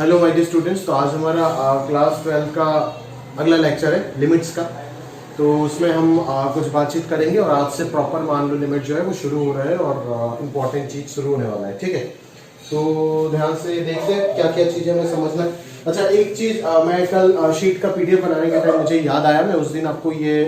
Hello my dear students. तो आज हमारा क्लास 12 का अगला लेक्चर है लिमिट्स का। तो उसमें हम कुछ बातचीत करेंगे और आज से प्रॉपर मान लो लिमिट जो है वो शुरू हो रहा है और इम्पोर्टेंट चीज शुरू होने वाला है। ठीक है, तो ध्यान से देखते हैं क्या क्या चीजें हमें समझना है। अच्छा, एक चीज मैं कल शीट का पीडीएफ बनाने के टाइम मुझे याद आया, मैं उस दिन आपको ये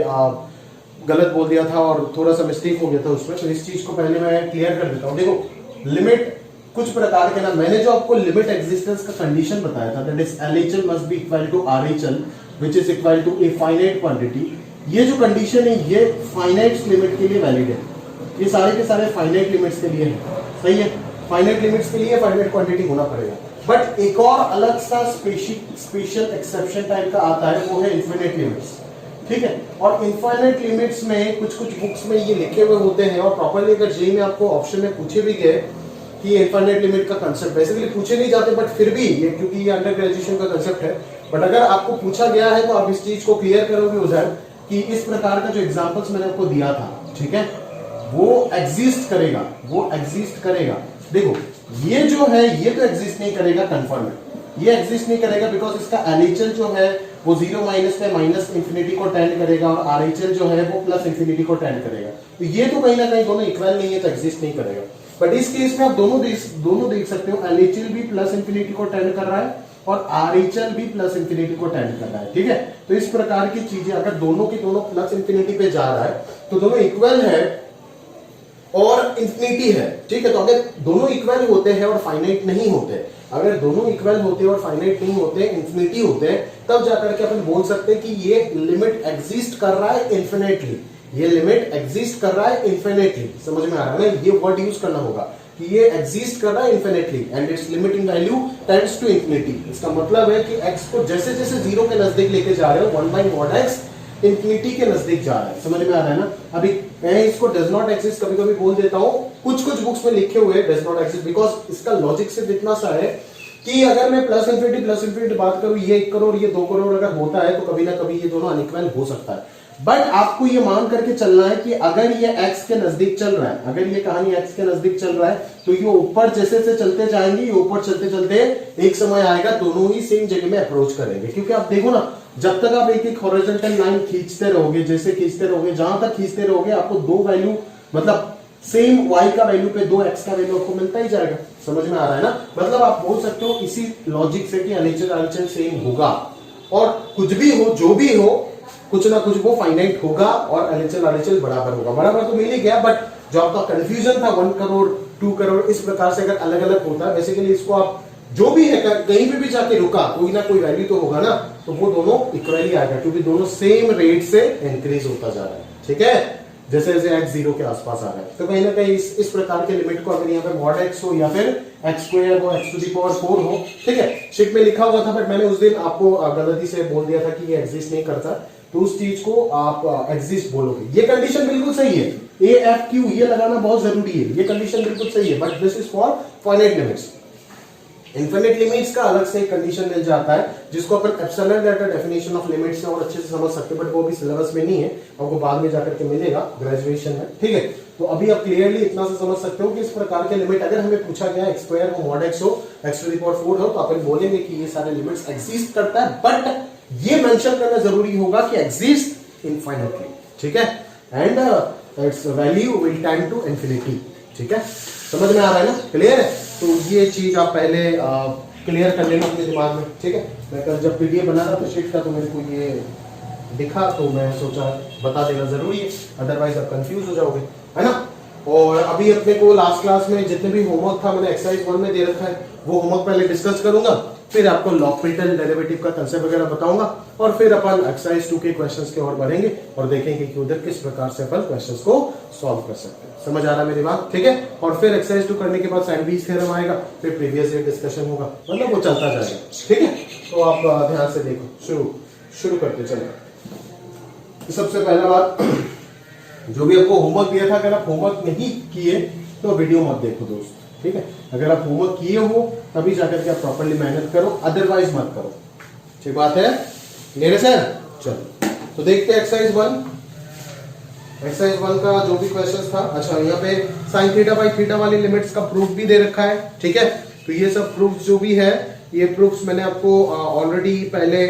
गलत बोल दिया था और थोड़ा सा मिस्टेक हो गया था उसमें, तो इस चीज को पहले मैं क्लियर कर देता हूँ। देखो, लिमिट कुछ प्रकार के ना, मैंने जो आपको लिमिट एग्जिस्टेंस का कंडीशन बताया था, that is LHL must be equal to RHL which is equal to a finite quantity. ये जो कंडीशन है ये फाइनाइट लिमिट के लिए वैलिड है। ये सारे के सारे फाइनाइट लिमिट्स के लिए है। सही है, फाइनाइट लिमिट्स के लिए फाइनाइट क्वांटिटी होना पड़ेगा। बट एक और अलग सा स्पेशल एक्सेप्शन टाइप का आता है, वो है इनफिनिट लिमिट्स। ठीक है, और इनफाइनाइट लिमिट्स में कुछ बुक्स में ये लिखे हुए होते हैं और प्रॉपर्ली अगर जेई में आपको ऑप्शन में पूछे भी गए कि इनफाइनाइट लिमिट का कंसेप्ट बेसिकली पूछे नहीं जाते, बट फिर भी ये क्योंकि ये अंडर ग्रेजुएशन का कंसेप्ट है, बट अगर आपको पूछा गया है तो आप इस चीज को क्लियर करोगे उधर कि इस प्रकार का जो एग्जांपल्स मैंने आपको दिया था, ठीक है, वो एग्जिस्ट करेगा, वो एग्जिस्ट करेगा। देखो, ये जो है ये तो एग्जिस्ट नहीं करेगा, कंफर्म है, ये एग्जिस्ट नहीं करेगा बिकॉज इसका LHL जो है वो 0 माइनस पे माइनस इंफिनिटी को टेंड करेगा और RHL जो है वो प्लस इंफिनिटी को टेंड करेगा। तो ये तो कहीं ना कहीं दोनों इक्वल नहीं है, तो एग्जिस्ट नहीं करेगा। बट इस केस में आप दोनों देख सकते हो, LHL भी प्लस इंफिनिटी को टेंड कर रहा है और RHL भी प्लस इंफिनिटी को टेंड कर रहा है। ठीक है, तो इस प्रकार की चीजें अगर दोनों की दोनों प्लस इंफिनिटी पे जा रहा है तो दोनों इक्वल है और इंफिनिटी है। ठीक है, तो अगर दोनों इक्वल होते हैं और फाइनाइट नहीं होते, अगर दोनों इक्वल होते और फाइनाइट नहीं होते, इंफिनिटी होते, तब जाकर के अपन बोल सकते हैं कि ये लिमिट एग्जिस्ट कर रहा है इन्फिनिटली, ये लिमिट एग्जिस्ट कर रहा है इन्फिनिटली। समझ में आ रहा है ना, ये वर्ड यूज करना होगा कि ये एग्जिस्ट कर रहा है infinitely and its limit in value tends to infinity. इसका मतलब है कि x को जैसे जैसे 0 के नजदीक लेके जा रहे हो, 1/(x) इंफिनिटी के नजदीक जा रहा है। समझ में आ रहा है ना। अभी मैं इसको डज नॉट एग्जिस्ट कभी कभी बोल देता हूं, कुछ बुक्स में लिखे हुए डज नॉट एग्जिस्ट, बिकॉज इसका लॉजिक सिर्फ इतना सा है कि अगर मैं प्लस इंफिनिटी बात करूं, ये 1 करोड़ ये 2 करोड़ अगर होता है तो कभी ना कभी ये दोनों अनइक्वल हो सकता है। बट आपको ये मान करके चलना है कि अगर ये x के नजदीक चल रहा है, अगर ये कहानी x के नजदीक चल रहा है तो ये ऊपर जैसे से चलते जाएंगे, ये ऊपर चलते चलते एक समय आएगा दोनों ही सेम जगह में अप्रोच करेंगे। क्योंकि आप देखो ना, जब तक आप एक हॉरिजॉन्टल लाइन खींचते रहोगे, जैसे खींचते रहोगे, जहां तक खींचते रहोगे आपको दो वैल्यू, मतलब सेम y का वैल्यू पे दो x का वैल्यू आपको मिलता ही जाएगा। समझ में आ रहा है ना। मतलब आप बोल सकते हो इसी लॉजिक से कि LHL सेम होगा और कुछ भी हो, जो भी हो, कुछ ना कुछ वो फाइनाइट होगा और LHL बराबर होगा। बराबर तो मिल ही गया, बट जो आपका कंफ्यूजन था 1 करोड़ 2 करोड़ इस प्रकार से अगर अलग अलग होता है, बेसिकली इसको आप जो भी है कहीं पे भी जाके रुका, कोई ना कोई वैल्यू तो होगा ना, तो वो दोनों इक्वली आएगा क्योंकि दोनों सेम रेट से इंक्रीज होता जा रहा है। ठीक है, जैसे जैसे x 0 के आसपास आ रहा है, तो कहीं ना कहीं इस प्रकार के लिमिट को अगर यहाँ पे mod x हो या फिर x² हो, x⁴ हो, ठीक है, शीट में लिखा हुआ था बट मैंने उस दिन आपको गलती से बोल दिया था कि ये एग्जिस्ट नहीं करता, तो उस चीज को आप एग्जिस्ट बोलोगे। ये कंडीशन बिल्कुल सही है, AFQ ये लगाना बहुत जरूरी है, ये कंडीशन बिल्कुल सही है, but this is for finite limits. Infinite limits का अलग से एक कंडीशन मिल जाता है जिसको अपन epsilon delta definition of limits से और अच्छे से समझ सकते हैं, बट वो भी सिलेबस में नहीं है, आपको बाद में जाकर के मिलेगा ग्रेजुएशन में। ठीक है, तो अभी आप क्लियरली इतना से समझ सकते हो कि इस प्रकार के लिमिट अगर हमें पूछा गया x² हो, mod x हो, x⁴ हो, तो अपन बोलेंगे कि ये सारे लिमिट्स एग्जिस्ट करता है, बट ये मेंशन करना जरूरी होगा कि एग्जिस्ट इनफाइनाइटली। ठीक है, and its value will tend to infinity. ठीक है, समझ में आ रहा है ना, क्लियर है। तो ये चीज आप पहले क्लियर कर लेना अपने दिमाग में। ठीक है, मैं कल जब पीडीएफ बना रहा था शीट का तो मेरे को ये दिखा, तो मैं सोचा बता देना जरूरी है, अदरवाइज आप कंफ्यूज हो जाओगे, है ना। और अभी अपने को लास्ट क्लास में जितने भी होमवर्क था मैंने एक्सरसाइज 1 में दे रखा है, वो होमवर्क पहले डिस्कस करूंगा, फिर आपको लॉग-पिटल डेरिवेटिव का कंसेप्ट वगैरह बताऊंगा और फिर अपन एक्सरसाइज 2 के क्वेश्चंस के और बढ़ेंगे और देखेंगे कि उधर किस प्रकार से अपन क्वेश्चंस को सॉल्व कर सकते हैं। समझ आ रहा है मेरी बात, ठीक है। और फिर एक्सरसाइज 2 करने के बाद सैंडविच थ्योरम आएगा, फिर प्रीवियस ईयर डिस्कशन होगा, मतलब वो चलता जाएगा। ठीक है, तो आप ध्यान से देखो, शुरू करते चलो। सबसे पहला बात, जो भी आपको होमवर्क दिया था, अगर आप होमवर्क नहीं किए तो वीडियो मत देखो दोस्त। ठीक है, अगर आप होमवर्क किए हो तभी जाकर के आप प्रॉपर्ली मेहनत करो, अदरवाइज मत करो। ठीक बात है, मेरे सर। चलो तो देखते हैं एक्सरसाइज 1। एक्सरसाइज 1 का जो भी क्वेश्चन था, अच्छा यहाँ पे sin θ/θ वाली लिमिट्स का प्रूफ भी दे रखा है। ठीक है, तो ये सब प्रूफ जो भी है ये प्रूफ्स मैंने आपको ऑलरेडी पहले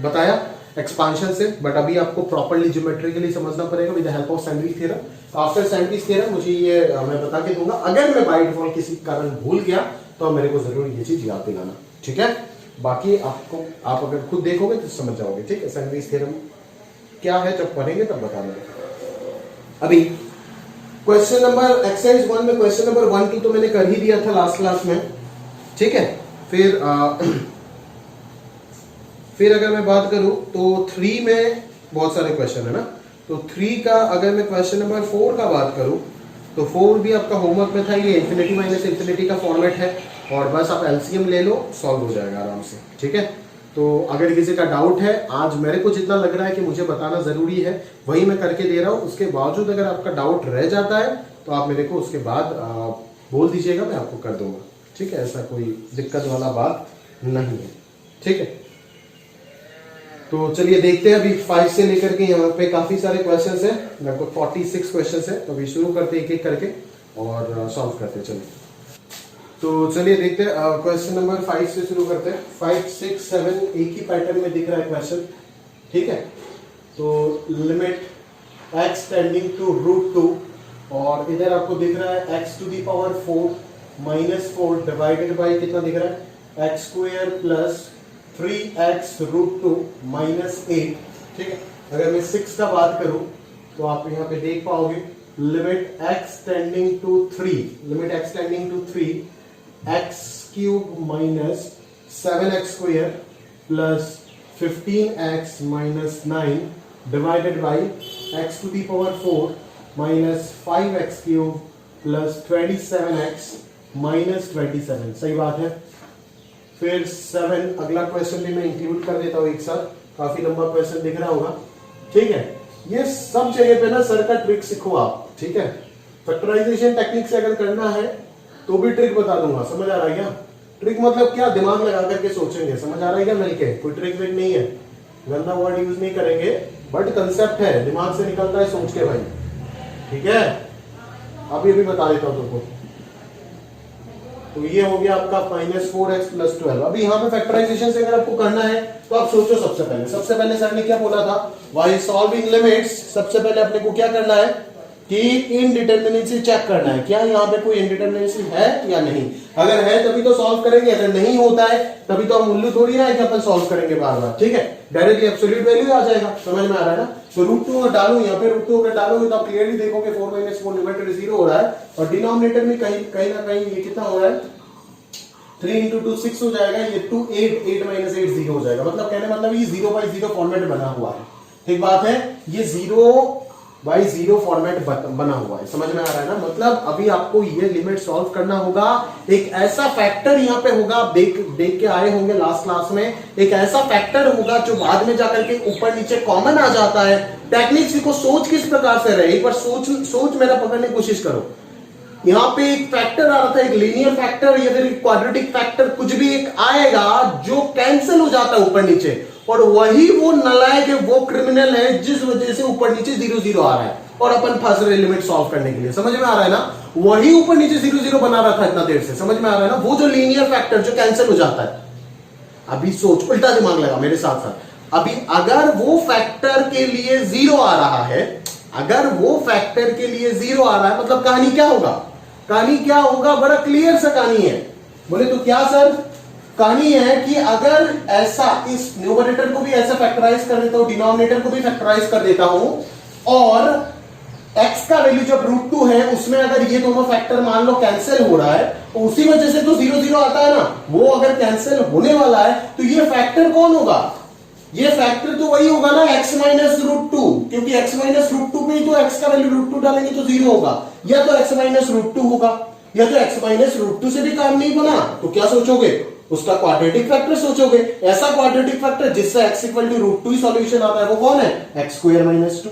बताया एक्सपांशन से, बट अभी आपको प्रॉपर्ली ज्योमेट्रिकली समझना पड़ेगा with the help of sandwich theorem. After sandwich theorem मुझे ये मैं बता के दूंगा, अगर मैं बाय डिफॉल्ट किसी कारण भूल गया तो आप मेरे को जरूर ये चीज याद दिलाना, ठीक है। बाकी आपको आप अगर खुद देखोगे तो समझ जाओगे, ठीक है। सैंडविच थ्योरम क्या है जब पढ़ेंगे तब बता देंगे। अभी क्वेश्चन नंबर एक्सरसाइज 1 में क्वेश्चन नंबर 1 2 तो मैंने कर ही दिया था लास्ट क्लास में, ठीक है। फिर अगर मैं बात करूं तो 3 में बहुत सारे क्वेश्चन है ना, तो 3 का अगर मैं क्वेश्चन नंबर 4 का बात करूं तो 4 भी आपका होमवर्क में था। ये इंफिनिटी माइनस इंफिनिटी का फॉर्मेट है और बस आप एलसीएम ले लो, सॉल्व हो जाएगा आराम से, ठीक है। तो अगर किसी का डाउट है, आज मेरे को जितना लग रहा है कि मुझे बताना जरूरी है वही मैं करके दे रहा हूं। उसके बावजूद अगर आपका डाउट रह जाता है तो आप मेरे को उसके बाद बोल दीजिएगा, मैं आपको कर दूंगा, ठीक है। ऐसा कोई दिक्कत वाला बात नहीं है, ठीक है। तो चलिए देखते हैं अभी 5 से लेकर के यहाँ पे काफी सारे क्वेश्चंस हैं, लगभग 46 क्वेश्चंस हैं। तो अभी शुरू करते हैं एक एक करके और सॉल्व करते हैं। चलिए तो चलिए देखते हैं क्वेश्चन नंबर 5 से शुरू करते हैं। 5 6 7 एक ही पैटर्न में दिख रहा है क्वेश्चन, ठीक है। तो लिमिट x टेंडिंग टू √2 और इधर आपको दिख रहा है x to the power 4 -4 divided by कितना दिख रहा है x² प्लस 3x √2 -8, ठीक है। अगर मैं 6 का बात करूं तो आप यहां पे देख पाओगे limit x tending to 3 x³ minus 7x² plus 15x minus 9 divided by x to the power 4 minus 5x³ plus 27x minus 27, सही बात है। फिर 7 अगला क्वेश्चन भी मैं इंक्लूड कर देता हूं एक साथ, काफी लंबा क्वेश्चन दिख रहा होगा, ठीक है। ये सब जगह पे ना सर का ट्रिक सीखो आप, ठीक है। फैक्टराइजेशन टेक्निक से अगर करना है तो भी ट्रिक बता दूंगा, समझ आ रहा है क्या। ट्रिक मतलब क्या, दिमाग लगा करके सोचेंगे, समझ आ रहा है क्या मिलके। कोई ट्रिक व्रिक नहीं है, गंदा वर्ड यूज नहीं करेंगे, बट कंसेप्ट है, दिमाग से निकलता है सोच के भाई, ठीक है। अभी बता देता हूं तुमको। तो ये हो गया आपका -4x प्लस 12। अभी यहाँ पे फैक्टराइजेशन से अगर आपको करना है तो आप सोचो सबसे पहले सर ने क्या बोला था, व्हाइल सॉल्विंग लिमिट्स, सबसे पहले अपने को क्या करना है कि इनडिटरमिनेसी चेक करना है, क्या यहाँ पे कोई इनडिटरमिनेसी है या नहीं। अगर है तभी तो सॉल्व करेंगे, अगर नहीं होता है तभी तो हम उल्लू थोड़ी ना है कि अपन सॉल्व करेंगे बार बार, ठीक है। डायरेक्टली एब्सोल्यूट वैल्यू आ जाएगा, समझ में आ रहा है ना। तो √2 डालू यहाँ पे, √2 अगर डालोगे तो आप क्लियरली देखोगे 4 - 4 न्यूमरेटर 0 हो रहा है और डिनोमिनेटर में कहीं ना कहीं ये कितना हो रहा है 3 × 2 6 हो जाएगा, ये 2 8 8 - 8 0 हो जाएगा। मतलब कहने मतलब ये 0/0 फॉर्मेट बना हुआ है, ठीक बात है। ये 0/0 फॉर्मेट बना हुआ है, समझ में आ रहा है ना। मतलब अभी आपको ये लिमिट सॉल्व करना होगा, एक ऐसा फैक्टर यहाँ पे होगा, आप देख के आए होंगे लास्ट क्लास में, एक ऐसा फैक्टर होगा जो बाद में जाकर के ऊपर नीचे कॉमन आ जाता है। टेक्निक्स को सोच किस प्रकार से रहे, एक बार सोच मेरा पकड़ने की कोशिश करो। यहाँ पे एक फैक्टर आ रहा था, एक लीनियर फैक्टर या फिर क्वाड्रेटिक फैक्टर, कुछ भी एक आएगा जो कैंसिल हो जाता है ऊपर नीचे, और वही वो नलायक है, वो क्रिमिनल है जिस वजह से ऊपर नीचे 0 0 आ रहा है और अपन फंस रहे लिमिट सॉल्व करने के लिए, समझ में आ रहा है ना। वही ऊपर नीचे 0 0 बना रहा था इतना देर से, समझ में आ रहा है ना। वो जो लीनियर फैक्टर जो कैंसिल हो जाता है, अभी सोच, उल्टा दिमाग लगा मेरे साथ साथ। अभी अगर वो फैक्टर के लिए 0 आ रहा है, अगर वो फैक्टर के लिए 0 आ रहा है, मतलब कहानी क्या होगा, कहानी क्या होगा, बड़ा क्लियर सा कहानी है। बोले तो क्या सर, कहानी है कि अगर ऐसा इस न्यूमरेटर को भी ऐसा फैक्टराइज कर देता हूं, डिनोमिनेटर को भी फैक्टराइज कर देता हूं, और x का वैल्यू जब √2 है उसमें अगर ये दोनों फैक्टर मान लो कैंसिल हो रहा है, तो उसी वजह से तो 0 0 आता है ना, वो अगर कैंसिल होने वाला है तो ये फैक्टर कौन होगा, ये फैक्टर तो वही होगा ना x - √2, क्योंकि x - √2 पे ही तो x का वैल्यू √2 डालेंगे तो 0 होगा, या तो x - √2 होगा, या तो x - √2 से भी काम नहीं बना तो क्या सोचोगे, उसका क्वाड्रेटिक फैक्टर सोचोगे। ऐसा क्वाड्रेटिक फैक्टर जिससे x √2 ही सॉल्यूशन आता है, वो कौन है, x² - 2।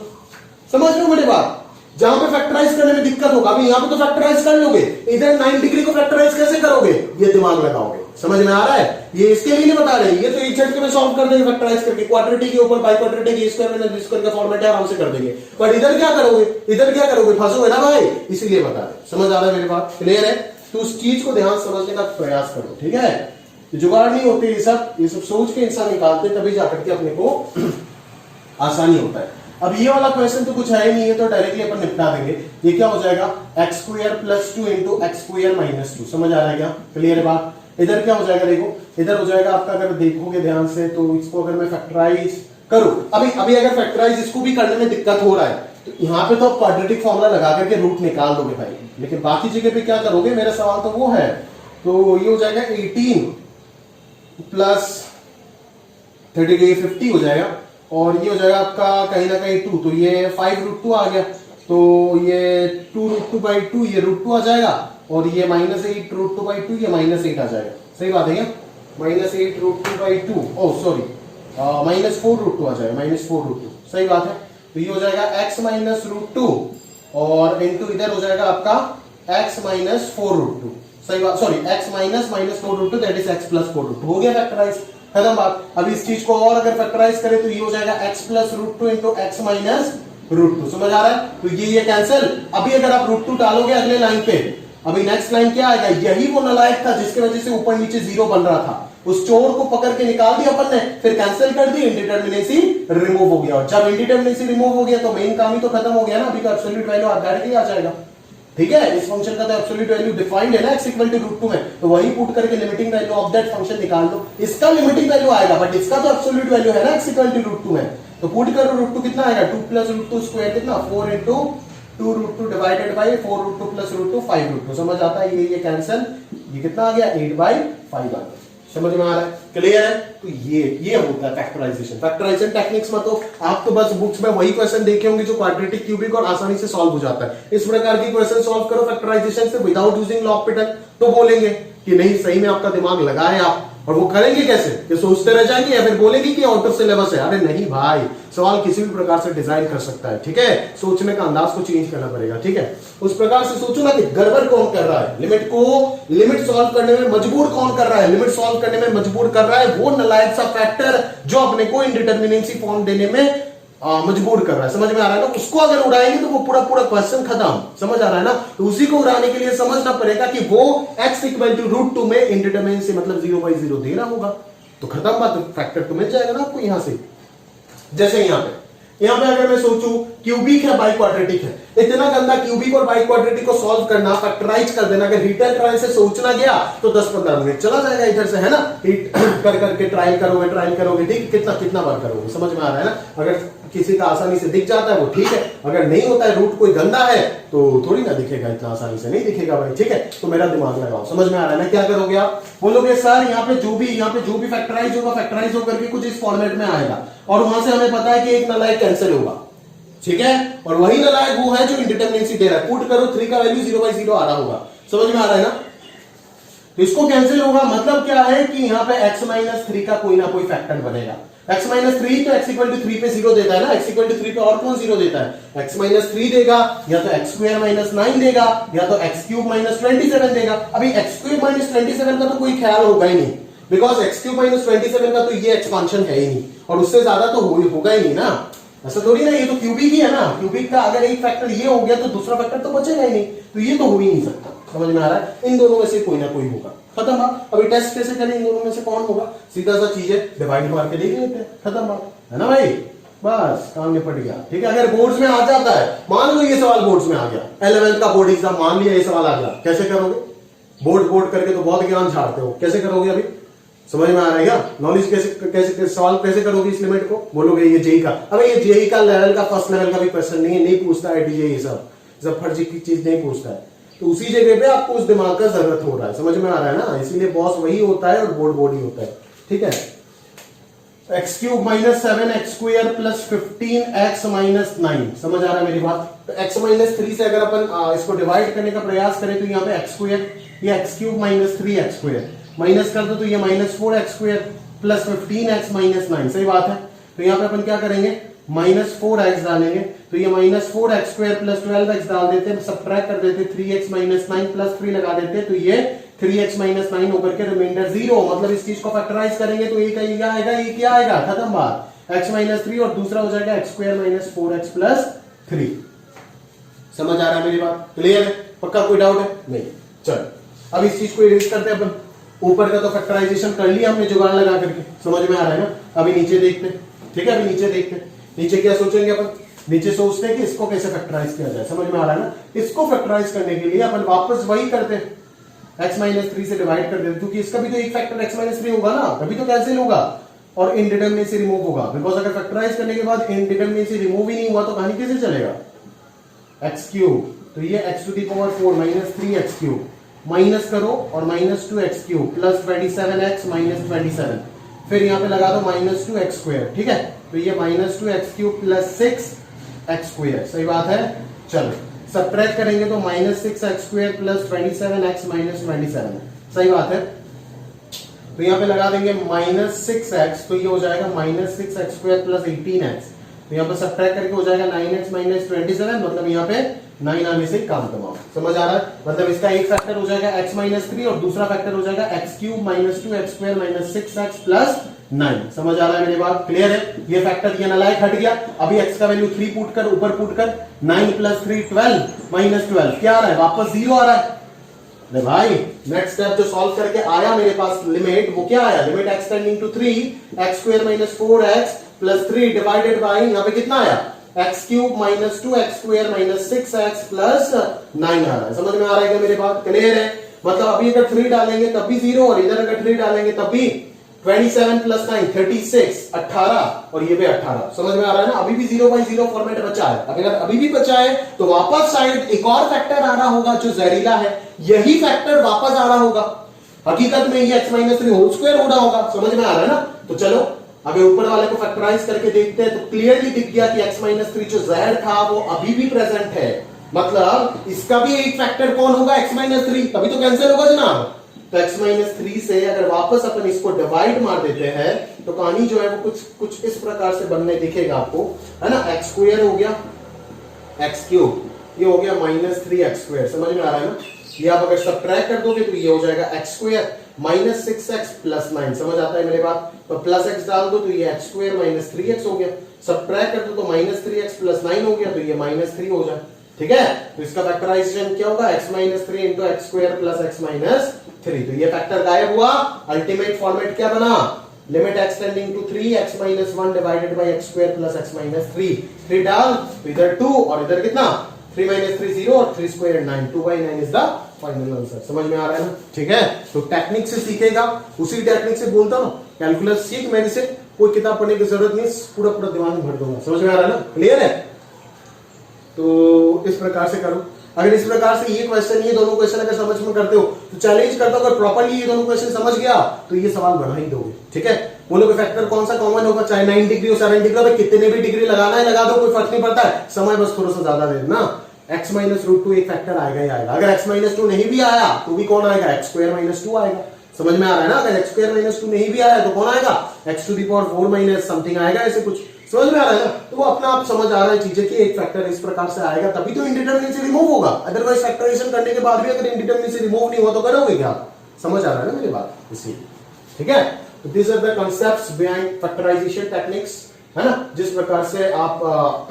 समझ लो मेरी बात, जहां पे फैक्टराइज करने में दिक्कत होगा, अभी यहां पे तो फैक्टराइज कर लोगे, इधर 9 डिग्री को फैक्टराइज कैसे करोगे, ये दिमाग लगाओगे, समझ में आ रहा है। ये इसके लिए नहीं बता रहे, ये तो एक झटके में सॉल्व कर देंगे फैक्टराइज करके, क्वाड्रेटिक के ऊपर बाई क्वाड्रेटिक A² - B² का फॉर्मेट है, आराम से कर देंगे। पर इधर क्या करोगे, इधर क्या करोगे, फंसोगे ना भाई, इसीलिए बता रहे। समझ आ रहा है मेरी बात, क्लियर है। तो उस चीज को ध्यान समझने का प्रयास करो, ठीक है। जुगाड़ नहीं होते ये सब सोच के इंसान निकालते, तभी जाकर के अपने को आसानी होता है। अब ये वाला क्वेश्चन तो कुछ है ही नहीं है, तो डायरेक्टली अपन निपटा देंगे। ये क्या हो जाएगा, x square plus 2 into x square minus 2। समझ आ रहा है क्या, क्लियर है बात। इधर क्या हो जाएगा, देखो इधर हो जाएगा आपका, अगर देखोगे ध्यान से तो इसको अगर मैं फैक्टराइज करूं, अभी अगर फैक्टराइज इसको भी करने में दिक्कत हो रहा है तो यहाँ पे तो क्वाड्रेटिक फॉर्मूला लगा करके रूट निकाल दोगे भाई, लेकिन बाकी जगह पे क्या करोगे, मेरा सवाल तो वो है। तो ये हो जाएगा 18 प्लस 30 50 हो जाएगा, और ये हो जाएगा आपका कहीं ना कहीं 2, तो ये 5√2 आ गया, तो ये 2√2/2 ये √2 आ जाएगा, और ये -8√2/2 ये -8 आ जाएगा। सही बात है क्या, -8√2/2, ओह सॉरी -4√2 आ जाएगा, -4√2। सही बात है। तो ये हो जाएगा x -√2 और इंटू इधर हो जाएगा आपका x -4√2। सही बात, sorry x -4√2 that is x + 4√2 हो गया फैक्टराइज, खत्म बात। अब इस चीज को और अगर फैक्टराइज करें तो ये हो जाएगा x + √2 इंटू x -√2। समझ आ रहा है, तो ये कैंसिल। अभी अगर आप √2 डालोगे अगले लाइन पे, अभी नेक्स्ट लाइन क्या आएगा, यही वो नालायक था जिसकी वजह से ऊपर नीचे 0 बन रहा था, उस चोर को पकड़ के निकाल दिया अपन ने, फिर कैंसिल कर दी, इंडिटरमिनेसी रिमूव हो गया। और जब इंडिटरमिनेसी रिमूव हो गया तो मेन काम ही तो खत्म हो गया ना, अभी तो एब्सोल्यूट वैल्यू डायरेक्टली आ जाएगा। ठीक है, इस फंक्शन का तो एब्सोल्यूट वैल्यू डिफाइंड है ना x = √2 में, तो वही पुट करके limiting value of that function निकाल दो। इसका लिमिटिंग वैल्यू आएगा, बट इसका तो एब्सोल्यूट वैल्यू है ना x = √2 में, तो पुट करो √2 कितना आएगा, 2 + √2 स्क्वायर कितना, 4 × 2√2 डिवाइडेड बाय 4√2 + √2 5√2। समझ आता है, ये कैंसिल, ये कितना आ गया 8/5 आ गया। समझ में आ रहा है, क्लियर है। तो ये होता है फैक्टराइजेशन। फैक्टराइजेशन टेक्निक्स में तो आप तो बस बुक्स में वही क्वेश्चन देखे होंगे जो क्वाड्रेटिक, क्यूबिक और आसानी से सॉल्व हो जाता है। इस प्रकार की क्वेश्चन सॉल्व करो फैक्टराइजेशन से विदाउट यूजिंग लॉग-पिटल, तो बोलेंगे कि नहीं सही में आपका दिमाग लगा है आप। और वो करेंगे कैसे, ये सोचते रह जाएंगे या फिर बोलेंगे कि आउट ऑफ सिलेबस है। अरे नहीं भाई, सवाल किसी भी प्रकार से डिजाइन कर सकता है। ठीक है, सोचने का अंदाज को चेंज करना पड़ेगा। ठीक है, उस प्रकार से सोचो ना कि गड़बड़ कौन कर रहा है, लिमिट सॉल्व करने में मजबूर कौन कर रहा है, लिमिट सॉल्व करने में मजबूर कर रहा है वो नालायक सा फैक्टर जो अपने को इंडिटरमिनेसी फॉर्म देने में मजबूर कर रहा है। समझ में आ रहा है ना, उसको अगर उड़ाएंगे तो वो पूरा क्वेश्चन खत्म। समझ आ रहा है ना, तो उसी को उड़ाने के लिए समझना पड़ेगा कि वो x = √2 में इंडिटरमिनेसी मतलब 0/0 दे रहा होगा, तो खत्म बात, फैक्टर तो मिल जाएगा ना आपको यहां से। जैसे यहां पे अगर मैं सोचूं क्यूबिक है बाई क्वाड्रेटिक है, इतना गंदा क्यूबिक और बाई क्वाड्रेटिक को सॉल्व करना, फैक्टराइज कर देना, अगर हीट एंड ट्रायल से सोचना गया तो 10-15 मिनट चला जाएगा इधर से, है ना। हीट कर करके ट्रायल करोगे, ठीक, कितना बार करोगे। समझ में आ रहा है ना, अगर किसी का आसानी से दिख जाता है वो ठीक है, अगर नहीं होता है, रूट कोई गंदा है तो थोड़ी ना दिखेगा, इतना आसानी से नहीं दिखेगा भाई। ठीक है, तो मेरा दिमाग लगाओ। समझ में आ रहा है ना, क्या करोगे आप, बोलोगे सर यहाँ पे जो भी फैक्टराइज होगा, फैक्टराइज होकर के कुछ इस फॉर्मेट में आएगा, और वहां से हमें पता है कि एक नालायक कैंसिल होगा। ठीक है, और वही नालायक वो है जो इंडिटरमिनेसी दे रहा है। पुट करो 3 का वैल्यू 0/0 आ रहा होगा। समझ में आ रहा है ना, तो इसको कैंसिल होगा, मतलब क्या है कि यहाँ पे x - 3 का कोई ना कोई फैक्टर बनेगा। x - 3 तो x = 3 पे 0 देता है ना, x = 3 पे और कौन 0 देता है, x - 3 देगा, या तो x² - 9 देगा, या तो x³ - 27 देगा। अभी x³ - 27 का तो कोई ख्याल होगा ही नहीं, बिकॉज x³ - 27 का तो ये एक्सपांशन है ही नहीं, और उससे ज्यादा तो होगा ही नहीं ना, ऐसा थोड़ी ना, ये तो क्यूबिक ही है ना। क्यूबिक का अगर एक फैक्टर ये हो गया तो दूसरा फैक्टर तो बचेगा ही नहीं, तो ये तो हो ही नहीं सकता। समझ में आ रहा है, इन दोनों में से कोई ना कोई होगा, खत्म बात। अभी टेस्ट कैसे करें, इन दोनों में से कौन होगा, सीधा सा चीज है, डिवाइड मार के देख लेते हैं, खत्म बात, है ना भाई, बस काम निपट गया। ठीक है, अगर बोर्ड्स में आ जाता है, मान लो ये सवाल बोर्ड्स में आ गया, 11th का बोर्ड एग्जाम, मान लिया ये सवाल आ गया, कैसे करोगे, बोर्ड करके तो बहुत ज्ञान झाड़ते हो, कैसे करोगे अभी, समझ में आ रहा है क्या, नॉलेज कैसे सवाल कैसे करोगे इस लिमिट को, बोलोगे ये जेई का, अबे ये जेई का लेवल का फर्स्ट लेवल का भी क्वेश्चन नहीं पूछता है टीजे, ये सब फर्जी की चीज नहीं पूछता है, तो उसी जगह पे आपको उस दिमाग का जरूरत हो रहा है। समझ में आ रहा है ना, इसीलिए बॉस वही होता है और बोर्ड ही होता है। ठीक है, x³ - 7x² + 15x - 9, समझ आ रहा है मेरी बात। तो x - 3 से अगर अपन इसको डिवाइड करने का प्रयास करें तो यहाँ पे x², ये x³ - 3x² माइनस कर दो तो ये -4x² + 15x - 9, सही बात है। तो यहाँ पे अपन क्या करेंगे, -4x डालेंगे, तो ये -4x² + 12x डाल देते हैं, सब्ट्रैक्ट कर देते 3x - 9 + 3 लगा देते, तो ये 3x - 9 होकर के रिमाइंडर 0, मतलब इस चीज को फैक्टराइज करेंगे तो ये क्या आएगा, खत्म बात, x - 3 और दूसरा हो जाएगा x² - 4x + 3। समझ आ रहा है मेरी बात, क्लियर है, पक्का कोई डाउट है नहीं, चलो अब इस चीज को इरेज करते हैं अपन। ऊपर का तो फैक्टराइजेशन कर लिया हमने जुगाड़ लगा करके, समझ में आ रहा है ना। अभी नीचे देखते हैं, ठीक है, अभी नीचे देखते हैं। नीचे क्या सोचेंगे अपन, नीचे सोचते हैं कि इसको कैसे फैक्टराइज किया जाए, समझ में आ रहा है ना। इसको फैक्टराइज करने के लिए अपन वापस वही करते हैं, x-3 से डिवाइड कर देते, क्योंकि इसका भी तो एक फैक्टर x-3 होगा ना, तभी तो कैंसिल होगा और इनडिटरमिनेसी रिमूव होगा। बिकॉज अगर फैक्टराइज करने के बाद इनडिटरमिनेसी रिमूव ही नहीं हुआ तो कहानी कैसे चलेगा। x3, तो ये x⁴ माइनस 3x3 माइनस करो और -2x3 प्लस 27x माइनस 27, फिर यहां पे लगा दो -2x², ठीक है। तो ये -2x³ प्लस 6x², सही बात है। चलो सबट्रैक्ट करेंगे तो -6x² प्लस 27x माइनस 27, सही बात है। तो यहां पे लगा देंगे -6x, तो ये हो जाएगा -6x² प्लस 18x, तो यहां पे सबट्रैक्ट करके हो जाएगा 9x माइनस 27, मतलब यहां पे 9 आने से काम तमाम, समझ आ रहा है। मतलब इसका एक फैक्टर हो जाएगा x-3 और दूसरा फैक्टर हो जाएगा x³ minus 2x² minus 6x plus 9, समझ आ रहा है मेरी बात, क्लियर है। ये फैक्टर ये नालायक हट गया। अभी x का वैल्यू 3 पुट कर, ऊपर पुट कर, 9 प्लस 3 12 माइनस 12, क्या आ रहा है, वापस 0 आ रहा है। अरे भाई नेक्स्ट स्टेप जो सॉल्व करके आया मेरे पास लिमिट, वो क्या आया, limit x tending to 3 x² minus 4x plus 3 divided by यहां पे कितना आया, x³ minus 2x² minus 6x plus 9 आ रहा है, समझ में आ रहा है क्या मेरे बात, क्लियर है। मतलब अभी अगर 3 डालेंगे तब भी 0 और इधर अगर 3 डालेंगे तब भी 27 प्लस 9 36 18 और ये भी 18, समझ में आ रहा है ना। अभी भी 0/0 फॉर्मेट बचा है। अगर अभी भी बचा है तो वापस शायद एक और फैक्टर आ रहा होगा जो जहरीला है, यही फैक्टर वापस आ रहा होगा। हकीकत में ये x-3 होल स्क्वायर हो रहा होगा, समझ में आ रहा है ना। तो चलो अगर ऊपर वाले को फैक्टराइज करके देखते हैं तो क्लियरली दिख गया कि x-3 जो z था वो अभी भी प्रेजेंट है। मतलब इसका भी एक फैक्टर कौन होगा, x-3, तभी तो कैंसिल होगा जनाब। तो x-3 से अगर वापस अपन इसको डिवाइड मार देते हैं तो कहानी जो है वो कुछ इस प्रकार से बनने दिखेगा आपको, है ना। x² हो गया x³, ये हो गया -3x², समझ में आ रहा है ना। ये आप अगर सबट्रैक्ट कर दोगे तो ये हो जाएगा x² माइनस 6x प्लस 9, समझ आता है मेरे बात। तो प्लस x डाल दो तो ये x² माइनस 3x हो गया, सबट्रैक्ट कर दो तो -3x प्लस 9 हो गया, तो ये -3 हो जाए, ठीक है। तो इसका फैक्टराइजेशन क्या होगा, x-3 into x² plus x-3, तो ये फैक्टर गायब हुआ। अल्टीमेट फॉर्मेट क्या बना, limit x tending to 3 x-1 divided by x² plus x-3, 3 डाल तो इधर 2 और इधर कितना 3 - 3 0 और 3 square 9, 2/9 is the final answer, समझ में आ रहा है ना, ठीक है। तो टेक्निक से सीखेगा, उसी टेक्निक से बोलता हूं कैलकुलस सीख, मेरे से कोई किताब पढ़ने की जरूरत नहीं, पूरा पूरा दिमाग में भर दूंगा, समझ में आ रहा है ना, क्लियर है। तो इस प्रकार से करो। अगर इस प्रकार से ये क्वेश्चन, ये दोनों क्वेश्चन अगर समझ में करते हो तो चैलेंज करता हूं, अगर प्रॉपर्ली ये दोनों क्वेश्चन समझ गया तो ये सवाल बना ही दोगे, ठीक है। बोलो कि फैक्टर कौन सा कॉमन होगा, चाहे 9 डिग्री हो 7 डिग्री हो, कितने भी डिग्री लगाना है लगा दो, कोई फर्क नहीं पड़ता है, समय बस थोड़ा सा ज्यादा दे देना। x-√2 एक फैक्टर आएगा ही आएगा। अगर x-2 नहीं भी आया तो भी कौन आएगा, x² - 2 आएगा, समझ में आ रहा है ना। अगर x² - 2 नहीं भी आया तो कौन आएगा, x⁴ माइनस समथिंग आएगा, ऐसे कुछ, समझ में आ रहा है ना। तो वो अपना आप समझ आ रहा है चीजें कि एक फैक्टर इस प्रकार से आएगा तभी तो इंडिटरमिनेसी रिमूव होगा। अदरवाइज फैक्टराइजेशन करने के बाद भी अगर इंडिटरमिनेसी रिमूव नहीं हुआ तो करोगे क्या, समझ आ रहा है ना मेरी बात, इसलिए, ठीक है। तो this are the concepts behind factorization techniques, है ना। जिस प्रकार से आप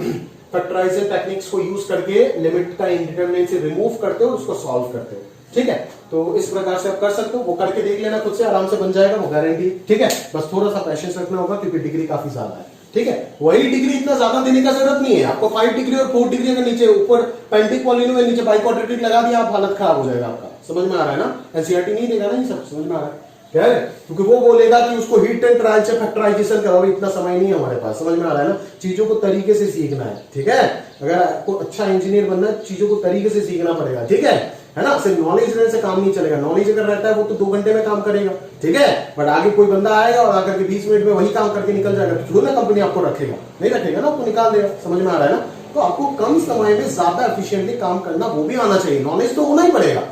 फैक्टराइजेशन टेक्निक्स को यूज करके लिमिट का इंडिटरमिनेसी रिमूव करते हो, उसको सॉल्व करते हो, ठीक है। तो इस प्रकार से आप कर सकते हो, वो करके देख लेना खुद से, आराम से बन जाएगा, वो गारंटी, ठीक है। बस थोड़ा सा पेशेंस रखना होगा क्योंकि डिग्री काफी ज्यादा है, ठीक है। वही डिग्री इतना ज्यादा देने का जरूरत नहीं है आपको, 5 डिग्री और 4 डिग्री के नीचे ऊपर पेंटिक पॉलिनोमियल नीचे बाइक्वाड्रेटिक लगा दिया, आप हालत खराब हो जाएगा आपका, समझ में आ रहा है ना। एनसीईआरटी नहीं देगा ना ये सब, समझ में आ रहा है क्या है, क्योंकि वो बोलेगा कि उसको हीट एंड ट्रायल से फैक्टराइजेशन करो, इतना समय नहीं है हमारे पास, समझ में आ रहा है ना। चीजों को तरीके से सीखना है, ठीक है। अगर आपको अच्छा इंजीनियर बनना है चीजों को तरीके से सीखना पड़ेगा, ठीक है ना। सिर्फ नॉलेज रहने से काम नहीं चलेगा, नॉलेज अगर रहता है वो तो 2 घंटे में काम करेगा, ठीक है। बट आगे कोई बंदा आएगा और आकर के 20 मिनट में वही काम करके निकल जाएगा, तो ना कंपनी आपको रखेगा, नहीं रखेगा ना, आपको निकाल देगा, समझ में आ रहा है ना। तो आपको कम समय में ज्यादा एफिशिएंटली काम करना वो भी आना चाहिए, नॉलेज तो होना ही पड़ेगा।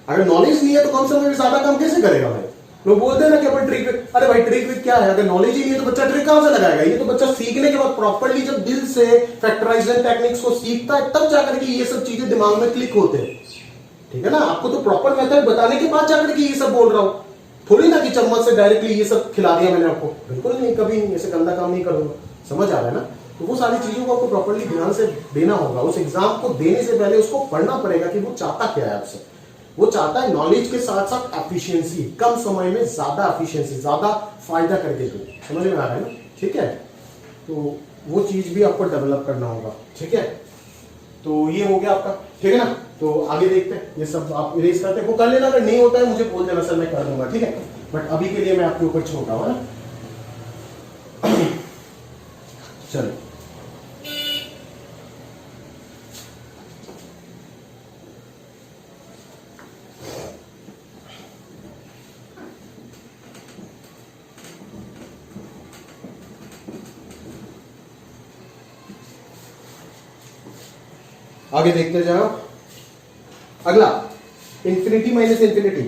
अगर नॉलेज नहीं है तो कम समय में ज्यादा काम कैसे करेगा भाई। लोग बोलते हैं ना कि अपन ट्रिक, अरे भाई ट्रिक विक क्या है, अगर नॉलेज ही नहीं है तो बच्चा ट्रिक कहां से लगाएगा। ये तो बच्चा सीखने के बाद प्रॉपर्ली जब दिल से फैक्टराइजेशन टेक्निक्स को सीखता है तब जाकर के ये सब चीजें दिमाग में क्लिक होते हैं, ठीक है ना। आपको तो प्रॉपर मेथड बताने के बाद जाकर के ये सब बोल रहा हूं, थोड़ी ना कि चम्मच से डायरेक्टली ये सब खिला दिया मैंने आपको, बिल्कुल नहीं, कभी नहीं, ऐसे गंदा काम नहीं करूंगा, समझ आ रहा है ना। तो वो सारी चीजों को आपको प्रॉपर्ली ध्यान से देना होगा। उस एग्जाम को देने से पहले उसको पढ़ना पड़ेगा कि वो चाहता क्या है आपसे, वो चाहता है नॉलेज के साथ साथ एफिशिएंसी, कम समय में ज्यादा एफिशिएंसी, ज्यादा फायदा करके दो। समझ में आ रहा है ना? ठीक है, तो वो चीज भी आपको डेवलप करना होगा। ठीक है, तो ये हो गया आपका। ठीक है ना? तो आगे देखते हैं, ये सब आप इरेज करते हैं, वो कर लेना, अगर नहीं होता है मुझे बोल देना सर, मैं कर दूंगा। ठीक है, बट अभी के लिए मैं आपके ऊपर छोड़ता हूं ना। चलो आगे देखते जाओ। अगला इंफिनिटी माइनस इंफिनिटी।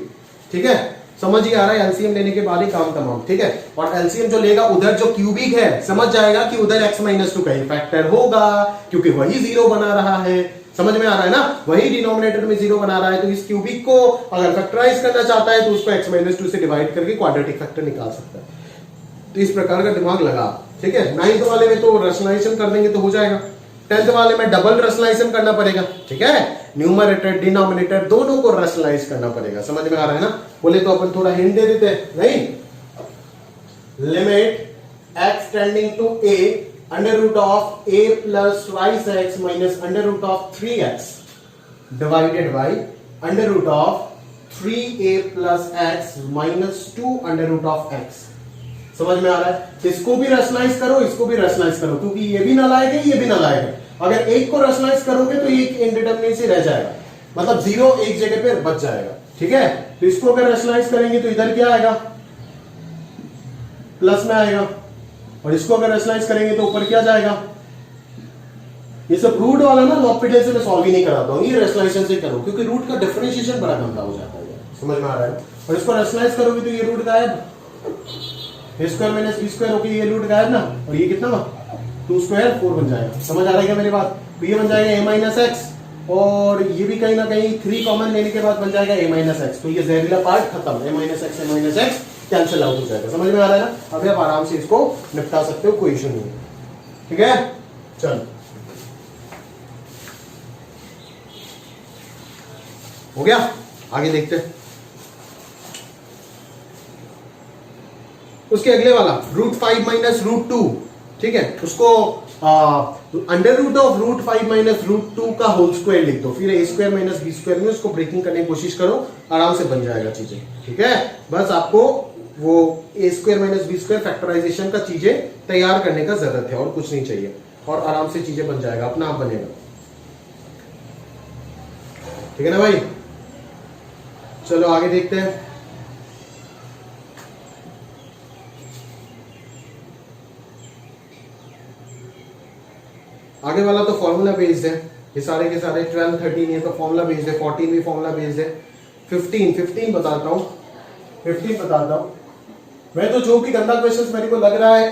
ठीक है, समझ ही आ रहा है, एलसीएम लेने के बाद ही काम तमाम। ठीक है, और एलसीएम जो लेगा उधर जो क्यूबिक है समझ जाएगा कि उधर x माइनस टू का ही फैक्टर होगा, क्योंकि वही जीरो बना रहा है। समझ में आ रहा है ना? वही डिनोमिनेटर में जीरो बना रहा है, तो इस क्यूबिक को अगर फैक्टराइज करना चाहता है तो उसको x माइनस टू से डिवाइड करके क्वाड्रेटिक फैक्टर निकाल सकता है। तो इस प्रकार का दिमाग लगा। ठीक है, 9th वाले में तो रैशनलाइजेशन कर देंगे तो हो जाएगा, 10th वाले में डबल रैशनलाइजेशन करना पड़ेगा। ठीक है, न्यूमरेटर डिनोमिनेटर दोनों को रैशनलाइज करना पड़ेगा। समझ में आ रहा है ना? बोले तो अपन थोड़ा हिंट दे देते हैं, नहीं? Limit x tending to a under root of a plus twice x minus under root of 3x divided by under root of 3a plus x minus 2 under root of x। समझ में आ रहा है? इसको भी rationalise करो, इसको भी rationalise करो, क्योंकि ये भी नालायक है, ये भी नालायक है। अगर एक को रैशनलाइज करोगे तो एक इनडिटरमिनेसी रह जाएगा, मतलब जीरो एक जगह पे बच जाएगा। ठीक है, तो इसको अगर रैशनलाइज करेंगे तो इधर क्या आएगा? प्लस में आएगा, और इसको अगर रैशनलाइज करेंगे तो ऊपर क्या जाएगा? ये सब रूट वाला ना लॉपिडल से मैं सॉल्व ही नहीं कराता हूं, ये रैशनलाइजेशन से करो, क्योंकि रूट का डिफरेंशिएशन बड़ा गंदा हो जाता है। समझ में आ रहा है? और इसको रैशनलाइज करोगे तो ये रूट गायब, स्क्वायर माइनस बी स्क्वायर होकर ये रूट गायब ना, और ये कितना 2 स्क्वायर 4 बन जाएगा। समझ आ रहा है क्या मेरी बात? तो ये बन जाएगा a माइनस एक्स, और ये भी कहीं ना कहीं 3 कॉमन लेने के बाद बन जाएगा a माइनस एक्स। तो ये जहरीला पार्ट खत्म, a minus x cancel out हो जाएगा। समझ में आ रहा है ना? अभी आप आराम से इसको निपटा सकते हो, कोई इशू नहीं है। ठीक है, चलो हो गया, आगे देखते हैं। उसके अगले वाला √5 माइनस √2। ठीक है, उसको अंडर रूट ऑफ √5 माइनस √2 का होल स्क्वायर लिख दो, फिर a square minus b square में उसको ब्रेकिंग करने की कोशिश करो, आराम से बन जाएगा चीजें। ठीक है, बस आपको वो a square minus b square factorization का चीजें तैयार करने का जरूरत है, और कुछ नहीं चाहिए, और आराम से चीजें बन जाएगा, अपना आप बनेगा। ठीक है ना भाई? चलो आगे देखते हैं। आगे वाला तो फॉर्मूला बेस्ड है, ये सारे के सारे 12 13 ये तो फॉर्मूला बेस्ड है, 14 भी फॉर्मूला बेस्ड है। 15 बताता हूं, 15 बताता हूं मैं। तो जो भी गंदा क्वेश्चंस मेरे को लग रहा है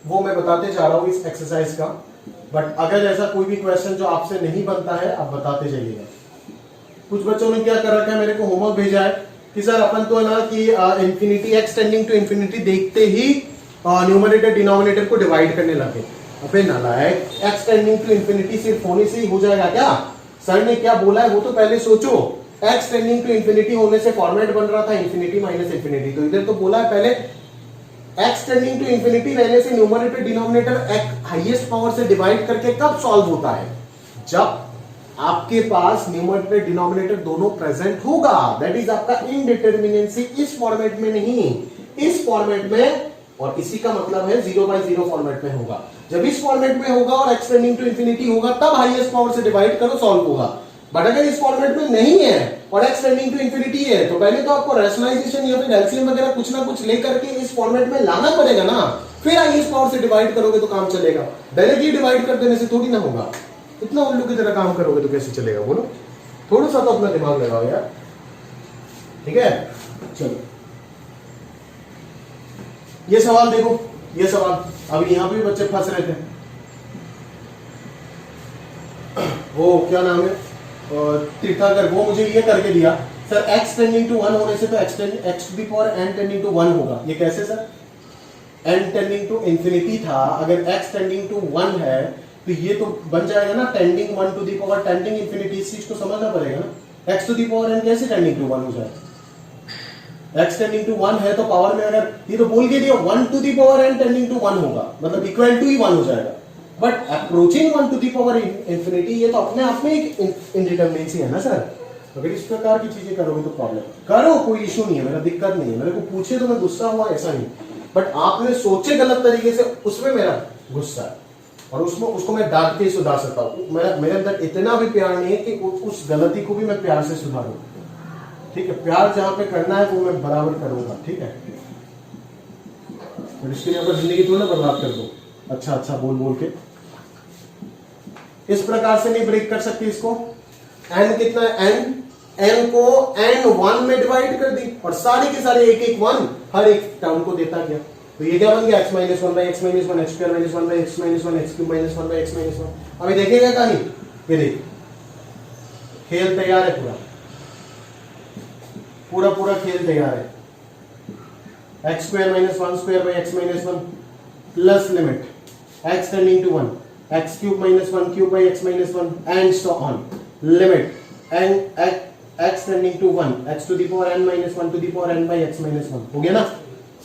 वो मैं बताते जा रहा हूं इस एक्सरसाइज का, बट अगर ऐसा कोई भी क्वेश्चन जो आपसे नहीं बनता है आप बताते जाइएगा। कुछ बच्चों ने क्या कर रखा है, मेरे को होमवर्क भेजा है कि सर अपन तो ना कि infinity x tending to infinity देखते ही न्यूमरेटर डिनोमिनेटर को डिवाइड करने लगे। अबे नालायक, x टेंडिंग टू इंफिनिटी सिर्फ होने से ही हो जाएगा क्या? सर ने क्या बोला है वो तो पहले सोचो। x टेंडिंग टू इंफिनिटी होने से फॉर्मेट बन रहा था इंफिनिटी माइनस इंफिनिटी, तो इधर तो बोला है पहले x टेंडिंग टू इंफिनिटी रहने से न्यूमरेटर डिनोमिनेटर हाईएस्ट पावर से डिवाइड करके कब सॉल्व होता है? जब आपके पास न्यूमरेटर डिनोमिनेटर दोनों प्रेजेंट होगा। दैट इज आपका इनडिटरमिनेंसी इस फॉर्मेट में नहीं, इस फॉर्मेट में, और इसी का मतलब है 0/0 फॉर्मेट में होगा। जब इस फॉर्मेट में होगा और x टेंडिंग टू इंफिनिटी होगा तब हाईएस्ट पावर से डिवाइड करो, सॉल्व होगा। बट अगर इस फॉर्मेट में नहीं है और x टेंडिंग टू इंफिनिटी है तो पहले तो आपको रैशनलाइजेशन या फिर एलसीएम वगैरह कुछ ना कुछ लेकर के इस फॉर्मेट में लाना पड़ेगा ना, फिर हाईएस्ट पावर से डिवाइड करोगे तो काम चलेगा। डायरेक्टली डिवाइड कर देने से थोड़ी ना होगा। इतना उल्लू की तरह काम करोगे तो कैसे चलेगा बोलो? थोड़ा सा तो अपना दिमाग लगाओ यार। ठीक है, चलो ये सवाल देखो, ये सवाल अब यहां पे बच्चे फंस रहे थे। वो क्या नाम है, तीर्थाकर, वो मुझे ये करके दिया सर x टेंडिंग टू 1 होने से तो x to the power n tending to 1 होगा। ये कैसे sir? n tending to infinity था, अगर x टेंडिंग टू 1 है तो ये तो बन जाएगा ना tending 1 to the power tending infinity. इस चीज को समझना पड़ेगा ना। x to the power n कैसे टेंडिंग टू 1 हो जाएगा? x टेंडिंग टू 1 है तो पावर में अगर ये तो बोल के दिया 1 to the power n tending to 1 होगा, मतलब इक्वल टू ही 1 हो जाएगा। But approaching 1 to the power infinity, ये तो अपने आप में एक इनडिटरमिनेसी है ना सर। अगर इस प्रकार की चीजें करोगे तो प्रॉब्लम, करो कोई इशू नहीं है, मेरा दिक्कत नहीं है, मेरे को पूछे तो मैं गुस्सा हुआ ऐसा नहीं, बट आपने सोचे गलत तरीके से उसमें मेरा गुस्सा है, और उसमें उसको मैं डांट के सुधार सकता हूँ। मेरे अंदर इतना भी प्यार नहीं है कि उस गलती को भी मैं प्यार से सुधारूं, ठीक है। प्यार जहां पे करना है वो मैं बराबर करूंगा, ठीक है। तो इसके लिए अपनी जिंदगी थोड़ा बर्बाद कर दो अच्छा अच्छा बोल बोल के। इस प्रकार से नहीं ब्रेक कर सकती इसको। n कितना है? n को n1 में डिवाइड कर दी और सारे के सारे एक एक 1 हर एक टर्म को देता गया, तो ये क्या बन गया? x minus 1 by x minus 1 x square minus 1 by x minus 1 x cube minus 1 by x minus 1। अभी देखेगा कहानी, ये देख खेल तैयार है, पूरा पूरा खेल तैयार है। X square minus 1 square by x minus 1 plus limit x tending to 1 x cube minus 1 cube by x minus 1 and so on limit and x tending to 1 x to the power n minus 1 to the power n by x minus 1। हो गया ना?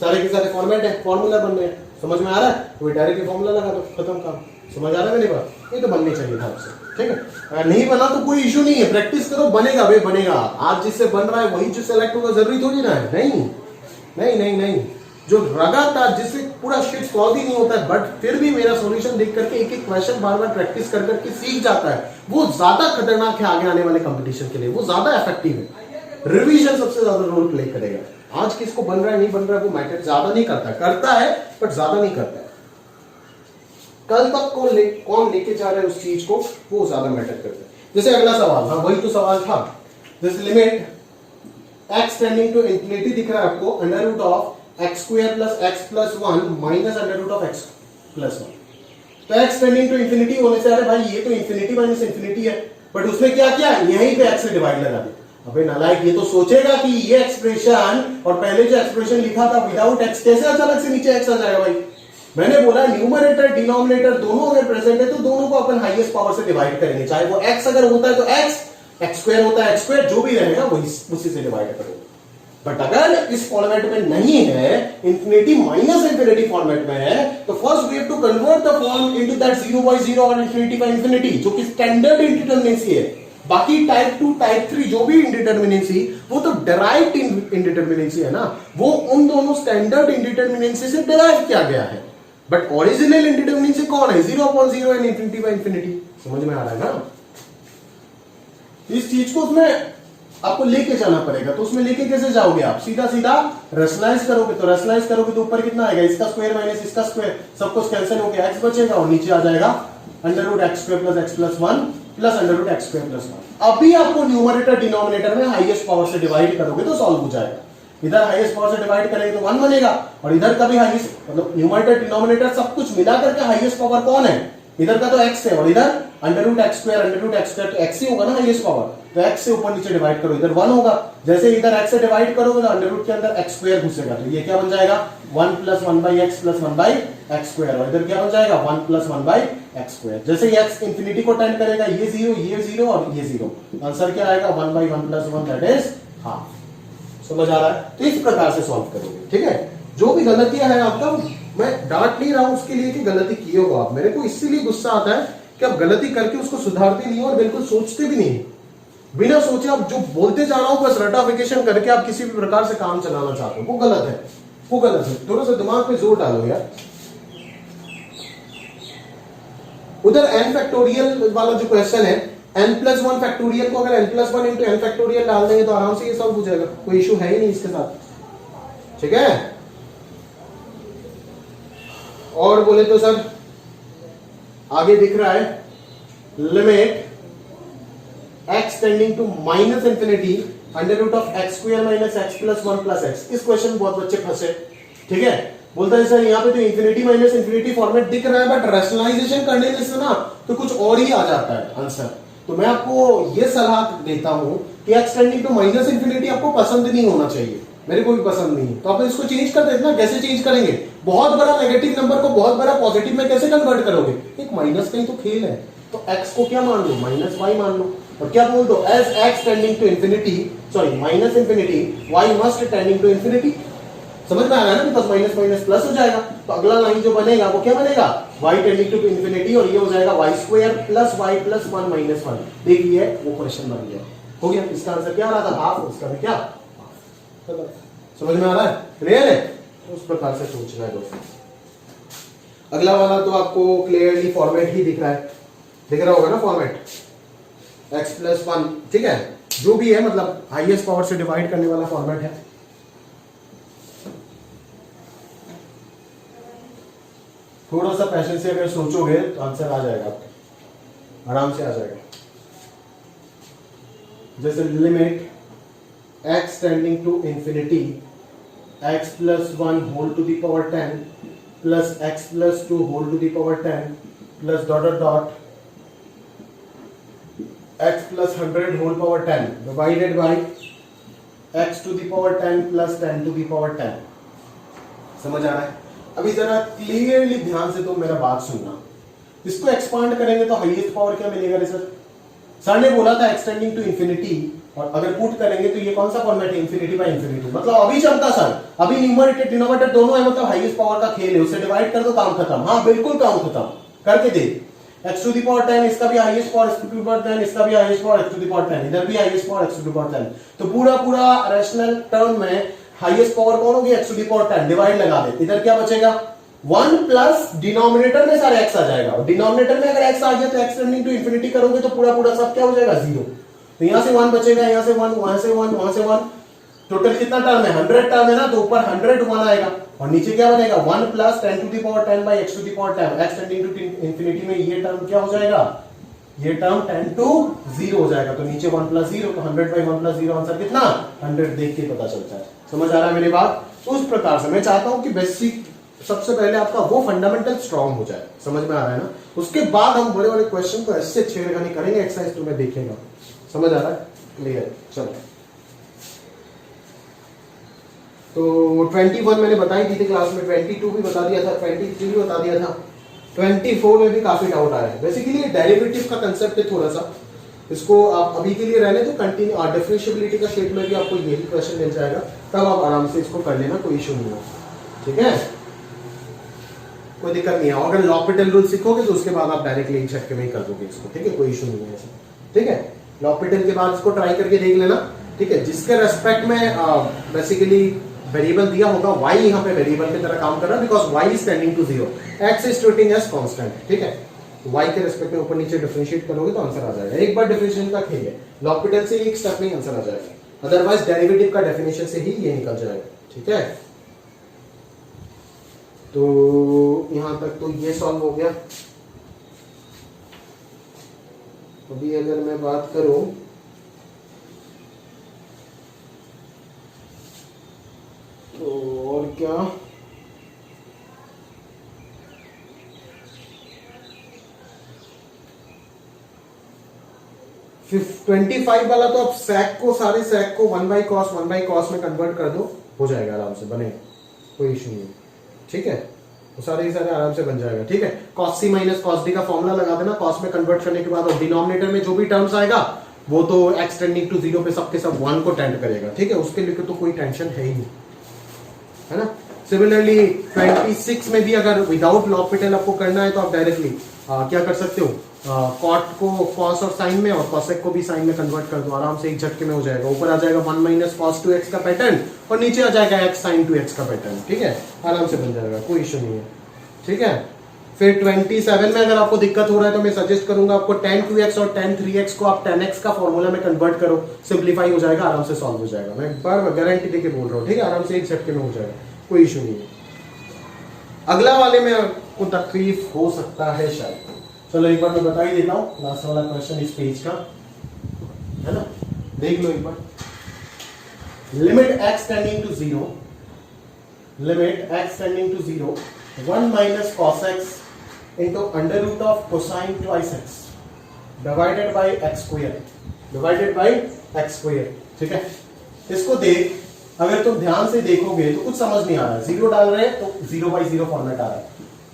सारे के सारे format है, formula बन रहे हैं, समझ में आ रहा है? तो डायरेक्टली फॉर्मूला लगा दो, खत्म काम। समझ आ रहा है मेरी बात? ये तो बननी चाहिए था आपसे, ठीक है। अगर नहीं बना तो कोई इशू नहीं है, प्रैक्टिस करो, बनेगा भाई बनेगा। आज जिससे बन रहा है वही जो सेलेक्ट होगा, जरूरी थोड़ी ना है। नहीं नहीं नहीं नहीं, जो लगातार जिससे पूरा शिट सॉल्व ही नहीं होता है, बट फिर भी मेरा सॉल्यूशन देख करके एक एक क्वेश्चन बार बार प्रैक्टिस कर करके सीख जाता है, वो ज्यादा खतरनाक है आगे आने वाले कंपटीशन के लिए, वो ज्यादा इफेक्टिव है। रिवीजन सबसे ज्यादा रोल प्ले करेगा। आज किसको बन रहा है नहीं बन रहा है वो मैटर ज्यादा नहीं करता, करता है बट ज्यादा नहीं करता है। कल तक कौन लेके जा रहा है उस चीज को, वो ज्यादा मैटर करता है। जैसे अगला सवाल, हाँ वही तो सवाल था, जैसे limit x tending to infinity दिख रहा है आपको, under root of x square plus x plus 1 minus under root of x plus 1। तो x टेंडिंग टू इंफिनिटी होने से, अरे भाई ये तो इंफिनिटी माइनस इंफिनिटी है, बट उसने क्या किया, यहीं पे x से डिवाइड लगा दिया। अबे नालायक, ये तो सोचेगा कि ये एक्सप्रेशन और पहले जो एक्सप्रेशन लिखा था विदाउट x, कैसे अचानक से नीचे x आ जाएगा भाई? मैंने बोला न्यूमरेटर डिनोमिनेटर दोनों अगर प्रेजेंट है तो दोनों को अपन हाईएस्ट पावर से डिवाइड करेंगे, चाहे वो x अगर होता है तो x स्क्वायर होता है x स्क्वायर, जो भी रहेगा वही उसी से डिवाइड करोगे। बट अगर इस फॉर्मेट में नहीं है, इंफिनिटी माइनस इंफिनिटी फॉर्मेट में है, तो first we have to convert the form into that 0 by 0 और इंफिनिटी बाय इंफिनिटी, जो कि स्टैंडर्ड इंडिटरमिनेसी है। बाकी टाइप 2 टाइप 3 जो भी इंडिटरमिनेसी, वो तो डिराइव्ड इंडिटरमिनेसी है ना, वो उन दोनों स्टैंडर्ड इंडिटरमिनेसी से डिराइव किया गया है। बट ओरिजिनल इंडिटरमिनेसी कौन है? 0/0 एंड इंफिनिटी बाय इंफिनिटी। समझ में आ रहा है ना? इस चीज को उसमें आपको लेके जाना पड़ेगा। तो उसमें लेके कैसे जाओगे आप? सीधा सीधा रैशनलाइज करोगे, तो रैशनलाइज करोगे तो ऊपर कितना आएगा? इसका स्क्वायर माइनस इसका स्क्वायर, सब कुछ कैंसिल हो गया, x बचेगा और नीचे आ जाएगा under root x square plus x plus 1 plus under root x square plus 1। अभी आपको न्यूमरेटर डिनोमिनेटर में हाईएस्ट पावर से डिवाइड करोगे तो सॉल्व हो जाएगा। इधर हाईएस्ट पावर से डिवाइड करेंगे तो 1 बनेगा, और इधर का भी हाईएस्ट, मतलब न्यूमरेटर डिनोमिनेटर सब कुछ मिला करके हाईएस्ट पावर कौन है? इधर का तो x है, और इधर अंडर रूट एक्स स्क्वायर तो x ही होगा ना हाईएस्ट पावर, तो x से ऊपर नीचे डिवाइड करो, इधर 1 होगा। जैसे इधर x से डिवाइड करोगे तो अंडर रूट के अंदर x स्क्वायर घुसेगा, तो ये क्या बन जाएगा? 1 plus 1 by x plus 1 by x square, और इधर क्या बन जाएगा? 1 प्लस 1 बाई एक्स स्क्वायर। जैसे ही x इंफिनिटी को टेंड करेगा, ये 0 और ये 0, आंसर क्या आएगा? 1 by 1 plus 1 that is half. समझ आ रहा है? तो इस प्रकार से सॉल्व करोगे, ठीक है। जो भी गलतियां हैं आपका, मैं डांट नहीं रहा हूं उसके लिए कि गलती किए हो आप, मेरे को इसीलिए गुस्सा आता है कि आप गलती करके उसको सुधारते नहीं हो और बिल्कुल सोचते भी नहीं, बिना सोचे आप जो बोलते जा रहा हूं बस रटाफिकेशन करके आप किसी भी प्रकार से काम चलाना चाहते हो, वो गलत है, वो गलत है। थोड़ा सा दिमाग पे जोर डालो यार। उधर n फैक्टोरियल वाला जो क्वेश्चन है, n+1 फैक्टोरियल को अगर n+1 इंटू n फैक्टोरियल डाल देंगे तो आराम से ये सॉल्व हो जाएगा, कोई इशू है ही नहीं इसके साथ, ठीक है। और बोले तो सर आगे दिख रहा है limit x tending to minus infinity under root of x square minus x plus 1 plus x. इस क्वेश्चन में बहुत बच्चे फंसे, ठीक है। बोलता है सर यहाँ पे तो इंफिनिटी माइनस इंफिनिटी फॉर्मेट दिख रहा है, बट रैशनलाइजेशन करने से ना तो कुछ और ही आ जाता है आंसर। तो मैं आपको ये सलाह देता हूं कि x tending to minus infinity आपको पसंद नहीं होना चाहिए, मेरे को भी पसंद नहीं है, तो आप इसको चेंज कर देते ना। कैसे चेंज करेंगे? बहुत बड़ा नेगेटिव नंबर को बहुत बड़ा पॉजिटिव में कैसे कन्वर्ट करोगे? एक माइनस का ही तो खेल है, तो x को क्या मान लो? माइनस y मान लो। और क्या बोल दो, as x tending to infinity, sorry minus infinity, y must tending to infinity. समझ में आ रहा है ना, बिकॉज माइनस माइनस प्लस हो जाएगा, तो अगला लाइन जो बनेगा वो क्या बनेगा, y टेंडिंग टू इंफिनिटी, और ये हो जाएगा y square plus y plus 1 minus 1। देखिए वो क्वेश्चन बन गया, हो गया। इसका आंसर क्या आ रहा था, हाफ, उसका भी क्या, समझ में आ रहा है, क्लियर है। उस प्रकार से सोचना है दोस्तों। अगला वाला तो आपको क्लियरली फॉर्मेट ही दिख रहा है, दिख रहा होगा ना फॉर्मेट, x प्लस 1, ठीक है, जो भी है, मतलब हाईएस्ट पावर से डिवाइड करने वाला फॉर्मेट है। थोड़ा सा पैशन से अगर सोचोगे तो आंसर आ जाएगा आपके, आराम से आ जाएगा। जैसे limit x tending to infinity x plus 1 whole to the power 10 plus x plus 2 whole to the power 10 plus dot dot dot x plus 100 whole power 10 divided by x to the power 10 plus 10 to the power 10। समझ आ रहा है। अभी जरा clearly ध्यान से तो मेरा बात सुनना, इसको एक्सपांड करेंगे तो हाईएस्ट पावर क्या मिलेगा रिजल्ट। सर ने बोला था एक्सटेंडिंग टू इंफिनिटी, और अगर पुट करेंगे तो ये कौन सा फॉर्मेट है, इंफिनिटी बाय इंफिनिटी, मतलब अभी चलता सर, अभी न्यूमरेटर डिनोमिनेटर दोनों है, मतलब हाईएस्ट पावर का खेल है, उससे डिवाइड कर दो काम खत्म। हाँ बिल्कुल काम खत्म करके दे, x टू द पावर 10 इसका भी highest power, x to the power 10 इसका भी highest power, x to the power 10 इधर भी highest power, x to the power 10। तो पूरा पूरा रैशनल टर्म में हाईएस्ट पावर कौन होगी, x to the power 10, divide लगा दे, इधर क्या बचेगा 1 प्लस डिनोमिनेटर में सारे x आ जाएगा, और डिनोमिनेटर में अगर x आ गया तो x टेंडिंग टू इंफिनिटी करोगे तो पूरा पूरा सब क्या हो जाएगा 0। तो यहां से 1 बचेगा, यहां से 1, वहां से 1, वहां से 1, टोटल कितना टर्म है 100 टर्म है ना, तो ऊपर 100 1 आएगा, और नीचे क्या बनेगा 1 plus 10 to the power 10 by x to the power 10। x tending to infinity में ये टर्म क्या हो जाएगा, ये टर्म 10 टू 0 हो जाएगा, तो नीचे 1 प्लस 0, तो 100 बाय 1 प्लस 0 आंसर कितना 100, देख के पता चलता है। समझ आ रहा है मेरी बात। तो उस प्रकार से मैं चाहता हूं कि बेसिक सबसे पहले आपका वो फंडामेंटल स्ट्रांग हो जाए, समझ में आ रहा है ना, उसके बाद हम बड़े बड़े क्वेश्चन को ऐसे छेड़खानी करेंगे, एक्सरसाइज 2 में देखेगा। समझ आ रहा है, क्लियर। चलो तो 21 मैंने बताई थी क्लास में, 22 भी बता दिया था, 23 भी बता दिया था, 24 में भी काफी डाउट आया है। बेसिकली डेरिवेटिव का कंसेप्ट है थोड़ा सा, इसको आप अभी के लिए रहने तो कंटिन्यू डिफरेंशिएबिलिटी का शेप में भी आपको यही क्वेश्चन मिल जाएगा, तब आप आराम से इसको कर लेना, कोई इशू नहीं है, ठीक है, कोई दिक्कत नहीं है। अगर लॉपिटल रूल सीखोगे तो उसके बाद आप डायरेक्टली एक झटके में ही कर दोगे इसको, ठीक है, कोई इशू नहीं है, ठीक है। लॉपिटल के बाद इसको ट्राई करके देख लेना, ठीक है। जिसके रेस्पेक्ट में बेसिकली वेरिएबल दिया होगा, y यहाँ पे वेरिएबल की तरह काम कर रहा है, because y is tending to 0, x is treating as constant, ठीक है। y के रेस्पेक्ट में ऊपर नीचे डिफरेंशिएट करोगे तो आंसर आ जाएगा। एक बार डिफरेंशिएशन का खेल है, लॉपिटल से एक स्टेप में आंसर आ जाएगा, अदरवाइज डेरिवेटिव का डेफिनेशन से ही ये निकल जाएगा, ठीक है। तो यहां तक तो ये सॉल्व हो गया। अभी अगर मैं बात करूं तो और क्या, फिर 25 वाला तो अब sec को, सारे sec को 1 बाई कॉस में कन्वर्ट कर दो, हो जाएगा आराम से, बनेगा, कोई इशू नहीं, ठीक है। वो सारे ही सारे आराम से बन जाएगा, ठीक है। cos c minus cos d का फॉर्मूला लगा देना, cos में कन्वर्ट करने के बाद, और डिनोमिनेटर में जो भी टर्म्स आएगा वो तो x टेंडिंग टू 0 पे सबके सब 1 को टेंड करेगा, ठीक है, उसके लिए तो कोई टेंशन है ही नहीं, है ना। सिमिलरली 26 में भी अगर विदाउट लॉपिटल आपको करना है तो आप डायरेक्टली क्या कर सकते हो, कॉट को कॉस और साइन में, और कॉसेक को भी साइन में कन्वर्ट कर दो, आराम से एक झटके में हो जाएगा। ऊपर आ जाएगा 1 माइनस कॉस टू एक्स का पैटर्न, और नीचे आ जाएगा x साइन टू एक्स का पैटर्न, ठीक है, आराम से बन जाएगा, कोई इशू नहीं है, ठीक है। फिर 27 में अगर आपको दिक्कत हो रहा है तो मैं सजेस्ट करूंगा आपको tan 2x और tan 3x को आप tan x का फॉर्मूला में कन्वर्ट करो, सिंप्लीफाई हो जाएगा, आराम से सॉल्व हो जाएगा। मैं बार गारंटी देके बोल रहा हूँ, ठीक है, आराम से एक झटके में हो जाएगा, कोई इशू नहीं है। अगला वाले में आपको तकलीफ हो सकता है शायद, चलो एक बार मैं बता ही देता हूँ, लास्ट वाला क्वेश्चन इस पेज का है ना, देख लो एक बार। Limit x tending to 0, limit x tending to 0 1 minus cos x into under root of cosine twice x divided by x square, divided by x square, ठीक है। इसको देख, अगर तुम ध्यान से देखोगे तो कुछ समझ नहीं आ रहा है, 0 डाल रहे हैं तो 0 by 0 फॉर्मेट आ रहा है,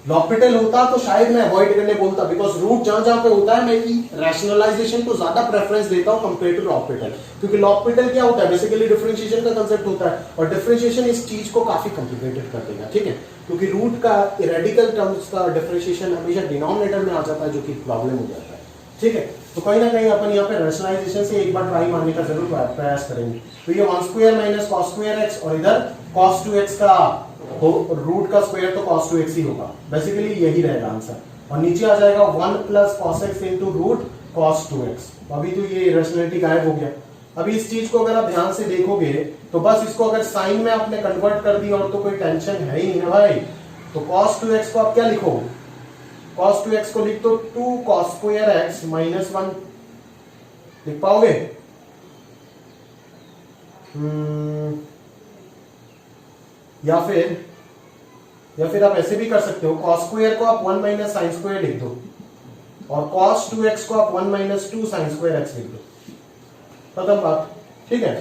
लॉपिटल होता तो शायद मैं अवॉइड करने बोलता, बिकॉज रूट जहां जहां पे होता है मैं रैशनलाइजेशन को ज्यादा प्रेफरेंस देता हूं कंपेयर टू लॉपिटल, क्योंकि लॉपिटल क्या होता है, बेसिकली डिफरेंशिएशन का कंसेप्ट होता है, और डिफरेंशिएशन इस चीज को काफी कॉम्प्लिकेटेड कर देगा, ठीक है, क्योंकि रूट का रेडिकल टर्म्स का डिफरेंशिएशन हमेशा डिनोमिनेटर में आ जाता है, जो कि प्रॉब्लम हो जाता है, ठीक है। तो कहीं ना कहीं अपन यहाँ पे रैशनलाइजेशन से एक बार ट्राई मारने का जरूर प्रयास करेंगे। तो ये 1 square minus cos square x, और इधर cos 2x का रूट का स्क्वायर तो cos 2x ही होगा, बेसिकली यही रहेगा आंसर, और नीचे आ जाएगा 1 plus cos x into root cos 2x। अभी तो ये रैशनैलिटी गायब हो गया। अभी इस चीज को अगर आप ध्यान से देखोगे तो बस इसको अगर साइन में आपने कन्वर्ट कर दिया और तो कोई टेंशन है ही नहीं ना भाई। तो cos 2x को आप क्या लिखो, cos 2x को लिख दो 2 cos स्क्वायर x माइनस 1, लिख पाओगे? या फिर आप ऐसे भी कर सकते हो, cos स्क्वायर को आप 1 माइनस साइन स्क्वायर लिख दो, और cos 2x को आप 1 माइनस 2 साइन स्क्वायर x लिख दो, खत्म बात, ठीक है।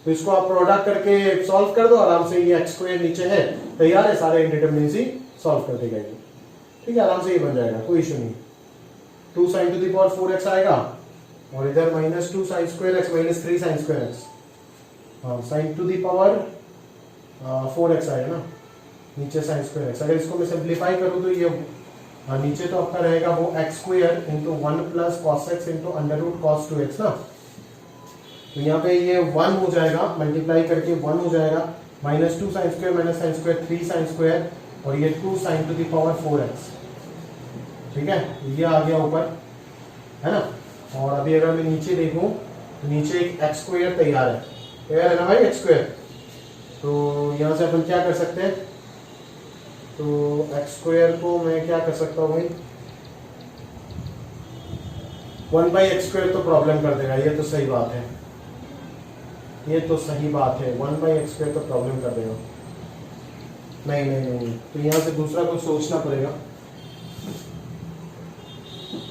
तो इसको आप प्रोडक्ट करके सॉल्व कर दो आराम से, ये x स्क्वायर नीचे है, तैयार है, सारे इंडिटरमिनेंसी सॉल्व कर देगा ये, ठीक है, आराम से ये बन जाएगा, कोई इशू नहीं। 2 sign to the power 4x आएगा, और इधर minus 2 sine square x minus 3 sine square x, हाँ sign to the power 4x आएगा ना, नीचे साइन स्क्वायर x। अगर इसको मैं सिंप्लीफाई करूं तो ये नीचे तो आपका रहेगा वो x square into 1 plus cos x into under root cos 2x ना। तो यहाँ पे ये 1 हो जाएगा, मल्टीप्लाई करके 1 हो जाएगा, minus 2 sine square minus sine square 3 sine square, और ये 2 sign to the power 4x, ठीक है, ये आ गया ऊपर, है ना। और अभी अगर मैं नीचे देखूं तो नीचे एक x स्क्वायर तैयार है ना भाई, x स्क्वायर। तो यहां से अपन क्या कर सकते हैं, तो x स्क्वायर को मैं क्या कर सकता हूं भाई, 1 बाई एक्स स्क्वायर तो प्रॉब्लम कर देगा, ये तो सही बात है, ये तो सही बात है, 1 बाई एक्स स्क्वायर तो प्रॉब्लम कर देगा। नहीं नहीं नहीं, तो यहां से दूसरा कुछ सोचना पड़ेगा।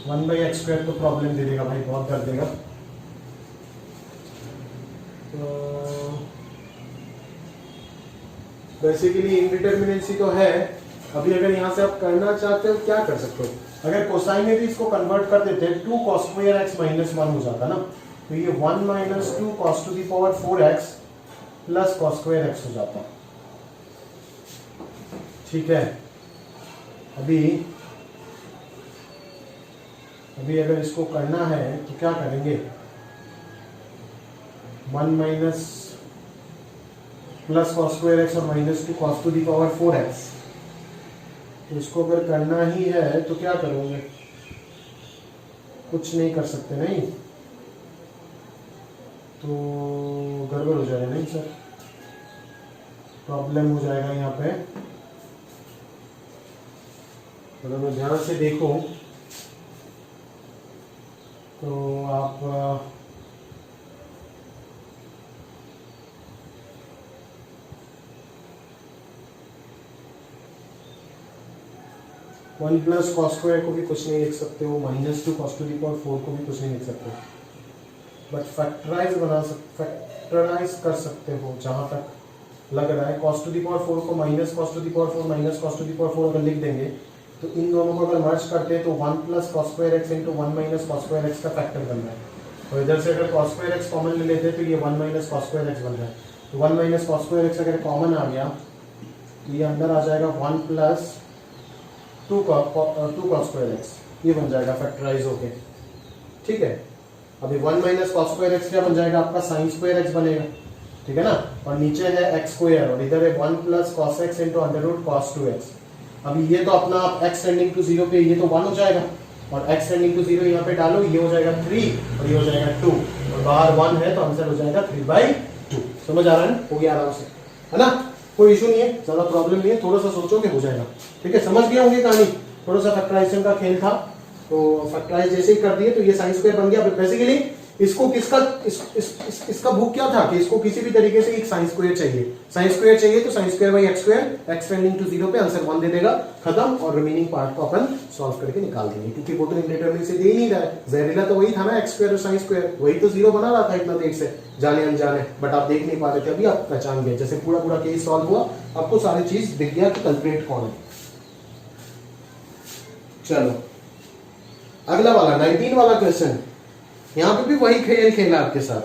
1 बाई एक्स स्क्वायर तो प्रॉब्लम दे देगा भाई, बहुत कर देगा। बेसिकली इनडिटरमिनेंसी तो है। अभी अगर यहां से आप करना चाहते हो क्या कर सकते हो, अगर कोसाइन में भी इसको कन्वर्ट कर देते हैं 2 cos स्क्वायर x माइनस 1 हो जाता ना, तो ये 1 minus 2 cos to the power 4x plus cos square x हो जाता, ठीक है। अभी अगर इसको करना है तो क्या करेंगे, 1 minus plus cos square x और minus 2 cos to the power 4x, तो इसको अगर करना ही है तो क्या करोगे, कुछ नहीं कर सकते, नहीं तो गड़बड़ हो जाएगा, नहीं सर, प्रॉब्लम हो जाएगा यहाँ पे। अगर मैं ध्यान से देखूं तो आप 1 प्लस कॉस स्क्वायर को भी कुछ नहीं लिख सकते हो, minus 2 cos to the power 4 को भी कुछ नहीं लिख सकते, बट फैक्टराइज कर सकते हो जहां तक लग रहा है। cos टू द पावर 4 को minus cos to the power 4 minus cos to the power 4 अगर लिख देंगे तो इन दोनों को अगर मर्ज करते हैं तो 1 plus cos square x into 1 minus cos square x का फैक्टर बन रहा है, और इधर से अगर cos स्क्वायर x कॉमन ले लेते हैं तो ये 1 माइनस cos स्क्वायर x बन रहा है। तो 1 माइनस cos स्क्वायर x अगर कॉमन आ गया तो ये अंदर आ जाएगा 1 प्लस 2 cos स्क्वायर x, ये बन जाएगा फैक्टराइज होके, ठीक है। अभी 1 माइनस cos स्क्वायर x क्या बन जाएगा आपका, साइन स्क्वायर x बनेगा, ठीक है ना, और नीचे है x स्क्वायर और इधर है 1 plus cos x into under root cos 2x। अभी ये तो अपना x टेंडिंग टू 0 पे ये तो 1 हो जाएगा, और x टेंडिंग टू 0 यहाँ पे डालो, ये हो जाएगा 3 और ये हो जाएगा 2, और बाहर 1 है तो आंसर हो जाएगा 3/2। समझ आ रहा है, हो गया आराम से, है ना, कोई इशू नहीं है, ज्यादा प्रॉब्लम नहीं है, थोड़ा सा सोचोगे हो जाएगा, ठीक है। समझ गए होंगे कहानी, थोड़ा सा फैक्टराइजेशन का खेल था, तो फैक्टराइज जैसे ही कर दिए तो ये साइन स्क्वायर बन गया। बेसिकली इसको इसका भूख क्या था कि इसको किसी भी तरीके से एक साइन स्क्वायर चाहिए, साइन स्क्वायर चाहिए तो sine square by x square, x tending to 0 पे आंसर 1 दे देगा, खत्म, और रिमेनिंग पार्ट को अपन सॉल्व करके निकाल देंगे, क्योंकि वो तो इंडिटरमिनेट से दे ही नहीं रहा है। जहरीला तो वही था ना, एक्स स्क्वायर और साइन स्क्वायर, वही तो 0 बना रहा था इतना देर से, जाने अनजाने, बट आप देख नहीं पा रहे थे, अभी आप पहचान गए, जैसे पूरा केस सॉल्व हुआ आपको सारी चीज दिख गया कि कल्प्रेट कौन है। चलो अगला वाला 19 वाला क्वेश्चन, यहाँ पे भी वही खेल खेला आपके साथ,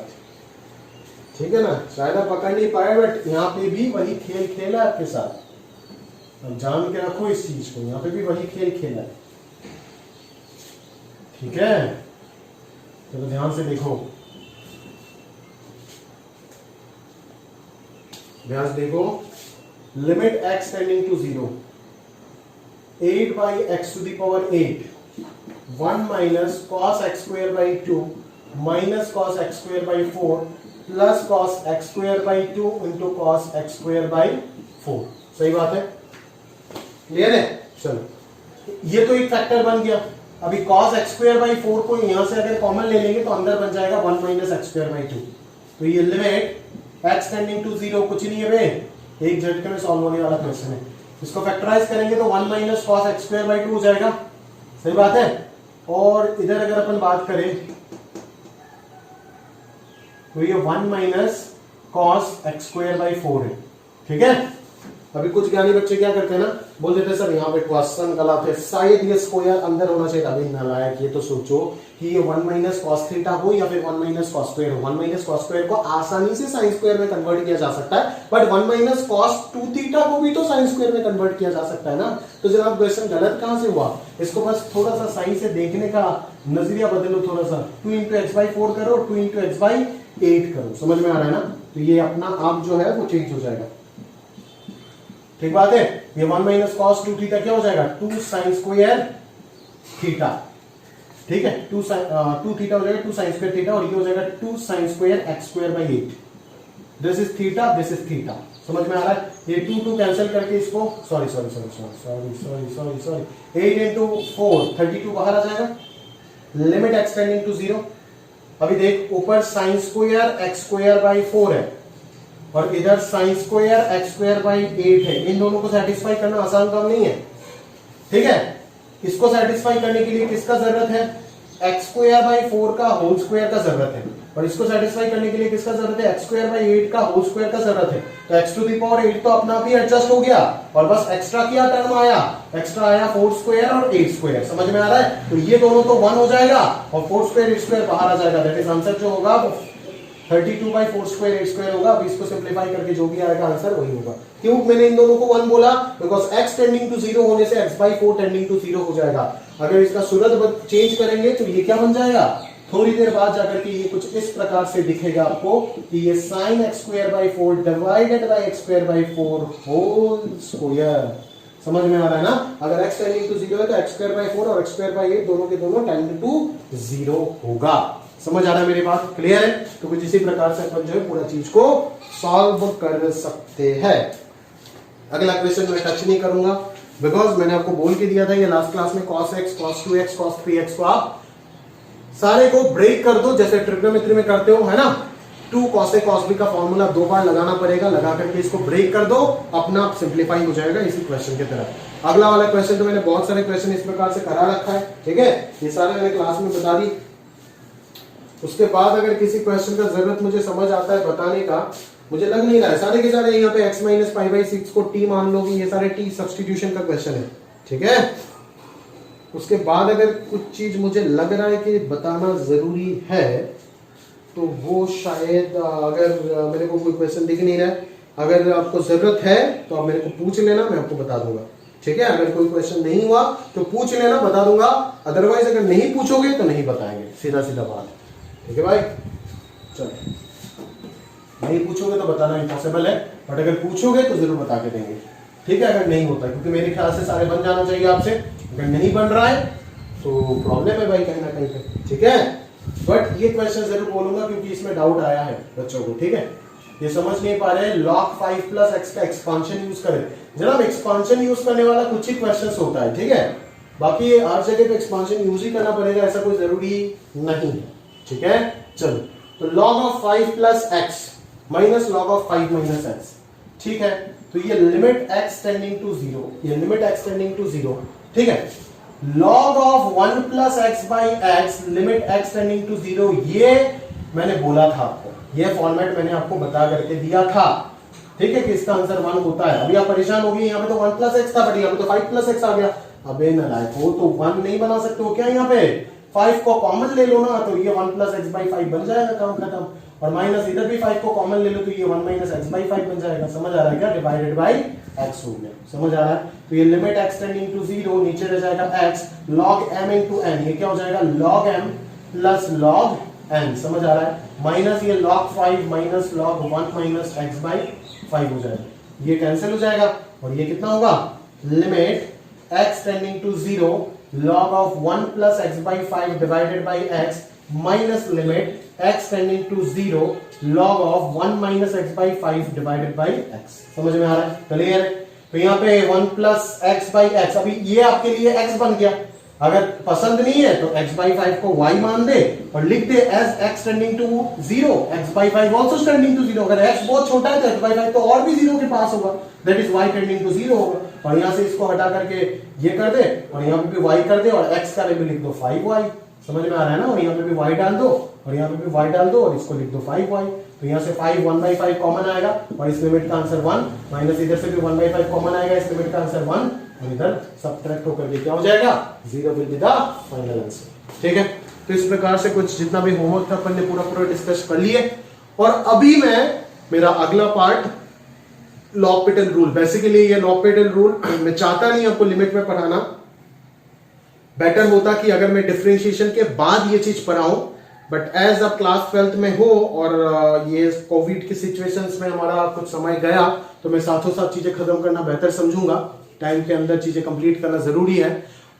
ठीक है ना, शायद आप पकड़ नहीं पाए बट यहाँ पे भी वही खेल खेला आपके साथ। अब जान के रखो इस चीज को, यहाँ पे भी वही खेल खेला है, ठीक है। चलो ध्यान से देखो, ध्यान से देखो, limit x tending to 0, 8 by x to the power 8, 1 minus cos x square by 2 minus cos x square by 4 plus cos x square by 2 into cos x square by 4। सही बात है, क्लियर है। चलो ये तो एक फैक्टर बन गया। अभी cos x square by 4 को यहां से अगर कॉमन ले लेंगे तो अंदर बन जाएगा 1 minus x square by 2। तो ये लिमिट x टेंडिंग टू 0 कुछ नहीं है बे, एक झटके में सॉल्व होने वाला क्वेश्चन है। इसको फैक्टराइज करेंगे तो 1 minus cos x square by 2 हो जाएगा, सही बात है। और इधर अगर अपन बात करें तो ये 1 minus cos x square by 4 है, ठीक है। अभी कुछ ज्ञानी बच्चे क्या करते हैं ना, बोल देते हैं सर यहाँ पे क्वेश्चन गलत है, शायद ये स्क्वायर अंदर होना चाहिए। अभी नालायक, ये तो सोचो कि ये 1 minus cos थीटा हो या फिर 1 minus cos स्क्वायर हो। 1 minus cos स्क्वायर को आसानी से साइन स्क्वायर में कन्वर्ट किया जा सकता है, बट 1 minus cos 2 थीटा को भी तो साइन स्क्वायर में कन्वर्ट किया जा सकता है ना। तो जनाब क्वेश्चन गलत कहां से हुआ, इसको बस थोड़ा सा साइन से देखने का नजरिया बदलो, थोड़ा सा 2 into x by 4 करो, 2 into x by 8 करो, समझ में आ रहा है ना। तो ये अपना आप जो है वो चेंज हो जाएगा, ठीक बात है। ये 1 minus cos 2 थीटा क्या हो जाएगा, 2 sin स्क्वायर थीटा, ठीक है। 2 थीटा हो जाएगा 2 sin स्क्वायर थीटा, और ये हो जाएगा 2 sin square x square by 8। This is theta, this is theta, समझ में आ रहा है। ये 2 कैंसिल करके इसको सॉरी 8 into 4 32 बाहर आ जाएगा, लिमिट x टेंडिंग टू 0। अभी देख, ऊपर sin square x square by 4 है और इधर sin square x square by 8 है। इन दोनों को सेटिस्फाई करना आसान काम नहीं है, ठीक है। इसको सेटिस्फाई करने के लिए किसका जरूरत है, x स्क्वायर बाई 4 का होल स्क्वायर का जरूरत है, और इसको सेटिस्फाई करने के लिए किसका जरूरत है, x स्क्वायर बाई 8 का होल स्क्वायर का जरूरत है। तो x टू द पावर 8 तो अपना आप ही एडजस्ट हो गया, और बस एक्स्ट्रा क्या टर्म आया, एक्स्ट्रा आया 4 स्क्वायर और 8 स्क्वायर, समझ में आ रहा है। तो ये दोनों तो 1 हो जाएगा और 4 स्क्वायर 8 स्क्वायर बाहर आ जाएगा। दैट इज आंसर जो होगा 32 by 4 स्क्वायर 8 स्क्वायर होगा। अब इसको सिंप्लीफाई करके जो भी आएगा आंसर वही होगा। क्यों मैंने इन दोनों को 1 बोला, बिकॉज x टेंडिंग टू 0 होने से x by 4 टेंडिंग टू 0 हो जाएगा। अगर इसका सूरत चेंज करेंगे तो ये क्या बन जाएगा, थोड़ी देर बाद जाकर के ये कुछ इस प्रकार से दिखेगा आपको कि ये sin x square by 4 divided by x square by 4 whole square, समझ में आ रहा है ना। अगर x टेंडिंग टू 0 है तो x स्क्वायर बाई 4 और x स्क्वायर बाई 8 दोनों के दोनों टेंडिंग टू 0 होगा। समझ आ रहा है मेरी बात, क्लियर है। तो कुछ इसी प्रकार से अपन जो है पूरा चीज को सॉल्व कर सकते हैं। अगला क्वेश्चन मैं टच नहीं करूंगा बिकॉज मैंने आपको बोल के दिया था ये लास्ट क्लास में cos x, cos 2x, cos 3x को आप सारे को ब्रेक कर दो जैसे ट्रिग्नोमेट्री में करते हो, है ना। 2 cos a cos b का फॉर्मूला 2 बार लगाना पड़ेगा, लगा करके इसको ब्रेक कर दो, अपना आप सिंप्लीफाई हो जाएगा इसी क्वेश्चन की तरह। अगला वाला क्वेश्चन तो मैंने बहुत सारे क्वेश्चन इस प्रकार से करा रखा है, ठीक है, ये सारे मैंने क्लास में बता दी। उसके बाद अगर किसी क्वेश्चन का जरूरत मुझे समझ आता है बताने का, मुझे लग नहीं रहा है सारे के सारे यहाँ पे x माइनस पाई बाई 6 को t मान लो कि ये सारे t सब्स्टिट्यूशन का क्वेश्चन है, ठीक है। उसके बाद अगर कुछ चीज मुझे लग रहा है कि बताना जरूरी है तो वो शायद अगर मेरे को कोई क्वेश्चन दिख नहीं रहा है, अगर आपको जरूरत है तो आप मेरे को पूछ लेना, मैं आपको बता दूंगा, ठीक है। अगर कोई क्वेश्चन नहीं हुआ तो पूछ लेना, बता दूंगा। अदरवाइज अगर नहीं पूछोगे तो नहीं बताएंगे, सीधा सीधा बात, ठीक है भाई। चलो नहीं पूछोगे तो बताना इम्पॉसिबल है, बट अगर पूछोगे तो जरूर बता के देंगे, ठीक है। अगर नहीं होता, क्योंकि मेरे ख्याल से सारे बन जाना चाहिए आपसे, अगर नहीं बन रहा है तो प्रॉब्लम है भाई कहीं ना कहीं पे, ठीक है। बट ये क्वेश्चन जरूर बोलूंगा क्योंकि इसमें डाउट आया है बच्चों को, ठीक है। ये समझ नहीं पा रहे log 5 प्लस x का एक्सपांशन यूज करें। जनाब एक्सपांशन यूज करने वाला कुछ ही क्वेश्चन होता है, ठीक है। बाकी हर जगह पे एक्सपांशन यूज ही करना पड़ेगा ऐसा कोई जरूरी नहीं है, ठीक है। चलो तो log of 5 plus x minus log of 5 minus x, ठीक है। तो ये लिमिट x टेंडिंग टू 0, ये लिमिट x टेंडिंग टू 0, ठीक है। log of 1 plus x by x limit x tending to 0, ये मैंने बोला था आपको, ये फॉर्मेट मैंने आपको बता करके दिया था, ठीक है, कि इसका आंसर 1 होता है। अभी आप परेशान हो गए, यहाँ पे तो 1 प्लस x था बट यहाँ पे तो 5 प्लस x आ गया। अबे नालायक हो, तो 1 नहीं बना सकते हो क्या यहाँ पे? 5 को कॉमन ले लो ना, तो ये 1 प्लस एक्स बाई 5 बन जाएगा, काम खत्म। और माइनस इधर भी 5 को कॉमन ले लो तो ये 1 माइनस एक्स बाई 5 बन जाएगा। समझ आ रहा है क्या? डिवाइडेड बाई एक्स हो गया, समझ आ रहा है? तो ये लिमिट एक्स टेंडिंग टू 0, नीचे रह जाएगा x log m into n, ये क्या हो जाएगा? Log m plus log n, समझ आ रहा है? माइनस ये log 5 minus log 1 minus x by 5 हो जाएगा, ये कैंसिल हो जाएगा और ये कितना होगा? Limit x tending to 0 log of 1 plus x by 5 divided by x minus limit x tending to 0 log of 1 minus x by 5 divided by x. समझ में आ रहा है? क्लियर है? तो यहाँ पे 1 प्लस एक्स बाई एक्स, अभी ये आपके लिए x बन गया। अगर पसंद नहीं है तो x बाई 5 को y मान दे और लिख दे as x tending to 0 x by 5 also tending to 0। अगर x बहुत छोटा है तो x बाई 5 तो और भी 0 के पास होगा, that is y tending to 0 होगा। और यहां से इसको हटा करके ये कर दे और यहाँ पे भी y कर दे और x का वैल्यू लिख दो 5y। समझ में आ रहा है ना? और यहाँ पे भी y डाल दो और यहाँ पे भी y डाल दो और इसको लिख दो 5y। तो यहाँ से 5 1 बाई 5 कॉमन आएगा और इस लिमिट का आंसर 1, माइनस इधर से भी 1 बाई 5 कॉमन आएगा, इस लिमिट का आंसर 1 और इधर सब्ट्रैक्ट होकर के क्या हो जाएगा? 0 will be the final answer. ठीक है? तो इस प्रकार से कुछ जितना भी होमवर्क था अपन ने पूरा डिस्कस कर लिए। और अभी मैं मेरा अगला पार्ट लॉपिटल रूल, बेसिकली ये लॉपिटल रूल मैं चाहता नहीं आपको लिमिट में पढ़ाना, बेटर होता कि अगर मैं डिफरेंशिएशन के बाद ये चीज पढ़ाऊं, बट एज अब क्लास 12th में हो और ये कोविड की सिचुएशंस में हमारा कुछ समय गया तो मैं साथों साथ चीजें खत्म करना बेहतर समझूंगा। टाइम के अंदर चीजें कंप्लीट करना जरूरी है।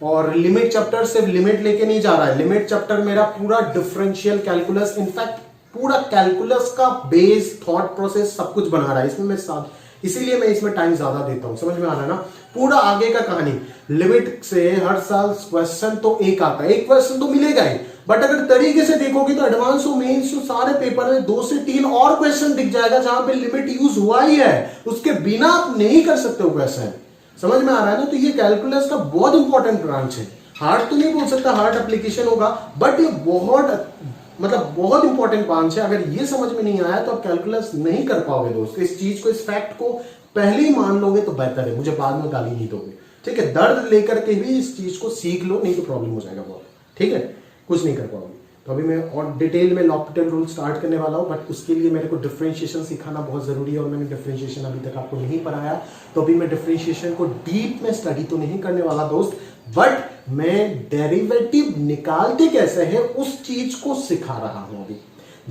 और लिमिट चैप्टर सिर्फ लिमिट लेके नहीं जा रहा है, लिमिट चैप्टर मेरा पूरा डिफरेंशियल कैलकुलस, इनफैक्ट पूरा कैलकुलस का बेस, थॉट प्रोसेस सब कुछ बना रहा है इसमें मैं साथ, इसीलिए मैं इसमें टाइम ज्यादा देता हूं। समझ में आ रहा है ना? पूरा आगे का कहानी लिमिट से हर साल क्वेश्चन तो एक आता है, एक क्वेश्चन तो मिलेगा ही, बट अगर तरीके से देखोगे तो एडवांस हो, मेंस हो, सारे पेपर में 2 से 3 और क्वेश्चन दिख जाएगा जहां पे लिमिट यूज हुआ ही है, उसके बिना आप नहीं कर सकते हो क्वेश्चन। समझ में आ रहा है ना? तो ये कैलकुलस का बहुत इंपॉर्टेंट ब्रांच है। हार्ड तो नहीं बोल सकता, हार्ड एप्लीकेशन होगा, बट ये बहुत इंपॉर्टेंट ब्रांच है। अगर ये समझ में नहीं आया तो आप कैलकुलस नहीं कर पाओगे दोस्त। इस चीज को, इस फैक्ट को पहले ही मान लोगे तो बेहतर है, मुझे बाद में गाली नहीं दोगे। ठीक है? दर्द लेकर के भी इस चीज को सीख लो, नहीं तो प्रॉब्लम हो जाएगा बहुत। ठीक है? कुछ नहीं कर पाओगे। तो अभी मैं और डिटेल में लॉपिटल रूल स्टार्ट करने वाला हूं, बट उसके लिए मेरे को डिफरेंशिएशन सिखाना बहुत जरूरी है और मैंने डिफरेंशिएशन अभी तक आपको नहीं पढ़ाया। तो अभी मैं डिफरेंशिएशन को डीप में स्टडी तो नहीं करने वाला दोस्त, बट मैं डेरिवेटिव निकालते कैसे है उस चीज को सिखा रहा हूं अभी।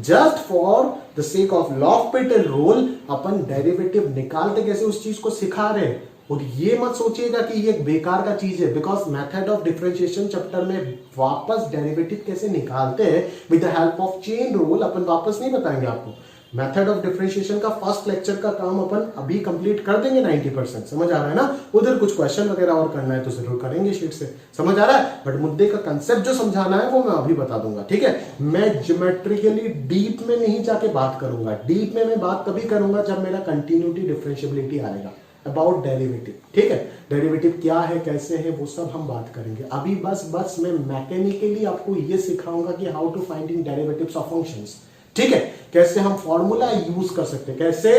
Just for the sake of L'Hôpital rule upon derivative निकालते कैसे उस चीज को सिखा रहे हैं। और ये मत सोचिएगा कि ये बेकार का चीज है, because method of differentiation chapter में वापस डेरिवेटिव कैसे निकालते हैं with the help of chain rule अपन वापस नहीं बताएंगे आपको। मेथड ऑफ डिफरेंशिएशन का फर्स्ट लेक्चर का काम अपन अभी कंप्लीट कर देंगे 90%। समझ आ रहा है ना? उधर कुछ क्वेश्चन वगैरह और करना है तो जरूर करेंगे शीट से। समझ आ रहा है? बट मुद्दे का कंसेप्ट जो समझाना है वो मैं अभी बता दूंगा। ठीक है? मैं ज्योमेट्रिकली डीप में नहीं जाके बात करूंगा। डीप में मैं बात तभी करूंगा जब मेरा कंटिन्यूटी डिफरेंशिएबिलिटी आएगा अबाउट डेरिवेटिव। ठीक है? डेरिवेटिव क्या है, कैसे है, वो सब हम बात करेंगे। अभी बस मैं मैकेनिकली आपको ये सिखाऊंगा कि how to finding derivatives of functions. ठीक है? कैसे हम फॉर्मूला यूज कर सकते हैं, कैसे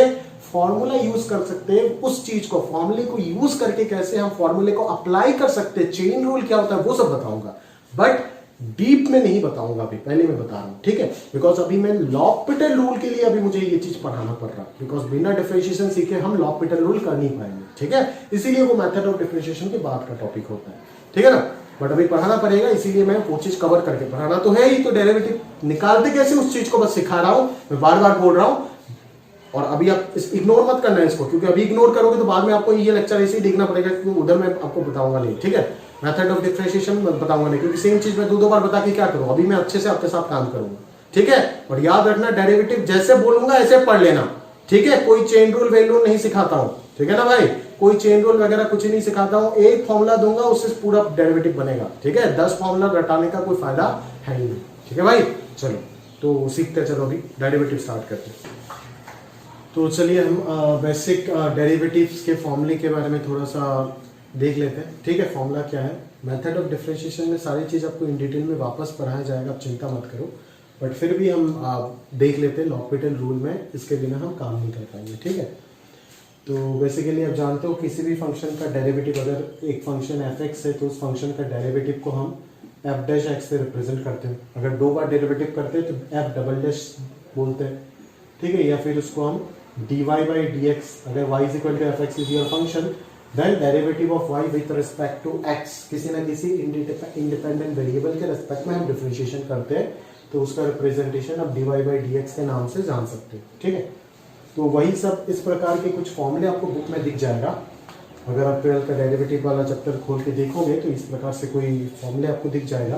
फॉर्मूला यूज कर सकते हैं, उस चीज को, फॉर्मूले को यूज करके कैसे हम फॉर्मूले को अप्लाई कर सकते हैं, चेन रूल क्या होता है वो सब बताऊंगा, बट डीप में नहीं बताऊंगा अभी, पहले मैं बता रहा हूं। ठीक है? बिकॉज अभी मैं लॉपिटल रूल के लिए अभी मुझे ये चीज पढ़ाना पड़ रहा है, बिकॉज बिना डिफरेंशिएशन सीखे हम लॉपिटल रूल कर नहीं पाएंगे। ठीक है? इसीलिए वो मेथड ऑफ डिफरेंशिएशन के बाद का टॉपिक होता है। ठीक है ना? बट अभी पढ़ाना पड़ेगा, इसीलिए मैं वो चीज कवर करके पढ़ाना तो है ही। तो डेरिवेटिव निकालते कैसे उस चीज को बस सिखा रहा हूं, मैं बार बार बोल रहा हूं। और अभी आप इग्नोर मत करना है इसको, क्योंकि अभी इग्नोर करोगे तो बाद में आपको ये लेक्चर ऐसे ही देखना पड़ेगा, क्योंकि उधर मैं आपको बताऊंगा नहीं। ठीक है? मेथड ऑफ डिफरेंशिएशन बताऊंगा नहीं, क्योंकि सेम चीज मैं दो बार बता के क्या करूं। अभी मैं अच्छे से आपके साथ काम करूंगा। ठीक है? और याद रखना, डेरिवेटिव जैसे बोलूंगा ऐसे पढ़ लेना। ठीक है? कोई चेन रूल वैल्यू नहीं सिखाता हूं। ठीक है ना भाई? कोई चेन रूल वगैरह कुछ नहीं सिखाता हूं। एक फॉर्मूला दूंगा, उससे पूरा डेरिवेटिव बनेगा। ठीक है? 10 फॉर्मूला रटाने का कोई फायदा है नहीं। ठीक है भाई? चलो तो सीखते चलो, अभी डेरिवेटिव स्टार्ट करते हैं। तो चलिए हम बेसिक डेरिवेटिव्स के फॉर्मूले के बारे में थोड़ा सा देख लेते हैं। ठीक है? फॉर्मूला क्या है, मेथड ऑफ डिफरेंशिएशन में सारी चीज आपको इन डिटेल में वापस पढ़ाया जाएगा, आप चिंता मत करो। बट फिर भी हम देख लेते हैं लॉपिटल रूल में, इसके बिना हम काम नहीं कर पाएंगे। ठीक है? तो बेसिकली आप जानते हो किसी भी फंक्शन का डेरिवेटिव, अगर एक फंक्शन एफ एक्स है तो उस फंक्शन का डेरिवेटिव को हम एफ डैश एक्स से रिप्रेजेंट करते हैं। अगर 2 बार डेरिवेटिव करते हैं तो एफ डबल डैश बोलते हैं, ठीक है। या फिर उसको हम dy बाई डी एक्स, अगर y is equal to f x is your function, then derivative of y with respect to x, किसी ना किसी इंडिपेंडेंट वेरिएबल के रिस्पेक्ट में हम डिफरेंशिएशन करते हैं, तो उसका रिप्रेजेंटेशन आप dy बाई डी एक्स के नाम से जान सकते हैं, ठीक है। तो वही सब इस प्रकार के कुछ फॉर्मूले आपको बुक में दिख जाएगा। अगर आप 12 का डेरिवेटिव वाला चैप्टर खोल के देखोगे तो इस प्रकार से कोई फॉर्मूले आपको दिख जाएगा।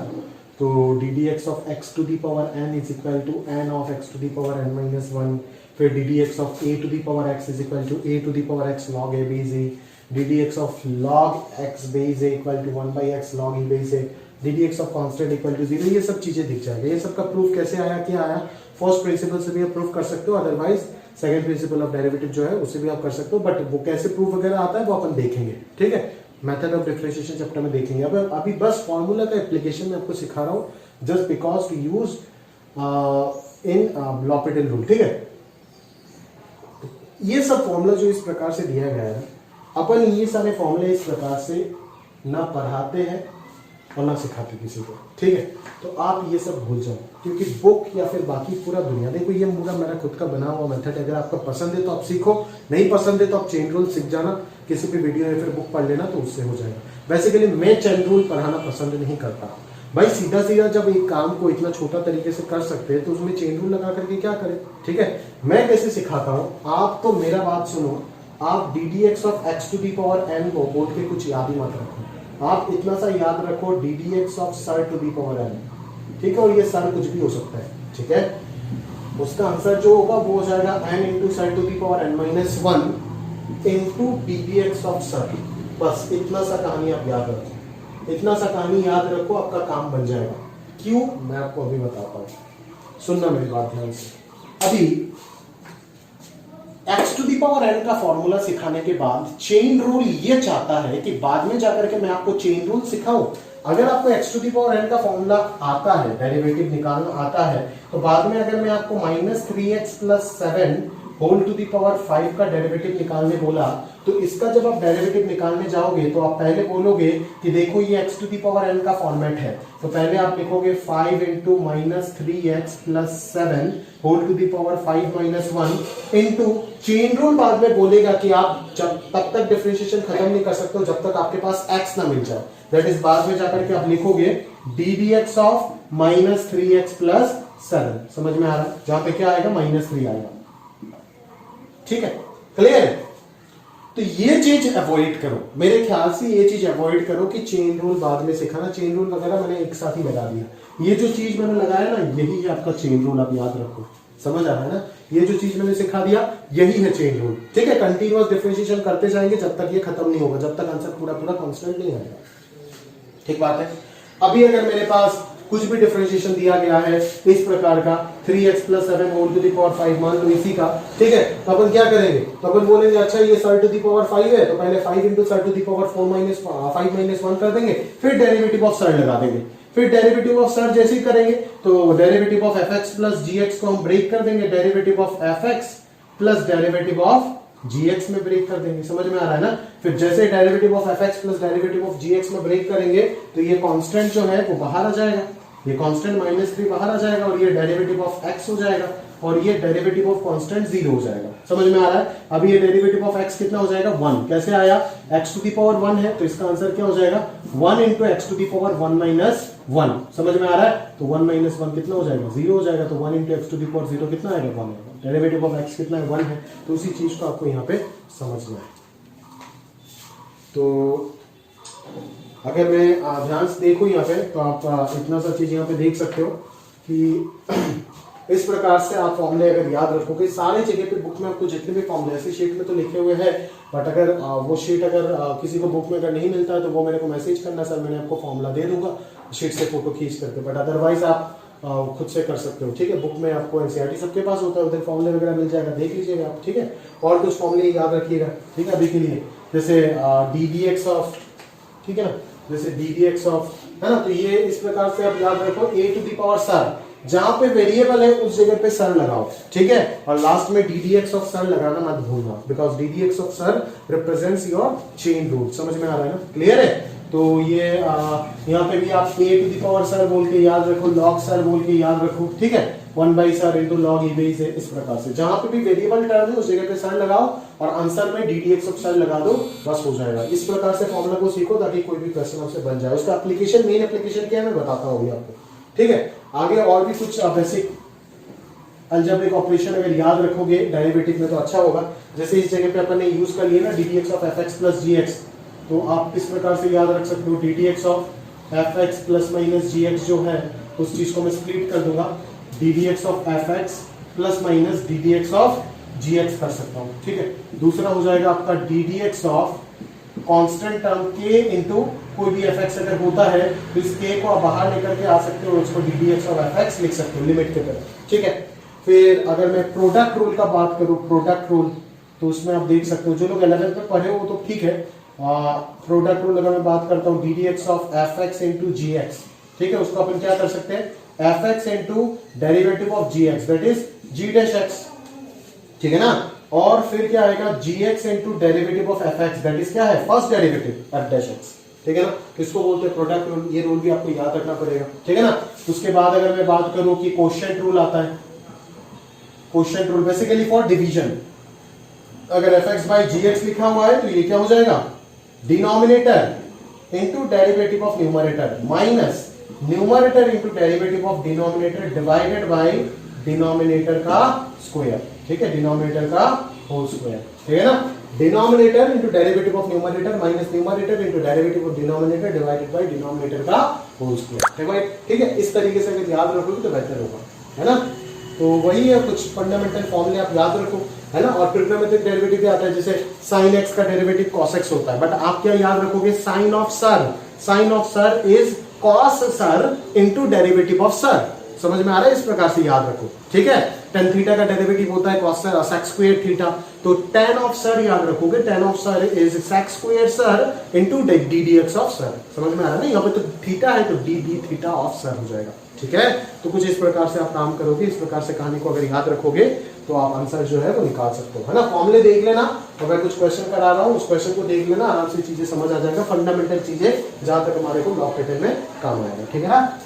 तो D D x of x to the power N is equal to N of x to the power N minus one, फिर D D x of A to the power X is equal to A to the power X log A base A, D D x of log X base A equal to 1 by X log E base A, D D x of constant equal to 0। ये सब चीजें दिख जाएगा। ये सब का proof कैसे आया, क्या आया, फर्स्ट प्रिंसिपल से भी आप प्रूफ कर सकते हो, otherwise second principle of derivative जो है उससे भी आप कर सकते हो। बट वो कैसे प्रूफ वगैरह आता है वो अपन देखेंगे, ठीक है। मेथड ऑफ डिफरेंशिएशन चैप्टर में देखेंगे। अब अभी बस फॉर्मूला का एप्लीकेशन में आपको सिखा रहा हूँ, just because to use in L'Hopital rule, ठीक है। ये सब फॉर्मूला जो इस प्रकार से दिया गया है, अपन ये सारे फॉर्मूले इस प्रकार से ना पढ़ाते हैं और ना सिखाते किसी को, ठीक है। तो आप ये सब भूल जाओ, क्योंकि बुक या फिर बाकी पूरा दुनिया, देखो ये पूरा मेरा खुद का बना हुआ मेथड, अगर आपको पसंद है तो आप सीखो, नहीं पसंद है तो आप चेन रूल सीख जाना, किसी भी वीडियो या फिर बुक पढ़ लेना तो उससे हो जाएगा। बेसिकली मैं चेन रूल पढ़ाना पसंद नहीं करता भाई, सीधा सीधा जब एक काम को इतना छोटा तरीके से कर सकते हैं तो उसमें चेन रूल लगा करके क्या करें, ठीक है। मैं कैसे सिखाता हूँ, आप तो मेरा बात सुनो, आप d D x of x to the power n को बोल के कुछ याद ही मत रखो, आप इतना सा याद रखो d D x of sir to the power n, ठीक है। और ये सर कुछ भी हो सकता है, ठीक है। उसका आंसर जो होगा वो हो जाएगा n into sir to the power N minus one into d D x of sir. बस इतना सा कहानी आप याद रखो, इतना सा कहानी याद रखो, आपका काम बन जाएगा। क्यों, मैं आपको अभी बताता हूं, सुनना मेरी बात ध्यान से। अभी x to the power n का फॉर्मूला सिखाने के बाद चेन रूल ये चाहता है कि बाद में जाकर के मैं आपको चेन रूल सिखाऊं। अगर आपको x to the power n का फॉर्मूला आता है, डेरिवेटिव निकालना आता है, तो बाद में अगर मैं आपको minus 3x plus 7 whole to the power 5 का डेरिवेटिव निकालने बोला, तो इसका जब आप डेरिवेटिव निकालने जाओगे तो आप पहले बोलोगे कि देखो ये x to the power n का फॉर्मेट है, तो पहले आप लिखोगे 5 into minus 3x plus 7 whole to the power 5 minus 1 into chain rule बाद में बोलेगा कि आप जब तब तक डिफरेंशिएशन खत्म नहीं कर सकते हो जब तक आपके पास x ना मिल जाए। दैट इज बाद में जाकर के आप लिखोगे D D x of minus 3x plus 7। समझ में आ रहा है, जहां पे क्या आएगा -3 आएगा, ठीक है, क्लियर है। तो ये चीज अवॉइड करो, मेरे ख्याल से ये चीज अवॉइड करो कि चेन रूल बाद में सिखाना, चेन रूल वगैरह मैंने एक साथ ही लगा दिया। ये जो चीज मैंने लगाया ना, यही है आपका चेन रूल, आप याद रखो, समझ आ रहा है ना। ये जो चीज मैंने सिखा दिया यही है चेन रूल, ठीक है। कंटिन्यूअस डिफरेंशिएशन करते जाएंगे जब तक ये खत्म नहीं होगा, जब तक आंसर पूरा पूरा कांस्टेंट नहीं आएगा, ठीक बात है। अभी अगर मेरे पास कुछ भी डिफरेंशिएशन दिया गया है इस प्रकार का 3x plus 7 whole to the power 5, मान लो इसी का, ठीक है, तो अपन क्या करेंगे, तो अपन बोलेंगे अच्छा ये सर टू दी पावर 5 है, तो पहले 5 into sir to the power 4 minus 5 minus 1 कर देंगे, फिर डेरिवेटिव ऑफ सर लगा देंगे। फिर डेरिवेटिव ऑफ सर जैसे ही करेंगे तो derivative of f x plus g x को हम ब्रेक कर देंगे, derivative of f x plus derivative of gx में ब्रेक कर देंगे, समझ में आ रहा है ना। फिर जैसे derivative of fx plus derivative of gx में ब्रेक करेंगे तो ये कांस्टेंट जो है वो बाहर आ जाएगा, ये कांस्टेंट -3 बाहर आ जाएगा और ये डेरिवेटिव ऑफ x हो जाएगा और ये डेरिवेटिव ऑफ कांस्टेंट 0 हो जाएगा, समझ में आ रहा है। अभी ये डेरिवेटिव ऑफ x कितना हो जाएगा 1, कैसे आया, x टू दी पावर 1 है तो इसका आंसर क्या हो जाएगा 1 into x to the power 1 minus 1, समझ में आ रहा है। तो 1 माइनस 1 कितना हो जाएगा 0 हो जाएगा, तो 1 into x to the power 0 कितना आएगा 1 आएगा। डेरिवेटिव ऑफ x कितना है 1 है, तो उसी चीज को आपको यहाँ पे समझना है। तो अगर मैं ध्यान से देखो यहाँ पे तो आप इतना सा चीज यहाँ पे देख सकते हो कि इस प्रकार से आप फॉर्मूले अगर याद रखोगे सारे जगह पे बुक में आपको जितने भी फॉर्मूले ऐसे शीट में तो लिखे हुए हैं, बट अगर वो शीट अगर किसी को बुक में अगर नहीं मिलता है तो वो मेरे को मैसेज करना, सर मैंने आपको फॉर्मूला दे दूंगा शीट से फोटो खींच करके, बट अदरवाइज आप खुद से कर सकते हो, ठीक है। बुक में आपको एनसीईआरटी सबके पास होता है, उधर फॉर्मूले वगैरह मिल जाएगा, देख लीजिएगा आप, ठीक है। और कुछ फॉर्मूले याद रखिएगा, ठीक है, अभी के लिए जैसे डी डी एक्स ऑफ, ठीक है ना, जैसे डी डी एक्स ऑफ है ना, तो ये इस प्रकार से आप याद रखो ए टू दी पावर सर, जहां पे वेरिएबल है उस जगह पे सर लगाओ, ठीक है। और लास्ट में ddx ऑफ सर लगाना मत भूलना, because ddx of sir represents your chain root. समझ में आ रहा है ना, क्लियर है। तो ये यहाँ पे भी आप a to the power sir बोल के याद रखो, log सर बोल के याद रखो, ठीक है। 1 by sir into log E base है, इस प्रकार से जहां पे भी वेरिएबल टर्म है उस जगह पे सर लगाओ और आंसर में ddx ऑफ सर लगा दो, बस हो जाएगा। इस प्रकार से फॉर्मूला को सीखो ताकि कोई भी क्वेश्चन आपसे बन जाए। उसका एप्लीकेशन, मेन एप्लीकेशन क्या है मैं बताता हूँ अभी आपको, ठीक है। आगे और भी कुछ बेसिक अलजेब्रिक ऑपरेशन अगर याद रखोगे डेरिवेटिव में तो अच्छा होगा। जैसे इस जगह पे अपन ने यूज कर लिया ना ddx of fx plus gx, तो आप इस प्रकार से याद रख सकते हो ddx of fx plus minus gx जो है उस चीज को मैं स्प्लिट कर दूंगा, ddx of fx plus minus ddx of gx कर सकता हूँ, ठीक है। दूसरा हो जाएगा आपका ddx of constant term k into कोई भी fx अगर होता है तो इस k को आप बाहर लेकर के आ सकते हो, उसको ddx ऑफ fx लिख सकते हो लिमिट के तरह, ठीक है। फिर अगर मैं प्रोडक्ट रूल का बात करूं, प्रोडक्ट रूल, तो उसमें आप देख सकते हो जो लोग 11th में पढ़े हो तो ठीक है। प्रोडक्ट रूल अगर मैं बात करता हूं ddx of fx into gx, ठीक है, उसको अपन क्या कर सकते हैं fx into derivative of gx that is g dash x, ठीक है ना। और फिर क्या आएगा gx into derivative of fx that is क्या है first derivative f dash x, ठीक है ना। इसको बोलते हैं प्रोडक्ट रूल, ये रूल भी आपको याद रखना पड़ेगा, ठीक है ना। उसके बाद अगर मैं बात करूं कि कोशेंट रूल आता है, quotient rule basically for division. अगर fx बाई gx लिखा हुआ है तो ये क्या हो जाएगा denominator into derivative of numerator minus numerator into derivative of denominator divided by denominator का स्क्वायर, ठीक है, डिनोमिनेटर का होल स्क्वायर, ठीक है ना। Denominator into derivative of numerator minus numerator into derivative of denominator divided by denominator का whole square, ठीक है। इस तरीके से अगर याद रखोगे तो बेहतर होगा, है ना। तो वही है, कुछ फंडामेंटल फॉर्मूले आप याद रखो, है ना। और ट्रिग्नोमेट्रिक डेरिवेटिव क्या आता है, जैसे sin x का डेरिवेटिव cos x होता है, बट आप क्या याद रखोगे sin of sir is cos sir into derivative of sir. समझ में आ रहा है, इस प्रकार से याद रखो, ठीक है। tan थीटा का डेरिवेटिव होता है cos sec स्क्वायर थीटा, तो tan ऑफ सर याद रखोगे, tan of sir is sec square sir into ddx of sir. समझ में आ रहा है ना, यहाँ पे तो थीटा है तो dd थीटा ऑफ सर हो जाएगा, ठीक है। तो कुछ इस प्रकार से आप काम करोगे, इस प्रकार से कहानी को अगर याद रखोगे तो आप आंसर जो है वो निकाल सकते हो, है ना। फॉर्मूले देख लेना, अगर कुछ क्वेश्चन करा रहा हूँ उस क्वेश्चन को देख लेना, आराम से चीजें समझ आ जाएगा, फंडामेंटल चीजें जहां तक हमारे को लॉ पैटर्न में काम आएगा, ठीक है ना।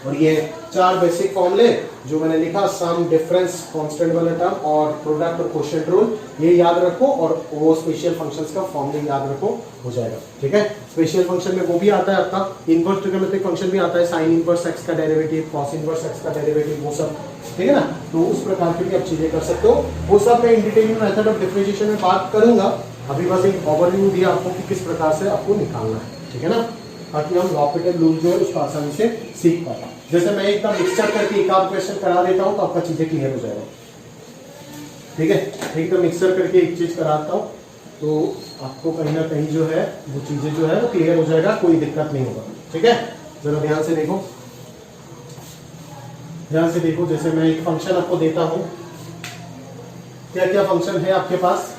और ये 4 बेसिक फॉर्मूले जो मैंने लिखा, सम, डिफरेंस, कांस्टेंट वाला टर्म और प्रोडक्ट और कोशेंट रूल, ये याद रखो और वो स्पेशल फंक्शंस का फॉर्मूले याद रखो, हो जाएगा, ठीक है। स्पेशल फंक्शन में वो भी आता है आपका इनवर्स ट्रिग्नोमेट्रिक फंक्शन भी आता है, साइन इनवर्स एक्स का डेरिवेटिव, कॉस इनवर्स एक्स का डेरिवेटिव, वो सब, ठीक है ना। तो उस प्रकार की भी आप चीजें कर सकते हो, वो सब मैं इन डिटेल में मेथड ऑफ डिफरेंशिएशन में बात करूंगा। अभी बस एक ओवरव्यू दिया आपको कि किस प्रकार से आपको निकालना है, ठीक है ना, ताकि हम लॉ पैटर्न रूल जो है उसको आसानी से सीख पाए। जैसे मैं एकदम मिक्सचर करके एक आध क्वेश्चन करा देता हूं तो आपका चीजें क्लियर हो जाएगा, ठीक है। एकदम मिक्सचर करके एक चीज कराता हूं तो आपको कहीं ना कहीं जो है वो चीजें जो है वो क्लियर हो जाएगा, कोई दिक्कत नहीं होगा, ठीक है। जरा ध्यान से देखो, ध्यान से देखो। जैसे मैं एक फंक्शन आपको देता हूं, क्या क्या फंक्शन है आपके पास,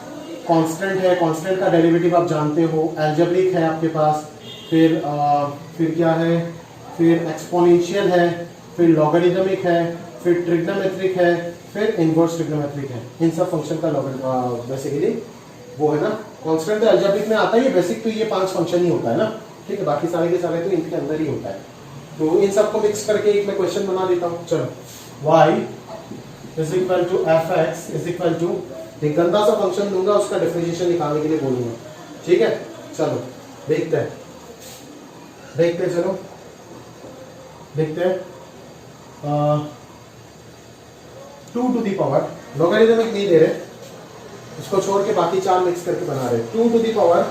कांस्टेंट है, कांस्टेंट का डेरिवेटिव आप जानते हो, अलजेब्रिक है आपके पास, फिर क्या है, फिर एक्सपोनेंशियल है, फिर लॉगरिदमिक है, फिर ट्रिग्नोमेट्रिक है, फिर इनवर्स ट्रिग्नोमेट्रिक है। इन सब फंक्शन का बेसिकली वो है ना, कांस्टेंट तो अलजेब्रिक में आता है, ये बेसिक तो ये 5 फंक्शन ही होता है ना, ठीक है। बाकी सारे के सारे तो इनके अंदर ही होता है। तो इन सबको मिक्स करके एक मैं क्वेश्चन बना देता हूँ। चलो, y is equal to fx is equal to, एक गंदा सा फंक्शन दूंगा उसका डिफरेंशिएशन निकालने के लिए बोलूंगा, ठीक है। चलो देखते हैं, चलो देखते हैं। 2 टू दी पावर, लॉगरिदमिक नहीं दे रहे, इसको छोड़ के बाकी 4 मिक्स करके बना रहे। 2 to the power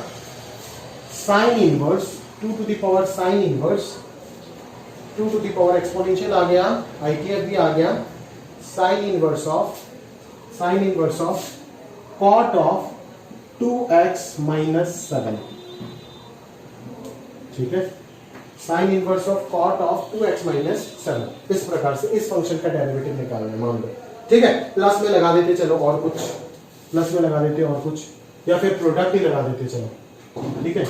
sine inverse, 2 to the power sine inverse, 2 to the power exponential आ गया, आईटीएफ भी आ गया, sine inverse of cot of 2x minus 7, ठीक है। Sine inverse of cot of 2x minus 7, इस प्रकार से इस फंक्शन का डेरिवेटिव निकालना है, मान लो, ठीक है। प्लस में लगा देते, चलो और कुछ प्लस में लगा देते और कुछ, या फिर प्रोडक्ट ही लगा देते, चलो ठीक है।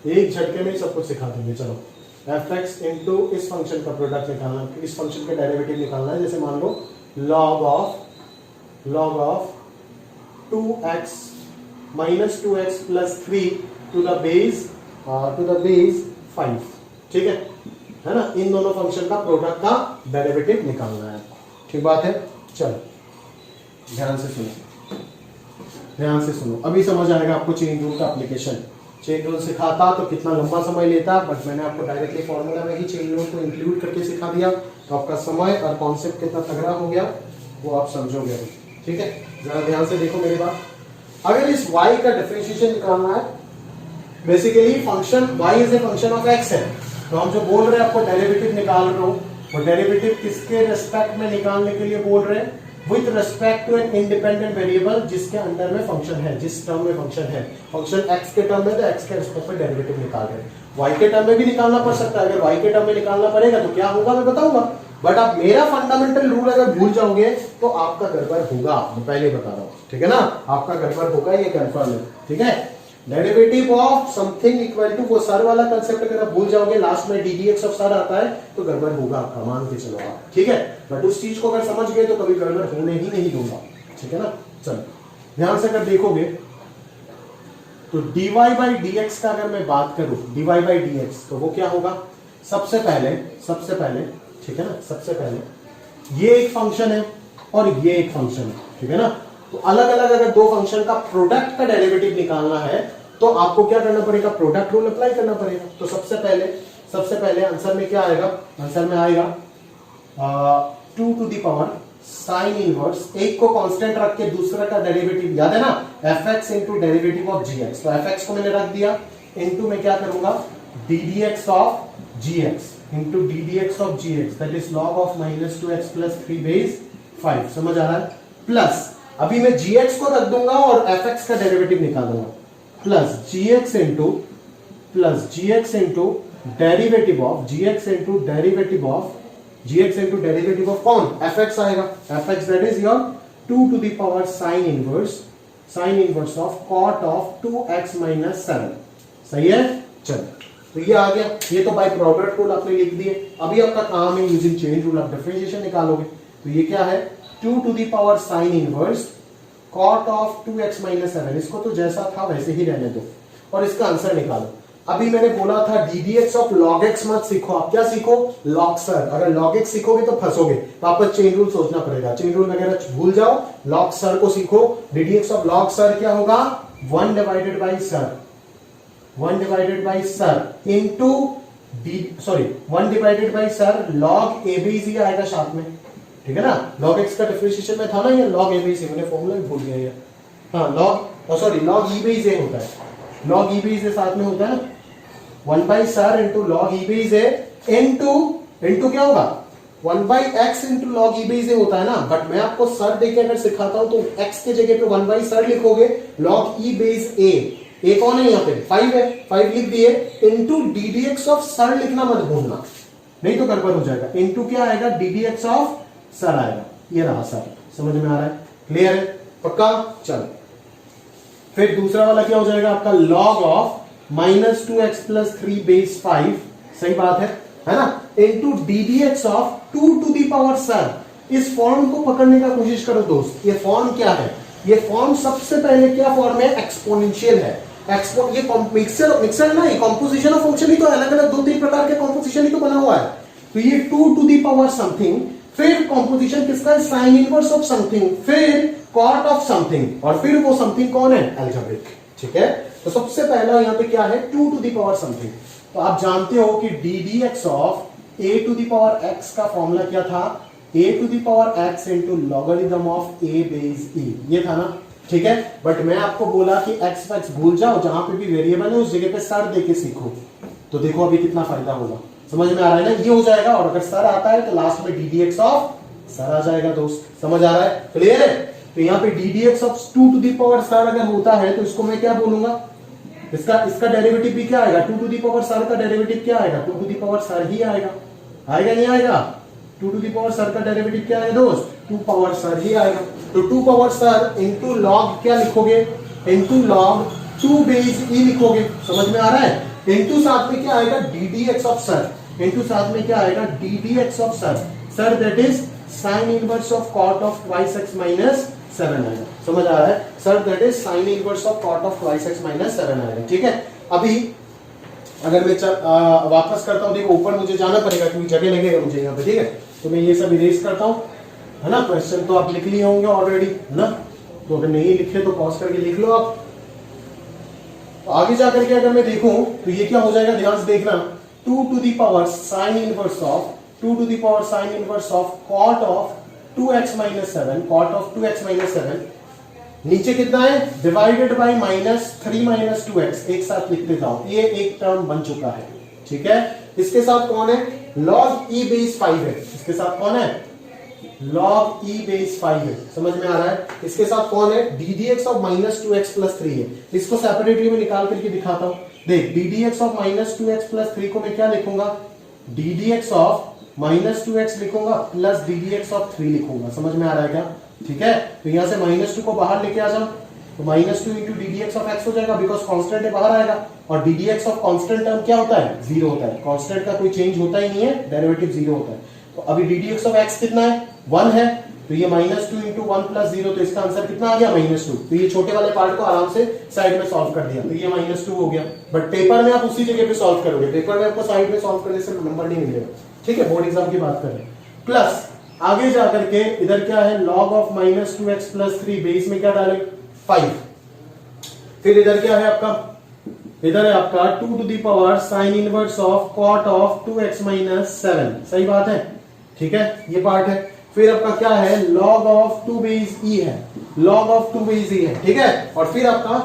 एक झटके में ही सब कुछ सिखा देंगे। चलो एफ एक्स इंटू इस फंक्शन का प्रोडक्ट निकालना, इस फंक्शन का डेरिवेटिव निकालना है। जैसे मान लो log of 2x minus 2x plus 3 to the base 5, ठीक है ना। इन दोनों फंक्शन का प्रोडक्ट का डेरिवेटिव निकालना है, ठीक बात है। चलो ध्यान से सुनो, अभी समझ आएगा आपको चेन रूल का एप्लीकेशन। चेन रूल सिखाता तो कितना लंबा समय लेता, बट मैंने आपको डायरेक्टली फॉर्मूला में ही चेन रूल को इंक्लूड करके सिखा दिया, तो आपका समय और कॉन्सेप्ट कितना तगड़ा हो गया वो आप समझोगे अभी, ठीक है। जरा ध्यान से देखो मेरी बात। अगर इस y का डिफरेंशिएशन निकालना है, basically function y is a function of x है, तो हम जो बोल रहे हैं आपको डेरिवेटिव निकाल रहे हो, वो डेरिवेटिव किसके रेस्पेक्ट में निकालने के लिए बोल रहे हैं? With respect to an independent variable जिसके अंडर में फंक्शन है, जिस टर्म में फंक्शन है। फंक्शन x के टर्म में तो x के रेस्पेक्ट में डेरिवेटिव निकाल रहे हैं। y के टर्म में भी निकालना पड़ सकता है, अगर y के टर्म में निकालना पड़ेगा तो क्या होगा मैं बताऊंगा, बट आप मेरा फंडामेंटल रूल अगर भूल जाओगे तो आपका गड़बड़ होगा, मैं पहले बता रहा हूं, ठीक है ना। आपका गड़बड़ होगा, ये कंफर्म है, ठीक है। Derivative of something equal to, वो सर वाला कंसेप्ट अगर आप भूल जाओगे, लास्ट में ddx ऑफ सर आता है तो गड़बड़ होगा आपका, मान के चलो आप, ठीक है। बट उस चीज को अगर समझ गए तो कभी गड़बड़ होने ही नहीं दूंगा, ठीक है ना। चलो ध्यान से अगर देखोगे तो dy बाई dx का अगर मैं बात करूं, dy बाई dx, तो वो क्या होगा? सबसे पहले ठीक है ना, सबसे पहले ये एक फंक्शन है और ये एक फंक्शन है, ठीक है ना। तो अलग अलग अगर दो फंक्शन का प्रोडक्ट का डेरिवेटिव निकालना है तो आपको क्या करना पड़ेगा? प्रोडक्ट रूल अप्लाई करना पड़ेगा। तो सबसे पहले आंसर में क्या आएगा? आंसर में आएगा 2 to the power sine inverse, एक को कांस्टेंट रख के दूसरा का डेरिवेटिव, याद है ना, fx into derivative of gx। तो fx को मैंने रख दिया, इंटू में क्या करूंगा? ddx of gx into ddx of gx, that is log of minus 2x plus 3 base 5, समझ आ रहा है। प्लस अभी मैं gx को रख दूंगा और fx का डेरिवेटिव निकालूंगा, plus gx into derivative of कौन? fx आएगा, fx that is your 2 to the power sine inverse of cot of 2x minus 7, सही है। चलो तो ये आ गया, ये तो बाय प्रोडक्ट रूल आपने लिख दिए। अभी आपका काम है यूजिंग चेन रूल, आप डिफरेंशिएशन निकालोगे। तो ये क्या है? 2 to the power sine inverse cot of 2x minus 7, इसको तो जैसा था वैसे ही रहने दो और इसका आंसर निकालो। अभी मैंने बोला था ddx ऑफ log x मत सीखो, आप क्या सीखो? log sir. अगर log x सीखोगे तो फंसोगे, वापस चेन रूल सोचना पड़ेगा। चेन रूल वगैरह भूल जाओ, log सर को सीखो। ddx ऑफ log सर क्या होगा? 1 divided by sir into 1 divided by sir log a b c आएगा साथ में, ठीक है ना। log x का डिफरेंशिएशन में था ना ये log a b c, मैंने फॉर्मूला भी भूल गया ये। हाँ log e बाई से होता है, log e बाई से साथ में होता है ना, 1 by sir into log e by से इंटू क्या होगा? 1 by x into log e by से होता है ना। बट मैं आपको सर देके अगर सिखाता हूं तो x के जगह पे 1 बाई सर लिखोगे, log e बेस a कौन है यहाँ पे? 5 है, 5 लिख दिए, इंटू ddx ऑफ सर लिखना मत भूलना, नहीं तो गड़बड़ हो जाएगा। इंटू क्या आएगा? ddx ऑफ सर आएगा, ये रहा सर। समझ में आ रहा है? क्लियर है? पक्का? चलो फिर दूसरा वाला क्या हो जाएगा आपका? log of minus 2x plus 3 base 5, सही बात है ना, into ddx of 2 to the power sir. इस फॉर्म को पकड़ने का कोशिश करो दोस्त। ये फॉर्म क्या है? ये फॉर्म सबसे पहले क्या फॉर्म है? एक्सपोनेंशियल है। ये मिक्सर ना, ये कॉम्पोजिशन ऑफ फंक्शन ही तो अलग अलग 2-3 प्रकार के कॉम्पोजिशन ही तो बना हुआ है। तो ये 2 टू दी पावर समथिंग, फिर कॉम्पोजिशन किसका है? साइन इनवर्स ऑफ समथिंग, फिर कॉट ऑफ समथिंग, और फिर वो समथिंग कौन है? अलजेब्रिक, ठीक है। तो सबसे पहला यहाँ पे क्या है? 2 टू दी पावर समथिंग। तो आप जानते हो कि ddx of a to the power x का फॉर्मूला क्या था? a to the power x into logarithm of a base e, ये था ना, ठीक है। बट मैं आपको बोला कि x भूल जाओ, जहां पे भी वेरिएबल है उस जगह पे सर देके सीखो, तो देखो अभी कितना फायदा होगा। समझ में आ रहा है ना? ये हो जाएगा, और अगर सर आता है तो लास्ट में ddx ऑफ सर आ जाएगा दोस्त। समझ आ रहा है? क्लियर है? तो यहाँ पे ddx of 2 to the power sir अगर होता है तो इसको मैं क्या बोलूंगा? इसका डेरिवेटिव भी क्या आएगा? 2 टू दी पावर सर का डेरिवेटिव क्या आएगा? 2 टू दी पावर सर ही आएगा नहीं आएगा? 2 टू दी पावर सर का डेरिवेटिव क्या आएगा दोस्त? 2 पावर सर ही आएगा। तो 2 पावर सर इंटू लॉग क्या लिखोगे? इंटू लॉग 2 बेस ई लिखोगे। समझ में आ रहा है? इंटू साथ में क्या आएगा? ddx of sir. इनटू साथ में क्या आएगा d D x of sir, sir that is sine inverse of cot of twice x minus 7 आएगा। समझ आ रहा है? Sir that is sine inverse of cot of twice x minus 7 आएगा। ठीक है, अभी अगर मैं वापस करता हूं, देखो ऊपर मुझे जाना पड़ेगा क्योंकि जगह लगेगा मुझे यहाँ पे। ठीक है, तो मैं ये सब इरेज करता हूं, है ना। क्वेश्चन तो आप लिख लिए होंगे ऑलरेडी, है ना, तो अगर नहीं लिखे तो पॉज करके लिख लो आप। तो आगे जाकर के अगर मैं देखूं तो ये क्या हो जाएगा, ध्यान से देखना, 2 to the power sin inverse of 2 to the power sin inverse of cot of 2x minus 7, cot of 2x minus 7, नीचे कितना है डिवाइडेड बाई -3 minus 2x, एक साथ लिख देता हूं, ये एक टर्म बन चुका है। ठीक है, इसके साथ कौन है, log e बेस 5 है, इसके साथ कौन है, log e बेस 5 है। समझ में आ रहा है? इसके साथ कौन है, D D x of -2x + 3 है। इसको सेपरेटली मैं निकाल करके दिखाता हूं। देख, D D x of -2x + 3 को मैं क्या लिखूंगा, D D x of -2x लिखूंगा plus D D x of 3 लिखूंगा। समझ में आ रहा है क्या? ठीक है, तो यहां से -2 को बाहर लेके आ जाओ, तो -2 into d D x of x हो जाएगा, बिकॉज कांस्टेंट है, बाहर आएगा। और D D x of constant term क्या होता है, 0 होता है। कांस्टेंट का कोई चेंज होता ही नहीं है, डेरिवेटिव 0 होता है। तो अभी D D x of x कितना है, 1 है, तो ये -2 इंटू 1 + 0, तो इसका आंसर कितना आ गया, -2। तो ये छोटे वाले पार्ट को आराम से साइड में सॉल्व कर दिया, तो ये -2 हो गया। बट पेपर में आप उसी जगह पे सॉल्व करोगे, पेपर में आपको साइड में सॉल्व करने से नंबर नहीं मिलेगा। ठीक है, बोर्ड एग्जाम की बात करें। प्लस आगे जाकर के इधर क्या है, log of -2x + 3, बेस में क्या डालें, 5। फिर इधर क्या है आपका, इधर है आपका 2 to the power sin inverse of cot of 2x minus 7। सही बात है? ठीक है, ये पार्ट है। फिर आपका क्या है, log of 2 base e है, log of 2 base e है। ठीक है, और फिर आपका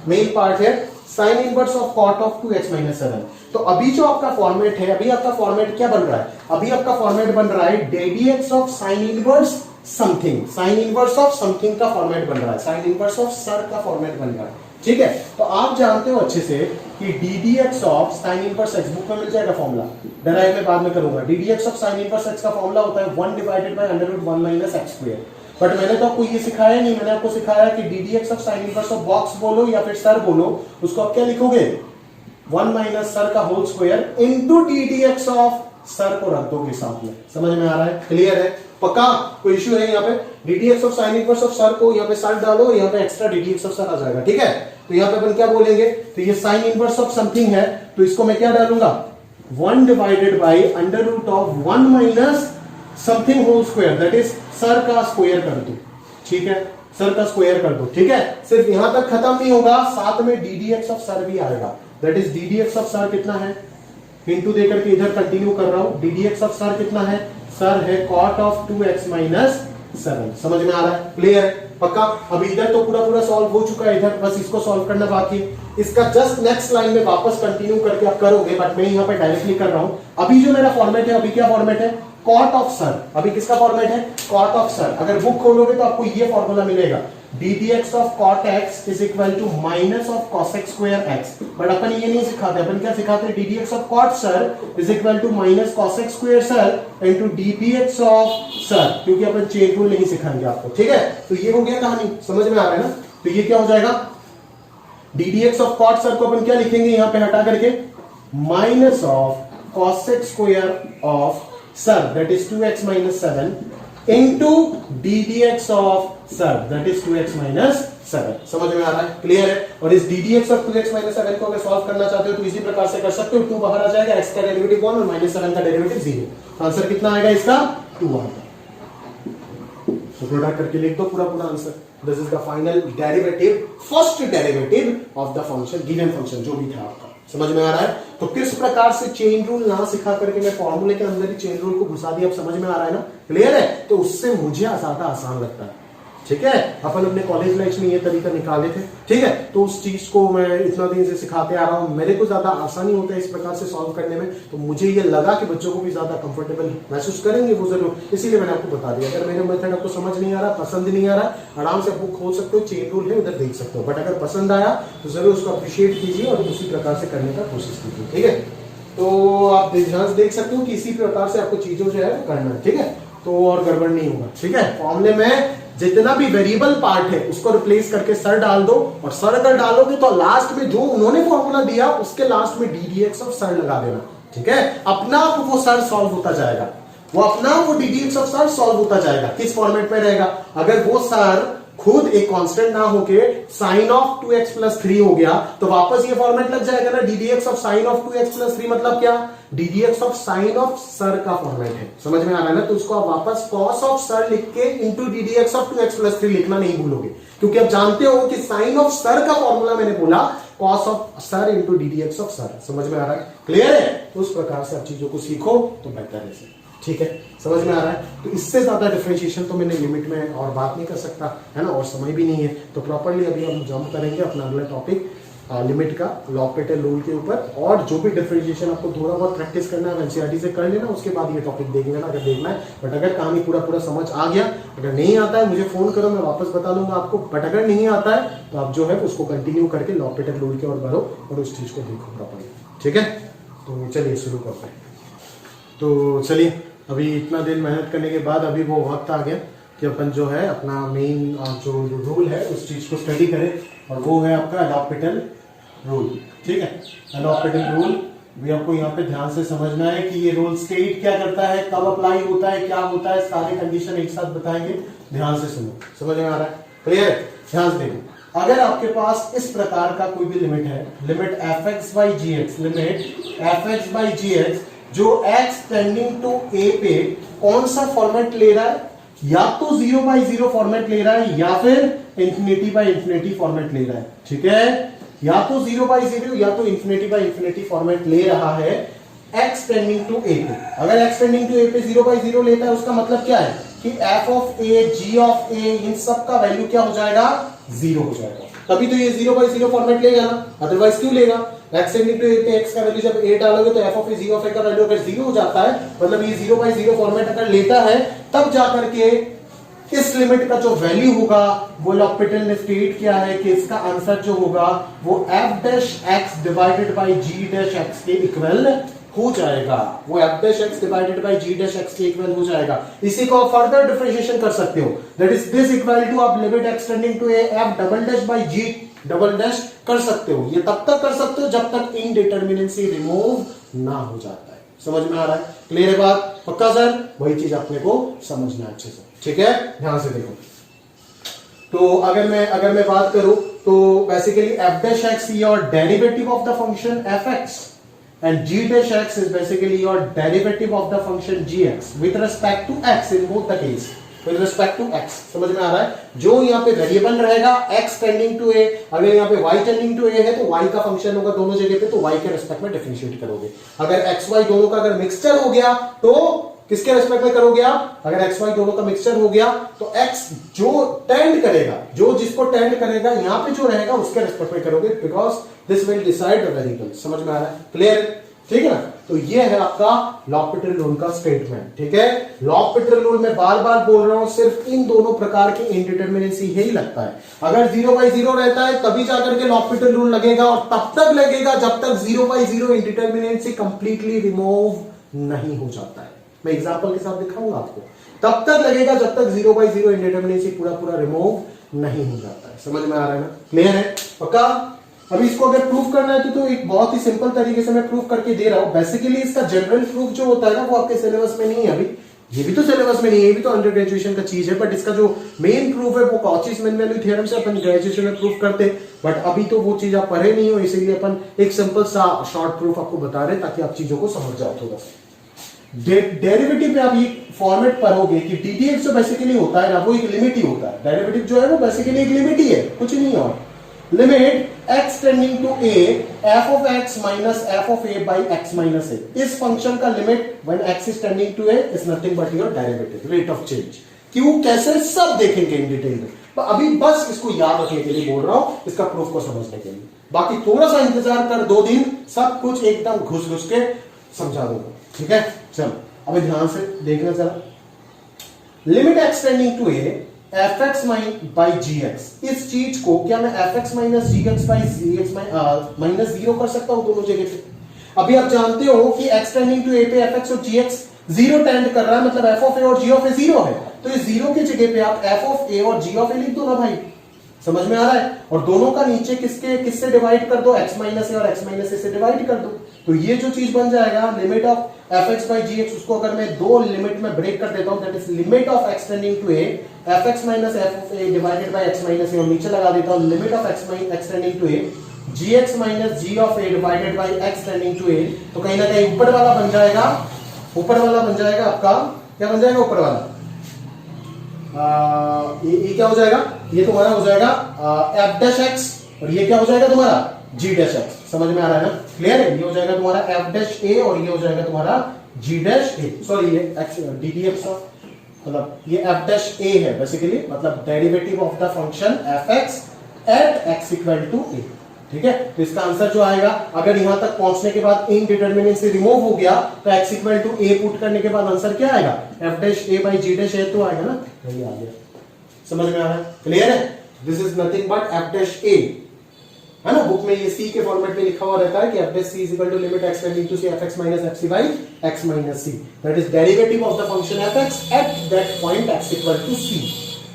मेन पार्ट है sine inverse of cot of 2x minus 7। तो अभी जो आपका फॉर्मेट है, अभी आपका फॉर्मेट क्या बन रहा है, अभी आपका फॉर्मेट बन रहा है ddx of sine inverse something, sign inverse of something का फॉर्मेट बन रहा है, साइन इनवर्स ऑफ सर का फॉर्मेट बन रहा है। ठीक है, तो आप जानते हो अच्छे से कि ddx of sine inverse x, book में मिल जाएगा फॉर्मूला, डेराइव में बाद में करूंगा। ddx of sine inverse x का फॉर्मूला होता है 1 डिवाइडेड बाय √1 - x²। बट मैंने तो आपको ये सिखाया नहीं, मैंने आपको सिखाया कि ddx of sine inverse of box बोलो या फिर सर बोलो, उसको आप क्या लिखोगे, 1 - सर का whole square into ddx of sir को रख दोगे साथ में। समझ में आ रहा है, क्लियर है, पक्का, कोई इश्यू है यहाँ पे। ddx of sine inverse of sir को यहाँ पे सर डालो, यहाँ पे एक्स्ट्रा ddx ऑफ सर आ जाएगा। ठीक है, तो यहाँ पे अपन क्या बोलेंगे, तो ये साइन इनवर्स ऑफ समथिंग है, तो इसको मैं क्या डालूंगा, 1 divided by √1 - something whole square, that is sir का स्क्वायर कर दो। ठीक है, सर का स्क्वायर कर दो। ठीक है, सिर्फ यहां तक खत्म नहीं होगा, साथ में ddx ऑफ सर भी आएगा, that is ddx of sir कितना है, इंटू देकर के इधर कंटिन्यू कर रहा हूं, ddx ऑफ सर कितना है, सर है cot ऑफ 2x माइनस 7। समझ में आ रहा है, क्लियर है, पक्का। अभी इधर तो पूरा सॉल्व हो चुका है, इधर बस इसको सॉल्व करना बाकी है। इसका जस्ट नेक्स्ट लाइन में वापस कंटिन्यू करके आप करोगे, बट मैं यहाँ पे डायरेक्टली कर रहा हूं। अभी जो मेरा फॉर्मेट है, अभी क्या फॉर्मेट है, कॉट ऑफ सर। अभी किसका फॉर्मेट है, कॉट ऑफ सर। अगर बुक खोलोगे तो आपको ये फॉर्मूला मिलेगा, ddx of cot x is equal to minus of cosec square x। But अपन ये नहीं सिखाते, अपन क्या सिखाते हैं, ddx of cot sir is equal to minus cosec square sir into dpx of sir, क्योंकि अपन चेन रूल नहीं सिखाएंगे आपको। ठीक है, तो ये हो गया कहानी, समझ में आ रहा है ना। तो ये क्या हो जाएगा, ddx ऑफ cot सर को अपन क्या लिखेंगे, यहां पे हटा करके minus of cosec square of sir that is 2x minus 7 into ddx of sir that is 2x minus 7। समझ में आ रहा है, क्लियर है। और इस ddx of 2x minus 7 को अगर सॉल्व करना चाहते हो तो इसी प्रकार से कर सकते हो, 2 बाहर आ जाएगा, x का डेरिवेटिव 1 और -7 का डेरिवेटिव 0। आंसर कितना आएगा इसका, 2 आएगा। तो प्रोडक्ट करके लिख दो पूरा answer. This is the final derivative, first derivative of the function, given function जो भी था आपका। समझ में आ रहा है। तो किस प्रकार से चेन रूल ना सिखा करके मैं फॉर्मूले के अंदर ही चेन रूल को घुसा दिया, अब समझ में आ रहा है ना, क्लियर है। तो उससे मुझे ज्यादा आसान लगता है। ठीक है, अपन अपने कॉलेज लाइफ में ये तरीका निकाले थे। ठीक है, तो उस चीज को मैं इतना दिन से सिखाते आ रहा हूं, मेरे को ज्यादा आसानी होता है इस प्रकार से सॉल्व करने में। तो मुझे ये लगा कि बच्चों को भी ज्यादा कंफर्टेबल महसूस करेंगे वो जरूर, इसीलिए मैंने आपको बता दिया। अगर मेरे मेथड आपको समझ नहीं आ रहा, पसंद नहीं आ रहा, आराम से आपको खोल सकते हो, चेन रूल है उधर देख सकते हो। बट अगर पसंद आया तो जरूर उसको अप्रिशिएट कीजिए और उसी प्रकार से करने का कोशिश कीजिए। ठीक है, तो आप ध्यान से देख सकते हो कि इसी प्रकार से आपको चीजों जो है करना है। ठीक है, तो और गड़बड़ नहीं होगा। ठीक है, फॉर्मूले में जितना भी वेरिएबल पार्ट है उसको रिप्लेस करके सर डाल दो, और सर अगर डालोगे तो लास्ट में जो उन्होंने फॉर्मूला दिया उसके लास्ट में ddx ऑफ सर लगा देना। ठीक है, अपना आप वो सर सॉल्व होता जाएगा, वो अपना वो ddx ऑफ सर सॉल्व होता जाएगा। किस फॉर्मेट में रहेगा? अगर वो सर खुद एक कांस्टेंट ना होके साइन ऑफ 2x प्लस 3 हो गया तो वापस ये फॉर्मेट लग जाएगा ना, ddx of sine of 2x plus 3 मतलब क्या? ddx of sine of sir का फॉर्मेट है, समझ में आ रहा है ना? तो उसको आप वापस cos ऑफ सर लिख के into ddx of 2x plus 3 लिखना नहीं भूलोगे, क्योंकि आप जानते हो कि साइन ऑफ सर का फॉर्मूला मैंने बोला cos of sir into ddx of sir. समझ में आ रहा है? क्लियर है? तो उस प्रकार से आप चीजों को सीखो तो बेहतर है, ठीक है, समझ में आ रहा है? तो इससे ज्यादा डिफरेंशिएशन तो मैंने लिमिट में और बात नहीं कर सकता है ना, और समय भी नहीं है। तो प्रॉपर्ली अभी हम जंप करेंगे अपना अगला टॉपिक लिमिट का, लॉपिटल रूल के ऊपर, और जो भी डिफरेंशिएशन आपको थोड़ा बहुत प्रैक्टिस करना है एनसीईआरटी से कर लेना, उसके बाद ये टॉपिक देख लेना अगर देखना है। बट अगर कहानी पूरा समझ आ गया, अगर नहीं आता है मुझे फोन करो, मैं वापस बता दूंगा आपको। बट अगर नहीं आता है तो आप जो है उसको कंटिन्यू करके लॉपिटल रूल के और बढ़ो और उस चीज को देखो प्रॉपर्ली, ठीक है? तो चलिए शुरू करते हैं। तो चलिए, अभी इतना दिन मेहनत करने के बाद अभी वो वक्त आ गया कि अपन जो है अपना मेन जो रूल है उस चीज को स्टडी करें, और वो है आपका लॉपिटल रूल, ठीक है? लॉपिटल रूल भी आपको यहाँ पे ध्यान से समझना है कि ये रूल स्टेट क्या करता है, कब अप्लाई होता है, क्या होता है, सारे कंडीशन एक साथ बताएंगे। ध्यान से सुनो, समझ में आ रहा है? क्लियर? ध्यान से देखो, अगर आपके पास इस प्रकार का कोई भी लिमिट है, limit fx by gx, limit fx by gx जो x टेंडिंग टू a पे कौन सा फॉर्मेट ले रहा है, या तो 0/0 फॉर्मेट ले रहा है या फिर ∞/∞ फॉर्मेट ले रहा है, ठीक है? या तो 0/0 या तो ∞/∞ फॉर्मेट ले रहा है x टेंडिंग टू a पे। अगर x टेंडिंग टू a पे 0/0 लेता है उसका मतलब क्या है कि f of a, g of a, इन सब का वैल्यू क्या हो जाएगा? 0 हो जाएगा। तभी तो ये 0/0 फॉर्मेट लेगा ना, अदरवाइज क्यों लेगा? x टेंडिंग टू a पे x का वैल्यू जब a डालोगे तो f of a, g of a का वैल्यू अगर 0 हो जाता है, मतलब ये 0/0 फॉर्मेट अगर लेता है, तब जाकर के इस लिमिट का जो वैल्यू होगा वो लॉपिटल ने स्टेट किया है कि इसका आंसर जो होगा वो f dash x divided by g dash x के इक्वल हो जाएगा। वो f dash x divided by g dash x के इक्वल हो जाएगा। इसी को आप फर्दर डिफरेंशिएशन कर सकते हो, that is this equal to आप limit x tending to a f double dash by g double dash कर सकते हो। ये तब तक कर सकते हो जब तक इनडिटरमिनेंसी रिमूव ना हो जाता है। समझ में आ रहा है? क्लियर है बात? पक्का सर? वही चीज अपने को समझना अच्छे से, ठीक है? ध्यान से देखो। तो अगर मैं बात करूं तो basically f dash x your derivative of the function fx and g dash x is basically your derivative of the function gx with respect to x in both the case, with respect to x। समझ में आ रहा है? जो यहाँ पे variable रहेगा x tending to a, अगर यहाँ पे y टेंडिंग टू a है तो y का फंक्शन होगा दोनों जगह पे, तो y के रेस्पेक्ट में डिफरेंशिएट करोगे। अगर x y दोनों का अगर मिक्सचर हो गया तो किसके रेस्पेक्ट में करोगे आप? अगर एक्स वाई दोनों का मिक्सचर हो गया तो एक्स जो टेंड करेगा, जो जिसको टेंड करेगा यहाँ पे जो रहेगा उसके रेस्पेक्ट में करोगे, because this will decide the variable. समझ में आ रहा है? क्लियर? ठीक है ना? तो ये है आपका लॉपिटल रूल का स्टेटमेंट, ठीक है? लॉपिटल रूल में बार बार बोल रहा हूं, सिर्फ इन दोनों प्रकार की इनडिटरमिनेंसी ही लगता है। अगर 0/0 रहता है तभी जाकर के लॉपिटल रूल लगेगा, और तब तक लगेगा जब तक 0/0 इनडिटरमिनेंसी कंप्लीटली रिमूव नहीं हो जाता है। मैं एग्जांपल के साथ दिखाऊंगा आपको। तब तक लगेगा जब तक 0/0 इंडिटरमिनेंसी पूरा रिमूव नहीं हो जाता है। समझ में आ रहा है ना? क्लियर है? पक्का? अभी इसको अगर प्रूफ करना है तो एक बहुत ही सिंपल तरीके से मैं प्रूफ करके दे रहा हूं। बेसिकली इसका जनरल प्रूफ जो होता है ना वो आपके सिलेबस में नहीं है। अभी ये भी तो सिलेबस में नहीं है, ये भी तो अंडर ग्रेजुएशन का चीज है, बट इसका जो मेन प्रूफ है वो कॉचीज-मेन वैल्यू थ्योरम से अपन ग्रेजुएशन में प्रूफ करते, बट अभी तो वो चीज आप पढ़े नहीं हो, इसीलिए अपन एक सिंपल सा शॉर्ट प्रूफ आपको बता रहे ताकि आप चीजों को समझ जाओ थोड़ा सा। डेरिवेटिव में आप ये फॉर्मेट पढ़ोगे कि ddx जो बेसिकली होता है ना वो एक लिमिट ही होता है। डेरिवेटिव जो है वो बेसिकली एक लिमिट ही है, कुछ नहीं और। Limit x tending to a f of x minus f of a by x minus a, इस फंक्शन का limit when x is tending to a is nothing but your derivative, rate of change। क्यों, कैसे, सब देखेंगे in detail में। अभी बस इसको याद रखने के लिए बोल रहा हूं, इसका प्रूफ को समझने के लिए। बाकी थोड़ा सा इंतजार कर, 2 दिन सब कुछ एकदम घुस के समझा दूंगा, ठीक है? चलो अभी ध्यान से देखना जरा। Limit x tending to a fx by gx, इस चीज को क्या मैं fx minus gx by gx minus 0 कर सकता हूं दोनों जगह पे? अभी आप जानते हो कि x टेंडिंग टू a पे fx और gx 0 टेंड कर रहा है, मतलब f of a और g of a 0 है, तो इस 0 की जगह पे आप f of a और g of a लिख दो ना भाई। समझ में आ रहा है? और दोनों का नीचे किससे डिवाइड कर दो, x माइनस a और x माइनस a से डिवाइड कर दो। तो ये जो चीज बन जाएगा limit of f x by g x, उसको अगर मैं दो लिमिट में ब्रेक कर देता हूं, that is limit of x tending to a f x minus f of a divided by x minus a, और नीचे लगा देता हूं limit of x tending to a g x minus g of a divided by x tending to a, तो कहीं ना कहीं ऊपर वाला बन जाएगा, ऊपर वाला बन जाएगा आपका, क्या बन जाएगा ऊपर वाला, ये क्या हो जाएगा, ये तुम्हारा हो जाएगा एफ डैश एक्स, और ये क्या हो जाएगा तुम्हारा जी डैश एक्स। समझ में आ रहा है ना, क्लियर है, ये हो जाएगा तुम्हारा एफ डैश ए और ये हो जाएगा तुम्हारा जी डैश ए, सॉरी ये एक्स डी डी एक्स, मतलब ये एफ डैश ए है बेसिकली, मतलब derivative of the function f x at x equal to a. ठीक है, तो इसका आंसर जो आएगा, अगर यहां तक पहुंचने के बाद इनडिटरमिनेंट से रिमूव हो गया तो x equal to a put करने के बाद आंसर क्या आएगा, f dash a by g dash a, तो आएगा ना, यही आ गया। समझ में आ रहा है, क्लियर है, this is nothing but f dash a है ना, बुक में ये c के फॉर्मेट में लिखा हुआ रहता है कि f dash c is equal to limit x tending to c fx minus fc by x minus c, that is derivative of the function fx at that point x equal to c।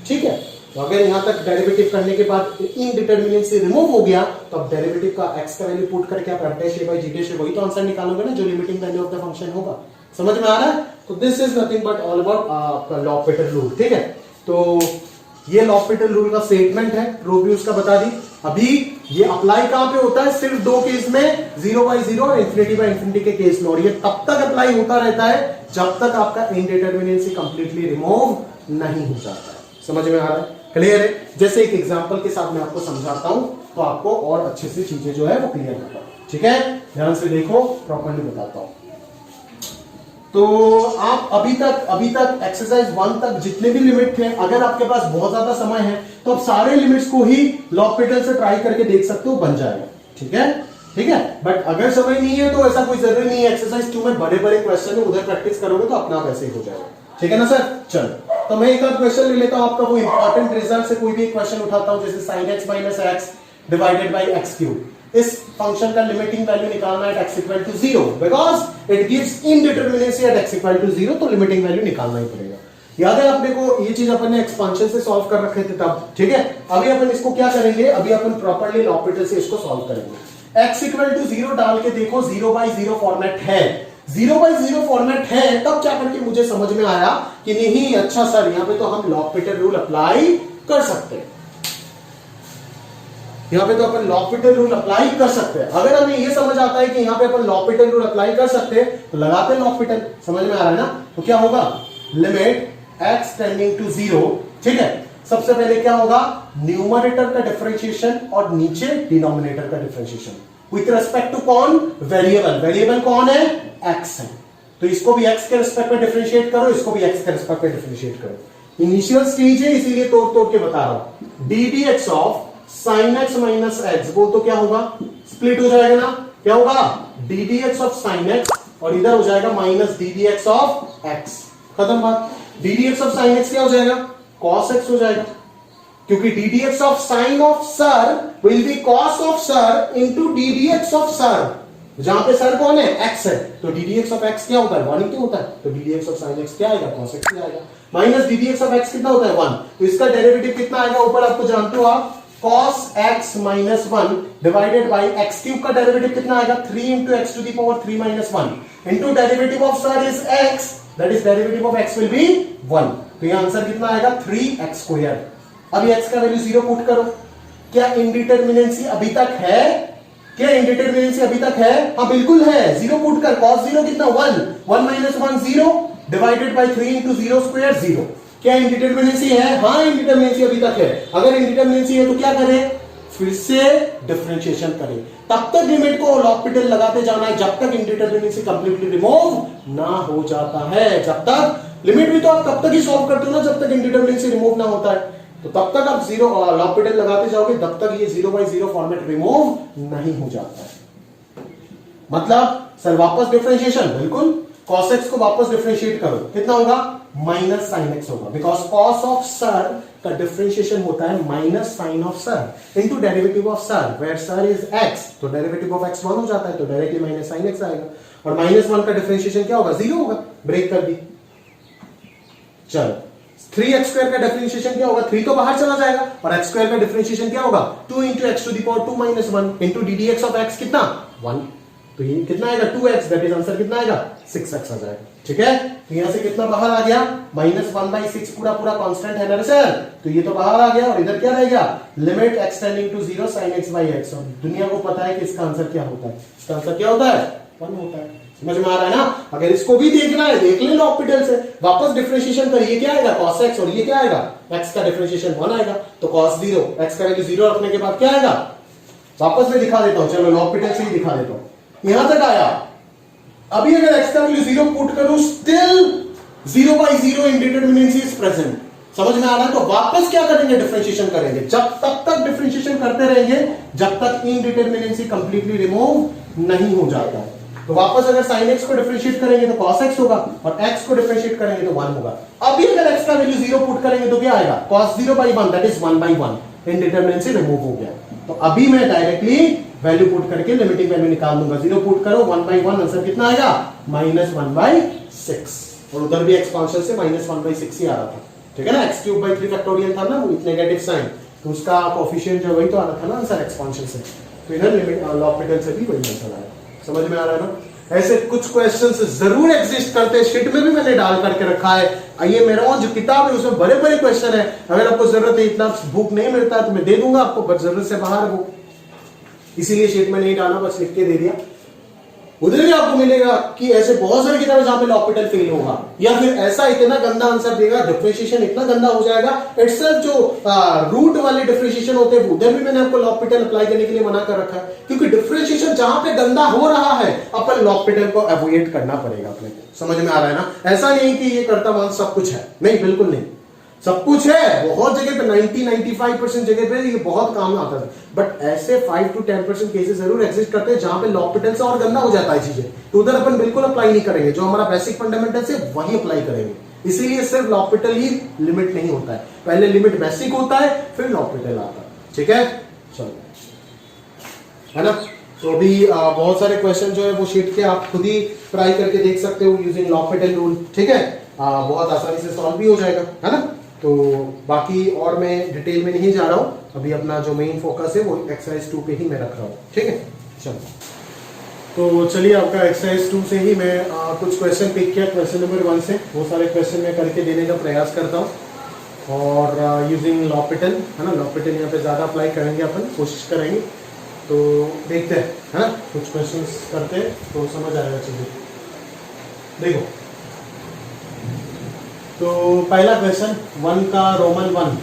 ठीक है, तो अगर यहां तक derivative करने के बाद इनडिटरमिनेंट से रिमूव हो गया तो अब डेरिवेटिव का x का वैल्यू पुट करके आप f dash a by g dash a, वही तो आंसर निकालोगे ना जो limiting value of the function होगा। समझ में आ रहा है, तो this is nothing but all about L'Hôpital rule. ठीक है, तो ये लॉपिटल रूल का स्टेटमेंट है, प्रूफ भी उसका बता दी। अभी ये अप्लाई कहां पे होता है, सिर्फ दो केस में, 0/0 और इंफिनिटी बाय इंफिनिटी के केस में, और ये तब तक अप्लाई होता रहता है जब तक आपका इनडिटरमिनेंसी कंप्लीटली रिमूव नहीं हो जाता है। समझ में आ रहा है, क्लियर है, जैसे एक एग्जांपल के साथ मैं आपको समझाता हूं तो आपको और अच्छे से चीजें जो है वो क्लियर होगा। ठीक है, ध्यान से देखो, प्रॉपर्ली बताता हूं। तो आप अभी तक एक्सरसाइज 1 तक जितने भी लिमिट थे, अगर आपके पास बहुत ज्यादा समय है तो आप सारे लिमिट्स को ही लॉपिटल से ट्राई करके देख सकते हो, बन जाएगा। ठीक है, ठीक है, बट अगर समय नहीं है तो ऐसा कोई जरूरी नहीं है, एक्सरसाइज 2 में बड़े बड़े क्वेश्चन है, उधर प्रैक्टिस करोगे तो अपना वैसे ही हो जाएगा। ठीक है ना सर, चलो तो मैं एक और क्वेश्चन ले लेता हूं आपका, वो इंपॉर्टेंट रिजल्ट से कोई भी एक क्वेश्चन उठाता हूं, जैसे sin x minus x divided by x cube. इस फंक्शन का लिमिटिंग वैल्यू निकालना है x equal to 0 because it gives indeterminacy at x equal to 0, तो लिमिटिंग वैल्यू निकालना ही पड़ेगा। याद है अपने को ये चीज अपन ने एक्सपांशन से सॉल्व कर रखे थे तब। ठीक है, अभी अपन इसको क्या करेंगे, अभी अपन प्रॉपर्ली लॉपिटल से इसको सॉल्व करेंगे। x इक्वल टू 0 डाल के देखो, 0/0 फॉर्मेट है, 0/0 फॉर्मेट है, तब क्या करके मुझे समझ में आया कि नहीं अच्छा सर यहां पे तो हम लॉपिटल रूल अप्लाई कर सकते हैं, यहां पे तो अपन लॉपिटल रूल अप्लाई कर सकते हैं। अगर हमें ये समझ आता है कि यहां पे अपन लॉपिटल रूल अप्लाई कर सकते हैं तो लगाते हैं लॉपिटल। समझ में आ रहा है ना, तो क्या होगा, लिमिट x टेंडिंग टू 0। ठीक है, सबसे पहले क्या होगा, न्यूमरेटर का डिफरेंशिएशन और नीचे डिनोमिनेटर का डिफरेंशिएशन विथ रिस्पेक्ट टू कौन, वेरिएबल, वेरिएबल कौन है, x है, तो इसको भी x के रिस्पेक्ट में डिफरेंशिएट करो, इसको भी x के रिस्पेक्ट में डिफरेंशिएट करो। इनिशियल स्टेज है इसीलिए तोड़ तोड़ के बता रहा हूं। ddx of sin x minus x, वो तो क्या होगा, स्प्लिट हो जाएगा ना, क्या होगा, ddx ऑफ sin x और इधर हो जाएगा माइनस ddx ऑफ x, खत्म बात। ddx ऑफ sin x क्या हो जाएगा, cos x हो जाएगा, क्योंकि ddx of sin of sir will be cos of sir into ddx of sir, जहां पे सर कौन है, x है, तो ddx ऑफ x क्या होता है, 1 ही होता है, तो ddx ऑफ sin x क्या आएगा, cos x आएगा, माइनस ddx ऑफ x कितना होता है, 1, तो इसका डेरिवेटिव कितना आएगा, ऊपर आपको जानते हो आप, cos x minus 1 divided by x cube का डेरिवेटिव कितना आएगा, 3 into x to the power 3 minus 1 into derivative of sir is x, that is derivative of x will be 1, तो ये आंसर कितना आएगा 3x स्क्वायर। अब x का value 0 put करो, क्या इनडिटरमिनेंसी अभी तक है, क्या इनडिटरमिनेंसी अभी तक है, हाँ बिल्कुल है, 0 पुट कर, cos 0 कितना 1, 1 minus 1 0 divided by 3 into 0 square 0, क्या इनडिटरमिनेंसी है, हाँ इनडिटरमिनेंसी अभी तक है। अगर इनडिटरमिनेंसी है तो क्या करें, फिर से डिफरेंशिएशन करें, तब तक लिमिट को लॉपिटल लगाते जाना है जब तक इनडिटरमिनेंसी कंप्लीटली रिमूव ना हो जाता है, जब तक लिमिट भी तो आप तब तक ही सॉल्व करते हो ना जब तक इनडिटरमिनेंसी रिमूव ना होता है, तो तब तक आप जीरो लॉपिटल लगाते जाओगे तब तक ये 0/0 फॉर्मेट रिमूव नहीं हो जाता है। मतलब सर वापस डिफरेंशिएशन, बिल्कुल cos x को वापस डिफरेंशिएट करो, कितना होगा, माइनस साइन x होगा, बिकॉज cos ऑफ सर का डिफरेंशिएशन होता है minus sine of sir into derivative of sir, where sir is x, तो डेरिवेटिव ऑफ x 1 हो जाता है, तो डायरेक्टली माइनस साइन x आएगा, और माइनस 1 का डिफरेंशिएशन क्या होगा, 0 होगा, ब्रेक कर दी। चलो 3x स्क्वायर का डिफरेंशिएशन क्या होगा, 3 तो बाहर चला जाएगा, और x स्क्वायर का डिफरेंशिएशन क्या होगा, 2 into x to the power 2 minus 1 into ddx of x कितना 1, तो ये कितना आएगा 2x, दैट इज आंसर कितना आएगा 6x आ जाएगा। ठीक है, तो यहां से कितना बाहर आ गया -1/6 पूरा पूरा कांस्टेंट है ना सर, तो ये तो बाहर आ गया और इधर क्या रह गया limit x tending to 0 sin x/x। और दुनिया को पता है कि इसका आंसर क्या होता है, इसका आंसर क्या होता है 1 होता है। समझ में आ रहा है ना? अगर इसको भी देखना है देख ले l'Hopital से, वापस डिफरेंशिएशन करिए, क्या आएगा cos x और ये क्या आएगा x का डिफरेंशिएशन 1 आएगा, तो cos 0 x का वैल्यू 0 रखने के बाद क्या आएगा, वापस मैं दिखा देता हूं, चलो l'Hopital से ही दिखा देता हूं। यहां तक आया, अभी अगर x का वैल्यू 0 पुट करूं स्टिल 0/0 इंडिटरमिनेंसी इज प्रेजेंट। समझ में आ रहा है? तो वापस क्या करेंगे डिफरेंशिएशन करेंगे, जब तब तक डिफरेंशिएशन करते रहेंगे जब तक इनडिटरमिनेंसी कंप्लीटली रिमूव नहीं हो जाता है। तो वापस अगर sin x को डिफरेंशिएट करेंगे तो cos x होगा और x को डिफरेंशिएट करेंगे तो 1 होगा। अभी अगर x का वैल्यू 0 पुट करेंगे तो क्या आएगा cos 0/1 दैट इज 1/1, इनडिटरमिनेंसी रिमूव हो गया। तो अभी मैं डायरेक्टली वैल्यू पुट करके लिमिटिंग वैल्यू निकाल दूंगा, 0 पुट करो 1/1, आंसर कितना आएगा -1/6। और उधर भी एक्सपांशन से -1/6 ही आ रहा था। ठीक है ना, x³ 3 फैक्टोरियल था ना, वो नेगेटिव साइन, तो उसका कोएफिशिएंट जो वही तो आ रहा था ना आंसर एक्सपांशन से, तो इधर लिमिट l'Hopital से भी वही आंसर आया। समझ में आ रहा है ना? ऐसे कुछ क्वेश्चंस जरूर एग्जिस्ट करते हैं, शीट में भी मैंने डाल करके रखा है। ये मेरा जो किताब है उसमें बड़े बड़े क्वेश्चन है, अगर आपको जरूरत है, इतना बुक नहीं मिलता है तो मैं दे दूंगा आपको, बट जरूरत से बाहर बुक, इसीलिए शीट में नहीं डाला, बस लिख के दे दिया। उधर भी आपको मिलेगा कि ऐसे बहुत सारी किताबें जहां पे l'Hopital फेल होगा, या फिर ऐसा इतना गंदा आंसर देगा, डिफरेंशिएशन इतना गंदा हो जाएगा, इटसेल्फ जो रूट वाले डिफरेंशिएशन होते हैं उधर भी मैंने आपको l'Hopital अप्लाई करने के लिए मना कर रखा है, क्योंकि डिफरेंशिएशन जहां पे गंदा हो रहा है अपन l'Hopital को अवॉइड करना पड़ेगा अपने को। समझ में आ रहा है ना? ऐसा नहीं कि ये करता वहां सब कुछ है, नहीं, बिल्कुल नहीं, सब कुछ है, बहुत जगह पे 90-95% जगह पे ये बहुत काम आता है, बट ऐसे 5 to 10% केसेस जरूर एग्जिस्ट करते हैं जहां पे l'Hopital से और गंदा हो जाता है चीजें, तो उधर अपन बिल्कुल अप्लाई नहीं करेंगे, जो हमारा बेसिक फंडामेंटल से वही अप्लाई करेंगे। इसीलिए सिर्फ l'Hopital ही लिमिट नहीं होता है, पहले लिमिट बेसिक होता है फिर l'Hopital आता है। ठीक है, चलो, है ना? तो अभी बहुत सारे क्वेश्चन जो है वो शीट के आप खुद ही ट्राई करके देख सकते हो यूजिंग l'Hopital रूल। ठीक है, बहुत आसानी से सॉल्व भी हो जाएगा, है ना? तो बाकी और मैं डिटेल में नहीं जा रहा हूं, अभी अपना जो मेन फोकस है वो एक्सरसाइज 2 पे ही मैं रख रहा हूं। ठीक है, चलो, तो चलिए आपका एक्सरसाइज 2 से ही मैं कुछ क्वेश्चन पिक किया, क्वेश्चन नंबर 1 से वो सारे क्वेश्चन मैं करके देने का प्रयास करता हूं, और यूजिंग l'Hopital, है ना, l'Hopital यहाँ पे ज्यादा अप्लाई करेंगे, अपन कोशिश करेंगे, तो देखते हैं, है ना, कुछ क्वेश्चन करते हैं तो समझ आएगा चीजें। देखो, तो पहला क्वेश्चन 1 का रोमन 1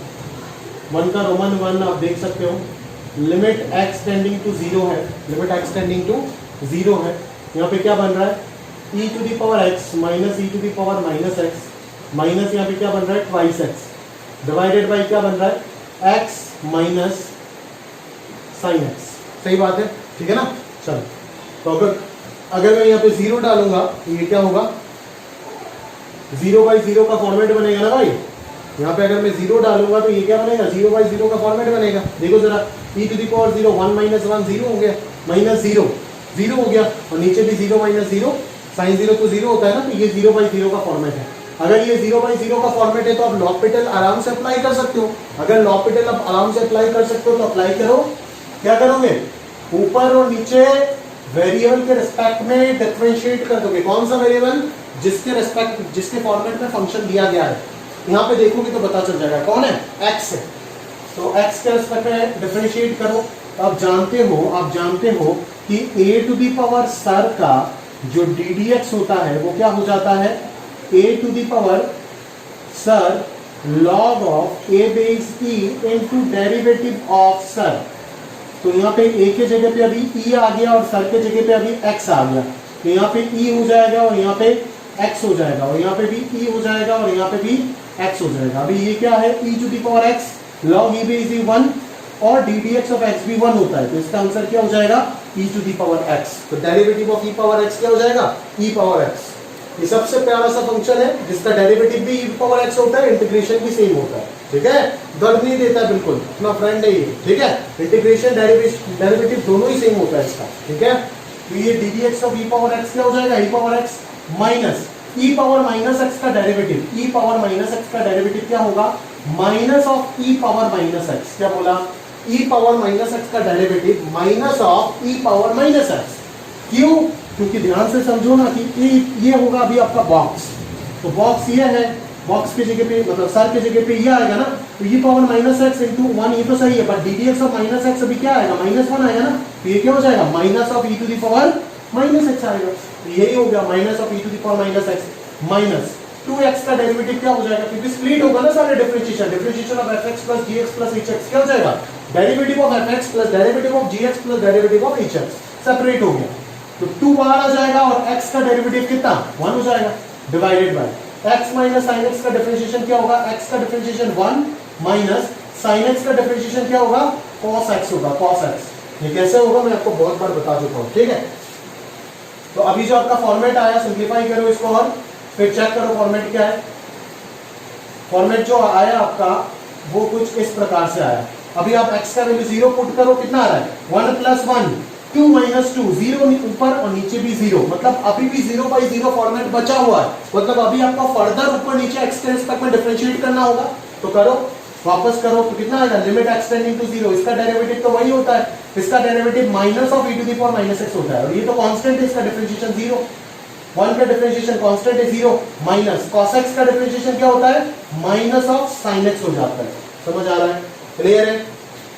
आप देख सकते हो, लिमिट x टेंडिंग टू 0 है, लिमिट x टेंडिंग टू 0 है, यहाँ पे क्या बन रहा है e⁻x माइनस e⁻−x माइनस यहाँ पे क्या बन रहा है ट्वाइस x डिवाइडेड बाई क्या बन रहा है x माइनस साइन x। सही बात है, ठीक है ना? चलो, तो अगर मैं यहाँ पे 0 डालूंगा तो ये क्या होगा 0/0 का फॉर्मेट बनेगा ना भाई। यहाँ पे अगर मैं 0 डालूंगा तो ये क्या बनेगा 0/0 का फॉर्मेट बनेगा। देखो जरा e⁻0 1 - 1 0 हो गया, माइनस 0 0 हो गया, और नीचे भी 0 - 0 साइन 0 तो 0 होता है ना, तो ये 0/0 का फॉर्मेट है। अगर ये 0/0 का फॉर्मेट है तो आप l'Hopital आराम से अप्लाई कर सकते हो। अगर l'Hopital आप आराम से अप्लाई कर सकते हो तो अप्लाई करो। क्या करोगे, ऊपर और नीचे वेरिएबल के रिस्पेक्ट में डिफरेंशिएट कर दोगे। कौन सा वेरिएबल, जिसके फॉर्मेट में फंक्शन दिया गया है। यहाँ पे देखोगे तो पता चल जाएगा कौन है, x है, तो x के रिस्पेक्ट में डिफरेंशिएट करो। आप जानते हो कि a⁻ सर का जो ddx होता है वो क्या हो जाता है a⁻ sir log of a base e into derivative of sir. तो यहाँ पे a के जगह पे अभी e आ गया और सर के जगह पे अभी x आ गया, तो यहाँ पे e हो जाएगा और यहाँ पे x हो जाएगा, और यहाँ पे भी e हो जाएगा और यहाँ पे भी x हो जाएगा। अभी ये क्या है e⁻x log e base e 1 और ddx of x भी 1 होता है, तो इसका आंसर क्या हो जाएगा e⁻x। तो डेरिवेटिव ऑफ e⁻x क्या हो जाएगा e⁻x। ये सबसे प्यारा सा फंक्शन है जिसका डेरिवेटिव भी e⁻x होता है, इंटीग्रेशन भी सेम होता है। ठीक है, दर्द नहीं देता है बिल्कुल, अपना फ्रेंड है ये। ठीक है, इंटीग्रेशन डेरिवेटिव दोनों ही सेम होता है इसका। ठीक है, तो ये ddx ऑफ e⁻x क्या हो जाएगा e⁻x माइनस e⁻−x का डेरिवेटिव, e⁻−x का डेरिवेटिव क्या होगा माइनस ऑफ e⁻−x। क्या बोला, e⁻−x का डेरिवेटिव माइनस ऑफ e⁻−x। क्यों? क्योंकि ध्यान से समझो ना कि ये होगा अभी आपका बॉक्स, तो बॉक्स ये है, बॉक्स की जगह पे मतलब सर की जगह पे ये आएगा ना, तो ये power minus x into one, ये तो सही है, but D D x of minus x अभी क्या आएगा, माइनस वन आएगा ना, तो ये क्या हो जाएगा, minus of e to the power minus x आएगा। तो यही हो गया minus of e to the power minus x minus 2x का डेरिवेटिव क्या हो जाएगा, क्योंकि स्प्लिट होगा ना सारे differentiation, differentiation of fx plus gx plus hx क्या हो जाएगा, derivative of fx plus derivative of gx plus derivative of hx, separate हो गया। तो 2 बाहर आ जाएगा और x का डेरिवेटिव कितना 1 हो जाएगा, divided by x minus sin x का डिफरेंशिएशन क्या होगा, x का डिफरेंशिएशन 1 माइनस sin x का डिफरेंशिएशन क्या होगा, cos x होगा, cos x। ये कैसे होगा मैं आपको बहुत बार बता चुका हूं, ठीक है। तो अभी जो आपका फॉर्मेट आया सिंप्लीफाई करो इसको और फिर चेक करो फॉर्मेट क्या है। फॉर्मेट जो आया आपका वो कुछ इस प्रकार से आया। अभी आप x का वैल्यू 0 पुट करो, कितना आ रहा है 1 प्लस 1 2 माइनस 2, 0 ऊपर और नीचे भी 0, मतलब अभी भी 0 बाई 0 फॉर्मेट बचा हुआ है, मतलब अभी आपको फर्दर ऊपर नीचे x के रिस्पेक्ट में डिफरेंशिएट करना होगा। तो करो, वापस करो, तो कितना आएगा, लिमिट x टेंडिंग टू 0, इसका डेरिवेटिव तो वही होता है, इसका derivative minus of e to the power minus x होता है, और ये तो कांस्टेंट है, इसका डिफरेंशिएशन 0, 1 का डिफरेंशिएशन कांस्टेंट है 0 माइनस cos x का डिफरेंशिएशन क्या होता है, माइनस ऑफ sin x हो जाता है। समझ आ रहा है, क्लियर है,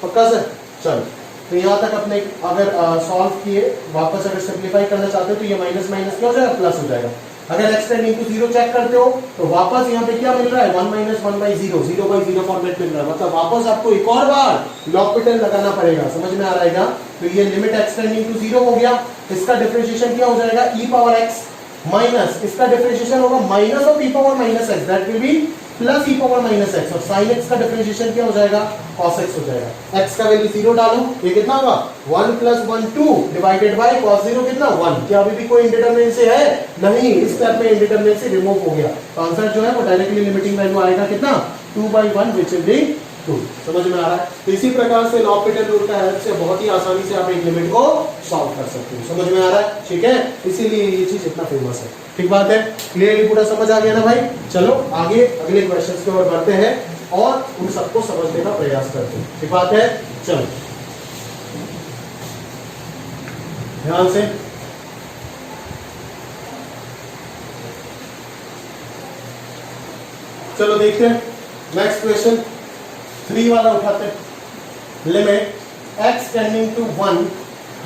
पक्का सर। चलो, तो यहां तक अपने अगर सॉल्व किए, वापस अगर सिंप्लीफाई करना चाहते हो तो ये माइनस माइनस क्या हो जाएगा, प्लस हो जाएगा। अगर x टेंडिंग टू 0 चेक करते हो तो वापस यहाँ पे क्या मिल रहा है, 1 माइनस 1 बाई 0, 0 बाई 0 फॉर्मेट मिल रहा है, मतलब वापस आपको एक और बार लॉपिटल लगाना पड़ेगा। समझ में आ रहा है क्या? तो ये लिमिट x टेंडिंग टू 0 हो गया, इसका डिफरेंशिएशन क्या हो जाएगा, e पावर x माइनस इसका डिफरेंशिएशन होगा minus of e power minus x, that will be plus e power minus x, और sin x का डिफरेंशिएशन क्या हो जाएगा, cos x हो जाएगा। x का वैल्यू 0 डालो, ये कितना होगा 1 प्लस 1 2 डिवाइडेड बाय cos 0 कितना 1। क्या अभी भी कोई इंडिटरमिनेंसी है? नहीं, इस स्टेप में इंडिटरमिनेंसी रिमूव हो गया, तो आंसर जो है वो डायरेक्टली लिमिटिंग वैल्यू आएगा कितना 2/1 व्हिच विल बी 2। समझ में आ रहा है? तो इसी प्रकार से लॉपिटल रूल का हेल्प से बहुत ही आसानी से आप एक लिमिट को सॉल्व कर सकते हो। समझ में आ रहा है? ठीक है, इसीलिए ये चीज इतना फेमस है। ठीक बात है, क्लियरली पूरा समझ आ गया ना भाई? चलो आगे अगले क्वेश्चंस की ओर बढ़ते हैं और उन सबको समझने का प्रयास करते हैं। ठीक बात है, चलो ध्यान से चलो देखते हैं नेक्स्ट क्वेश्चन 3 वाला उठाते हैं। Limit x tending to 1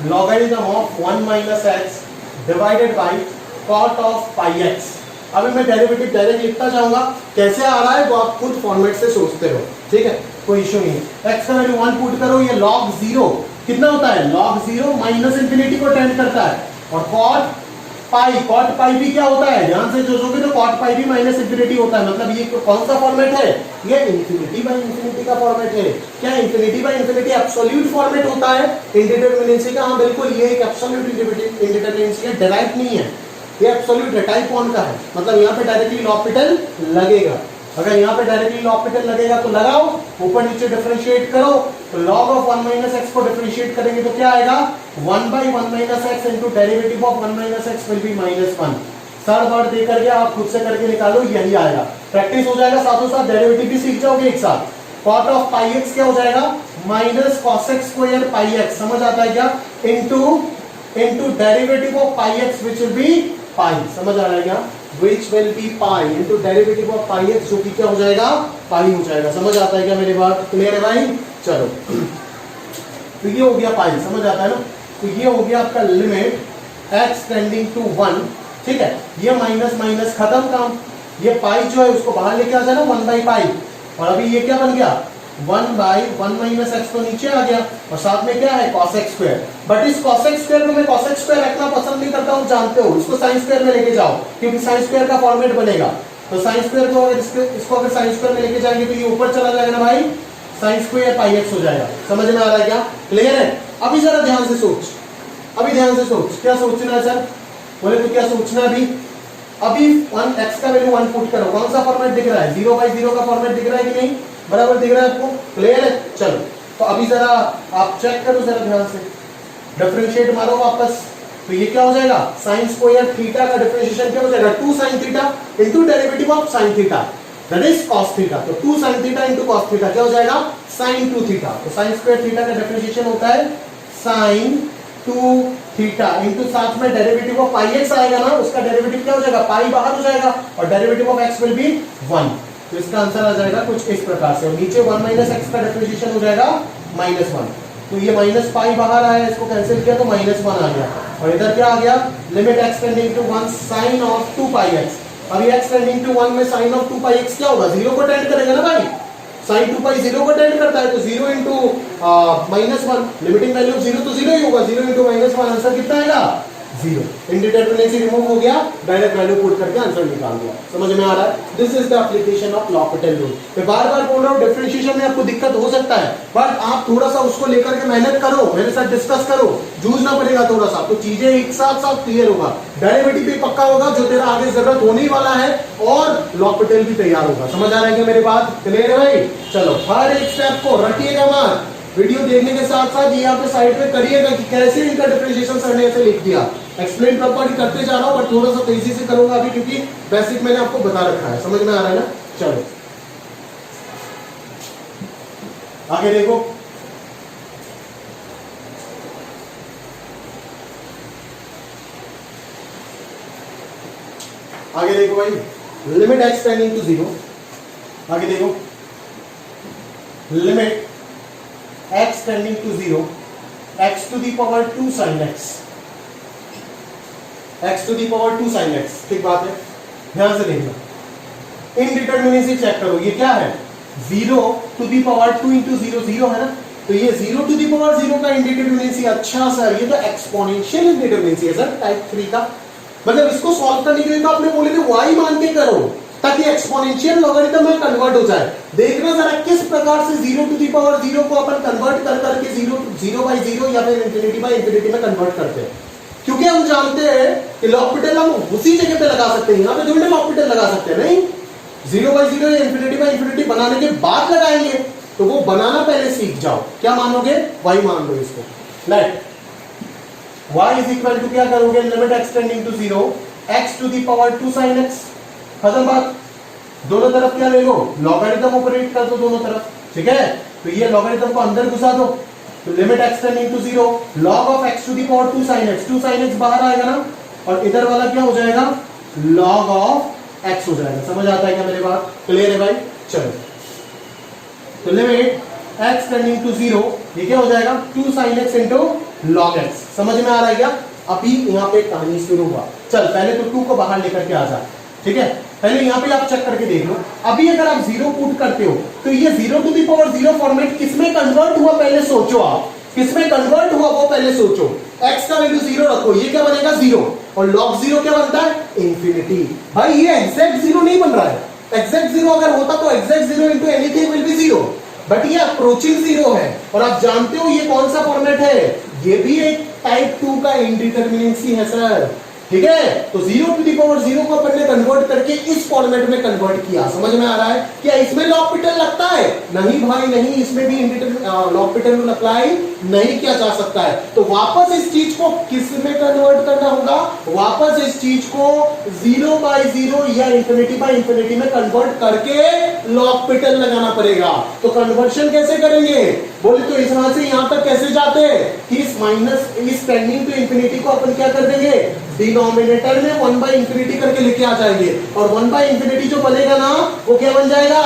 logarithm of 1 minus x divided by cot of pi x. अभी मैं डेरिवेटिव डायरेक्ट लिखता जाऊंगा, कैसे आ रहा है वो आप खुद फॉर्मेट से सोचते हो, ठीक है, कोई इश्यू नहीं है। x का वैल्यू 1 पुट करो, ये log 0 कितना होता है, log 0 माइनस इंफिनिटी को टेंड करता है, और cot पाई भी क्या होता है, ध्यान से सोचोगे तो cot पाई भी माइनस इंफिनिटी होता है, मतलब ये कौन सा फॉर्मेट है, ये इंफिनिटी बाय इंफिनिटी का फॉर्मेट है। क्या infinity by infinity absolute format होता है इंडिटरमिनेंसी का? हाँ बिल्कुल, ये एक एब्सोल्यूट इंडिटरमिनेंसी है, डायरेक्ट नहीं है, ये एब्सोल्यूट है, टाइप 1 का है, मतलब यहाँ पे डायरेक्टली लॉपिटल लगेगा। अगर यहाँ पे डायरेक्टली लॉपिटल लगेगा तो लगाओ, ऊपर नीचे डिफरेंशिएट करो, तो log ऑफ 1 माइनस एक्स को डिफरेंशिएट करेंगे तो क्या आएगा 1/1 minus x into derivative of 1 minus x will be -1। Third word दे करके आप खुद से करके निकालो, यही आएगा, प्रैक्टिस हो जाएगा, साथों साथ डेरिवेटिव भी सीख जाओगे एक साथ। cot ऑफ पाई एक्स क्या हो जाएगा, minus cos x square pi x, समझ आता है क्या, into derivative of pi x which will be pi, समझ आ रहा है क्या, which will be pi into derivative of pi x, जो कि क्या हो जाएगा, पाई हो जाएगा। समझ आता है क्या मेरी बात, क्लियर है भाई? चलो तो ये हो गया पाई, समझ आता है ना? तो ये हो गया आपका लिमिट x टेंडिंग टू 1, ठीक है, ये माइनस माइनस खत्म काम, ये पाई जो है उसको बाहर लेके आ जाना 1 बाई पाई, और अभी ये क्या बन गया 1/1 माइनस एक्स तो नीचे आ गया, और साथ में क्या है cos x स्क्वायर, बट इस cos x स्क्वायर को मैं cos x स्क्वायर रखना पसंद नहीं करता हूं, जानते हो, इसको sin स्क्वायर में लेके जाओ, क्योंकि sin स्क्वायर का फॉर्मेट बनेगा। तो sin स्क्वायर को अगर इसको अगर sin स्क्वायर में लेके जाएंगे तो ये ऊपर चला जाएगा ना भाई, sin स्क्वायर पाई x हो जाएगा। समझ में आ रहा है क्या, क्लियर है? अभी जरा ध्यान से सोच, अभी ध्यान से सोच, क्या सोचना है सर, बोले तो क्या सोचना है अभी 1 x का वैल्यू 1 पुट करो, कौन सा फॉर्मेट दिख रहा है, 0/0 का फॉर्मेट दिख रहा है कि नहीं, बराबर दिख रहा है आपको, क्लियर है? चलो तो अभी जरा आप चेक करो जरा ध्यान से, डिफरेंशिएट मारो वापस, तो ये क्या हो जाएगा sin स्क्वायर थीटा का डिफरेंशिएशन क्या हो जाएगा 2 sin theta into derivative of sin theta that is cos theta, तो 2 sin theta into cos theta क्या हो जाएगा sin 2 थीटा, तो sin स्क्वायर थीटा का डिफरेंशिएशन होता है sin टू थीटा इंटू साथ में डेरिवेटिव ऑफ पाई एक्स आएगा ना, उसका डेरिवेटिव क्या हो जाएगा, पाई बाहर हो जाएगा और derivative of x will be 1। तो इसका आंसर आ जाएगा कुछ इस प्रकार से, और नीचे 1 माइनस एक्स का डिफरेंशिएशन हो जाएगा -1। तो ये माइनस पाई बाहर आया, इसको कैंसिल किया तो -1 आ गया, और इधर क्या आ गया, limit x tending to 1 sine of 2 pi x. अब ये एक्स टेंडिंग टू 1 में साइन ऑफ 2 पाई एक्स क्या होगा, 0 को टेंड करेगा ना भाई, साइन 2 पाई 0 को टेंड करता है, तो 0 इंटू -1, लिमिटिंग वैल्यू ऑफ 0 तो 0 ही होगा, 0 इंटू -1 आंसर कितना आएगा, 0। इंडिटरमिनेसी रिमूव हो गया, डायरेक्ट वैल्यू पुट करके आंसर निकाल दिया। समझ में आ रहा है, this is the application of L'Hôpital rule. मैं बार बार बोल रहा हूँ डिफरेंशिएशन में आपको दिक्कत हो सकता है, बट आप थोड़ा सा उसको लेकर के मेहनत करो, मेरे साथ डिस्कस करो, जूझना पड़ेगा थोड़ा सा, तो चीजें एक साथ साथ क्लियर होगा। डेरिवेटिव भी पक्का होगा जो तेरा आगे जरूरत होने वाला है, और लॉपिटल भी तैयार होगा। समझ आ रहा है क्या मेरी बात, क्लियर है भाई? चलो हर एक स्टेप को रटिएगा मत, वीडियो देखने के साथ साथ ये यहाँ पे साइड में करिएगा कि कैसे इनका डिफरेंशिएशन सर ने ऐसे लिख दिया। एक्सप्लेन प्रॉपर्ली करते जा रहा हूं, बट थोड़ा सा तेजी से करूंगा अभी, क्योंकि बेसिक मैंने आपको बता रखा है। समझ में आ रहा है ना? चलो आगे देखो, आगे देखो भाई, लिमिट एक्स टेंडिंग टू 0, आगे देखो limit x tending to 0 x to the power 2 sin x, x to the power 2 sin x। ठीक बात है, ध्यान से देखना, इनडिटरमिनेसी चेक करो, ये क्या है, 0 टू दी पावर 2 इंटू 0 0 है ना, तो ये 0 टू दी पावर 0 का इंडिटरमिनेसी। अच्छा सर, ये तो एक्सपोनेंशियल इंडिटरमिनेसी है सर टाइप 3 का, मतलब इसको सॉल्व करने के लिए तो आपने बोले थे y मान के करो, ताकि एक्सपोनेंशियल लॉगरिथम में कन्वर्ट हो जाए। देखना जरा किस प्रकार से 0 टू दी पावर 0 को अपन कन्वर्ट कर करके 0 बाई 0 या फिर इंफिनिटी बाई इंफिनिटी में कन्वर्ट करते हैं, क्योंकि हम जानते हैं कि लॉपिटल हम उसी जगह पे लगा सकते हैं, यहाँ पे थोड़ी ना लॉपिटल लगा सकते हैं, नहीं, 0 बाई 0 या इंफिनिटी बाई इंफिनिटी बनाने के बाद लगाएंगे, तो वो बनाना पहले सीख जाओ। क्या मानोगे, y मान लो इसको, let y is equal to क्या करोगे, limit x tending to 0 x to the power 2 sin x, खत्म बात। दोनों तरफ क्या ले लो, लॉगरिथम ऑपरेट कर दो दोनों तरफ, ठीक है, तो ये लॉगरिथम को अंदर घुसा दो, तो limit x tending to 0 log of x to the power 2 sin x, 2 sin x बाहर आएगा ना, और इधर वाला क्या हो जाएगा, log ऑफ x हो जाएगा। समझ आता है क्या मेरी बात, क्लियर है भाई? चलो, तो लिमिट x टेंडिंग टू 0 ये क्या हो जाएगा, 2 sin x into log x। समझ में आ रहा है क्या? अभी यहाँ पे कहानी शुरू हुआ, चल पहले तो 2 को बाहर लेकर के आ जा, ठीक है, पहले यहाँ पे आप चेक करके देख लो। अभी अगर आप 0 पुट करते हो तो ये 0 टू दी पावर 0 फॉर्मेट किसमें कन्वर्ट हुआ, पहले सोचो आप, किसमें कन्वर्ट हुआ वो पहले सोचो। x का वैल्यू 0 रखो, ये क्या बनेगा 0, और log 0 क्या बनता है, इंफिनिटी। भाई ये एग्जैक्ट 0 नहीं बन रहा है, एग्जैक्ट 0 अगर होता तो exact 0 into anything will be 0, but ये अप्रोचिंग 0 है, और आप जानते हो ये कौन सा फॉर्मेट है, ये भी एक टाइप 2 का इंडिटरमिनेसी है सर, ठीक है। तो 0 टू दी पावर 0 को अपन ने कन्वर्ट करके इस फॉर्मेट में कन्वर्ट किया। समझ में आ रहा है? क्या इसमें लॉपिटल लगता है? नहीं भाई नहीं, इसमें भी लॉपिटल अप्लाई नहीं किया जा सकता है। तो वापस इस चीज को किस में कन्वर्ट करना होगा, वापस इस चीज को 0 बाई 0 या इंफिनिटी बाई इंफिनिटी में कन्वर्ट करके लॉपिटल लगाना पड़ेगा। तो कन्वर्शन कैसे करेंगे बोले तो इस तरह से यहां तक कैसे जाते हैं कि इस माइनस इस टेंडिंग टू इंफिनिटी को अपन क्या कर देंगे, डिनोमिनेटर में 1 बाई इंफिनिटी करके लेके आ जाएंगे, और 1 बाई इंफिनिटी जो बनेगा ना वो क्या बन जाएगा,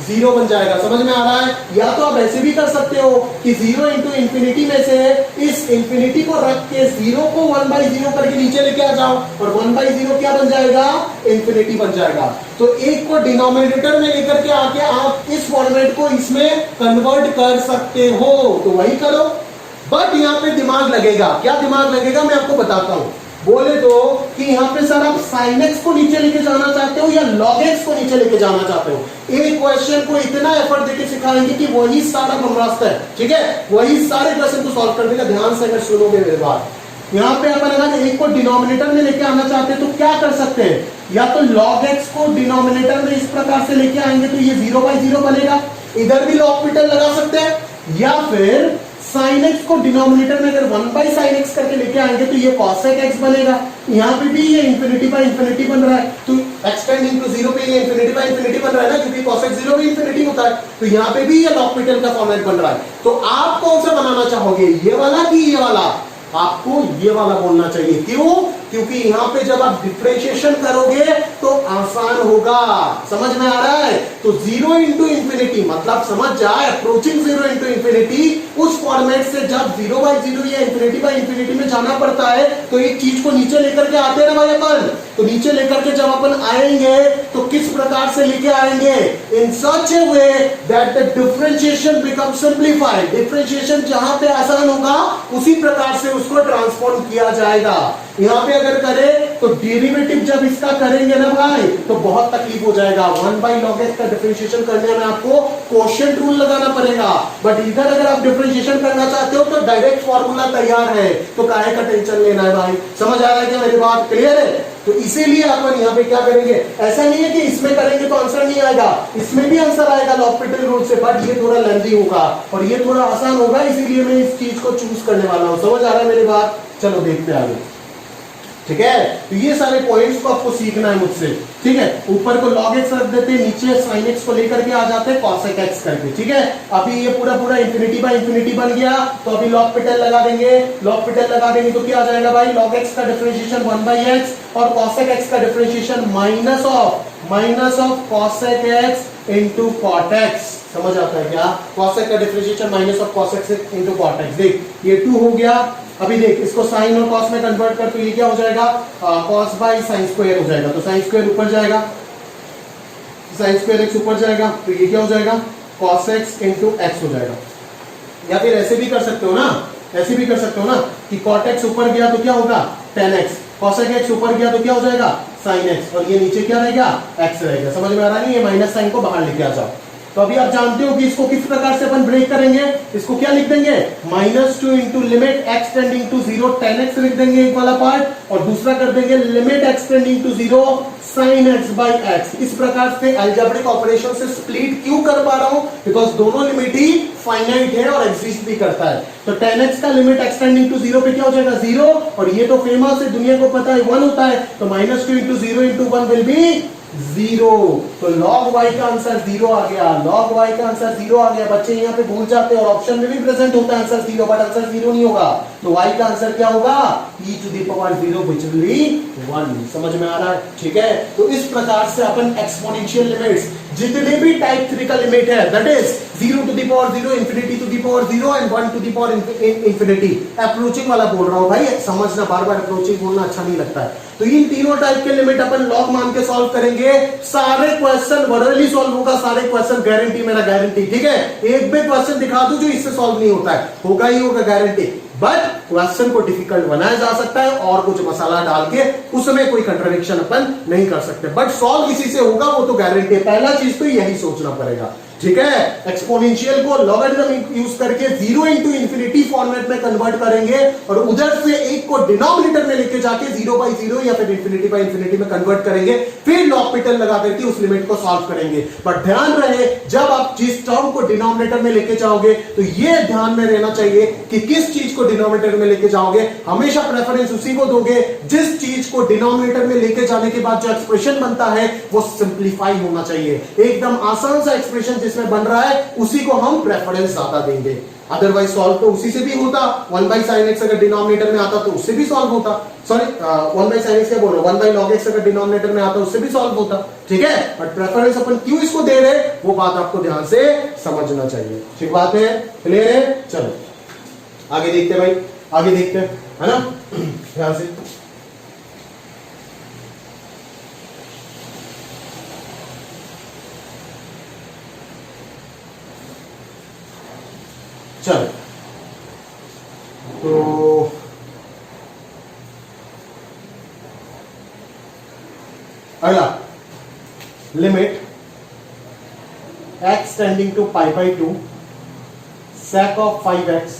0 बन जाएगा। समझ में आ रहा है? या तो आप ऐसे भी कर सकते हो कि 0 इंटू इंफिनिटी में से इस इंफिनिटी को रख के 0 को 1 बाई 0 करके नीचे लेके आ जाओ, और 1 बाई 0 क्या बन जाएगा, इंफिनिटी बन जाएगा। तो एक को डिनोमिनेटर में लेकर के आके आप इस फॉर्मेट को इसमें कन्वर्ट कर सकते हो, तो वही करो। बट यहाँ पे दिमाग लगेगा, क्या दिमाग लगेगा मैं आपको बताता हूं। बोले तो कि यहाँ पे सर आप sin x को नीचे लेके जाना चाहते हो या log x को नीचे लेके जाना चाहते हो, एक क्वेश्चन को इतना एफर्ट देके सिखाएंगे कि वही सारा ब्रह्मास्त्र है, ठीक है, वही सारे क्वेश्चन को सॉल्व कर देगा। ध्यान से अगर सुनोगे मेरी बात, यहाँ पे अपन अगर एक को डिनोमिनेटर में लेके आना चाहते हैं तो क्या कर सकते हैं, या तो log x को डिनोमिनेटर में इस प्रकार से लेके आएंगे तो ये 0 बाई 0 बनेगा, इधर भी लॉपिटल लगा सकते हैं, या फिर sin x को डिनोमिनेटर में अगर 1 बाई sin x करके लेके आएंगे तो ये cosec x बनेगा। यहाँ पे भी ये इंफिनिटी बाई इंफिनिटी बन रहा है, तो x टेंडिंग टू 0 पे ये इंफिनिटी बाई इंफिनिटी बन रहा है ना, क्योंकि cosec 0 भी इंफिनिटी होता है, तो यहाँ पे भी ये लॉपिटल का फॉर्मेट बन रहा है। तो आप कौन सा बनाना चाहोगे, ये वाला कि ये वाला? आपको ये वाला बोलना चाहिए। क्यों? क्योंकि यहां पे जब आप डिफरेंशिएशन करोगे तो आसान होगा। समझ में आ रहा है? तो 0 इंटू इंफिनिटी मतलब समझ जाए, अप्रोचिंग 0 इंटू इंफिनिटी उस फॉर्मेट से जब 0/0 या इंफिनिटी बाय इंफिनिटी में जाना पड़ता है तो एक चीज को नीचे लेकर के आते हैं ना भाई अपन। तो नीचे लेकर के जब अपन आएंगे तो किस प्रकार से लेके आएंगे? In such a way that the differentiation become simplified. Differentiation जहां पे आसान होगा उसी प्रकार से उसको ट्रांसफॉर्म किया जाएगा। यहां पे अगर करें तो डेरिवेटिव जब इसका करेंगे ना भाई तो बहुत तकलीफ हो जाएगा। 1/log x का डिफरेंशिएशन करने में आपको क्वोशिएंट रूल लगाना पड़ेगा। बट इधर अगर आप डिफरेंशिएशन करना चाहते हो तो डायरेक्ट फॉर्मूला तैयार है, तो काहे का टेंशन लेना है भाई। समझ आ रहा है क्या मेरी बात? क्लियर है? तो इसीलिए अपन यहाँ पे क्या करेंगे, ऐसा नहीं है कि इसमें करेंगे तो आंसर नहीं आएगा, इसमें भी आंसर आएगा लॉपिटल रूल से, बट ये थोड़ा लेंथी होगा और ये थोड़ा आसान होगा, इसीलिए मैं इस चीज को चूज करने वाला हूं। समझ आ रहा है मेरी बात? चलो देखते हैं आगे। ठीक है, तो ये सारे पॉइंट्स को आपको सीखना है मुझसे। ठीक है, ऊपर को log x रख देते हैं, नीचे sin x को लेकर के आ जाते हैं cos x करके। ठीक है, अभी ये पूरा पूरा इंफिनिटी बाय इंफिनिटी बन गया, तो अभी लॉपिटल लगा देंगे। लॉपिटल लगा देंगे तो क्या आ जाएगा भाई? log x का डिफरेंशिएशन 1/x और cos x का differentiation minus of cos x into cot x। समझ आता है क्या? cos x का differentiation minus of cos x into cot x। देख ये 2 हो गया। अभी देख इसको साइन और कॉस में कन्वर्ट कर तो ये क्या हो जाएगा? कॉस बाई साइन स्क्वायर हो जाएगा। तो साइन स्क्वायर ऊपर जाएगा, साइन स्क्वायर एक्स ऊपर जाएगा, तो ये क्या हो जाएगा? कॉस एक्स इंटू एक्स हो जाएगा। या फिर ऐसे भी कर सकते हो ना, ऐसे भी कर सकते हो ना कि कॉट एक्स ऊपर गया तो क्या होगा? tan x। कॉसेक एक्स ऊपर गया तो क्या हो जाएगा? Sine x. और ये नीचे क्या रहेगा? एक्स रहेगा। समझ में आ रहा नहीं? ये माइनस साइन को बाहर लेके आ जाओ। तो अभी आप जानते हो कि इसको किस प्रकार से अपन ब्रेक करेंगे। इसको क्या लिख देंगे? -2 into limit x tending to 0 tan x लिख देंगे एक वाला पार्ट, और दूसरा कर देंगे limit x tending to 0 sin x by x. इस प्रकार से अलजेब्रिक ऑपरेशन से स्प्लिट क्यों कर पा रहा हूं? बिकॉज दोनों लिमिट ही फाइनाइट है और एग्जिस्ट भी करता है। तो tan x का लिमिट एक्स टेंडिंग टू 0 पे क्या हो जाएगा? 0, और ये तो फेमस है, दुनिया को पता है 1 होता है, तो -2 इंटू 0 इंटू 1 विल बी 0। तो log y का आंसर 0 आ गया। log y का आंसर 0 आ गया। बच्चे यहाँ पे भूल जाते हैं और ऑप्शन में भी प्रेजेंट होता है आंसर 0, बट आंसर 0 नहीं होगा। तो y का आंसर क्या होगा? e to the power 0 which will be 1। समझ में आ रहा है? ठीक है, तो इस प्रकार से अपन एक्सपोनेंशियल लिमिट्स जितने भी टाइप 3 का लिमिट है, that is 0 to the power 0, infinity to the power 0 and 1 to the power infinity. Approaching वाला बोल रहा हूं भाई, समझना, बार बार अप्रोचिंग बोलना अच्छा नहीं लगता है। तो इन तीनों टाइप के लिमिट अपन लॉग मान के सॉल्व करेंगे। सारे क्वेश्चन वर्डली सॉल्व होगा, सारे क्वेश्चन गारंटी, मेरा गारंटी। ठीक है, एक भी क्वेश्चन दिखा दो जो इससे सॉल्व नहीं होता है, होगा ही होगा, गारंटी। बट क्वेश्चन को डिफिकल्ट बनाया जा सकता है और कुछ मसाला डाल के, उसमें कोई कंट्राडिक्शन अपन नहीं कर सकते, बट सॉल्व इसी से होगा, वो तो गारंटी है। पहला चीज तो यही सोचना पड़ेगा। ठीक है, एक्सपोनेंशियल को लॉगरिथम यूज करके 0 इंटू इंफिनिटी फॉर्मेट में कन्वर्ट करेंगे और उधर से एक को डिनोमिनेटर में लेके जाके 0/0 या फिर इंफिनिटी बाय इंफिनिटी में कन्वर्ट करेंगे, फिर लॉपिटल लगा करके उस लिमिट को सॉल्व करेंगे। बट ध्यान रहे, जब आप जिस टर्म को डिनोमिनेटर में लेके जाओगे तो ये ध्यान में रहना चाहिए कि किस चीज को डिनोमिनेटर में लेके जाओगे। हमेशा प्रेफरेंस उसी को दोगे जिस चीज को डिनोमिनेटर में लेके जाने के बाद जो एक्सप्रेशन बनता है वो सिंप्लीफाई होना चाहिए। एकदम आसान सा एक्सप्रेशन जिसमें बन रहा है उसी को हम प्रेफरेंस ज्यादा देंगे। अदरवाइज सॉल्व तो उसी से भी होता। 1/sin x अगर डिनोमिनेटर में आता तो उससे भी सॉल्व होता। सॉरी 1/sin x क्या बोल रहा हूं, 1/log x अगर डिनोमिनेटर में आता उससे भी सॉल्व होता। ठीक है, बट प्रेफरेंस अपन क्यों इसको दे रहे वो बात आपको ध्यान से समझना चाहिए। ठीक बात है? क्लियर है? चलो आगे देखते हैं भाई, आगे देखते हैं, है ना, ध्यान से। चलो तो अगला limit x tending to π/2 sec of 5x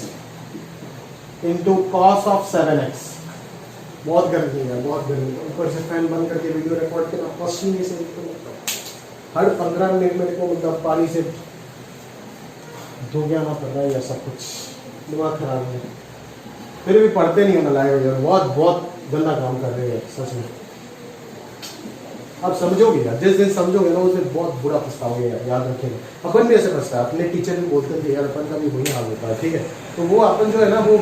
into cos of 7x। बहुत गर्मी है, बहुत गर्मी है, ऊपर से फैन बंद करके वीडियो रिकॉर्ड करना पसीने से हर 15 मिनट में को मतलब पानी से धो के आना पड़ रहा है, या सब कुछ दिमाग खराब है। फिर भी पढ़ते नहीं होना लाए यार, बहुत बहुत गंदा काम कर रहे हैं सच में। आप समझोगे यार, जिस दिन समझोगे ना उस दिन बहुत बुरा पछताओगे यार, याद रखेगा। अपन भी ऐसे पछता है, अपने टीचर भी बोलते थे यार अपन का भी वही हाल होता है। ठीक है, तो वो अपन जो है ना वो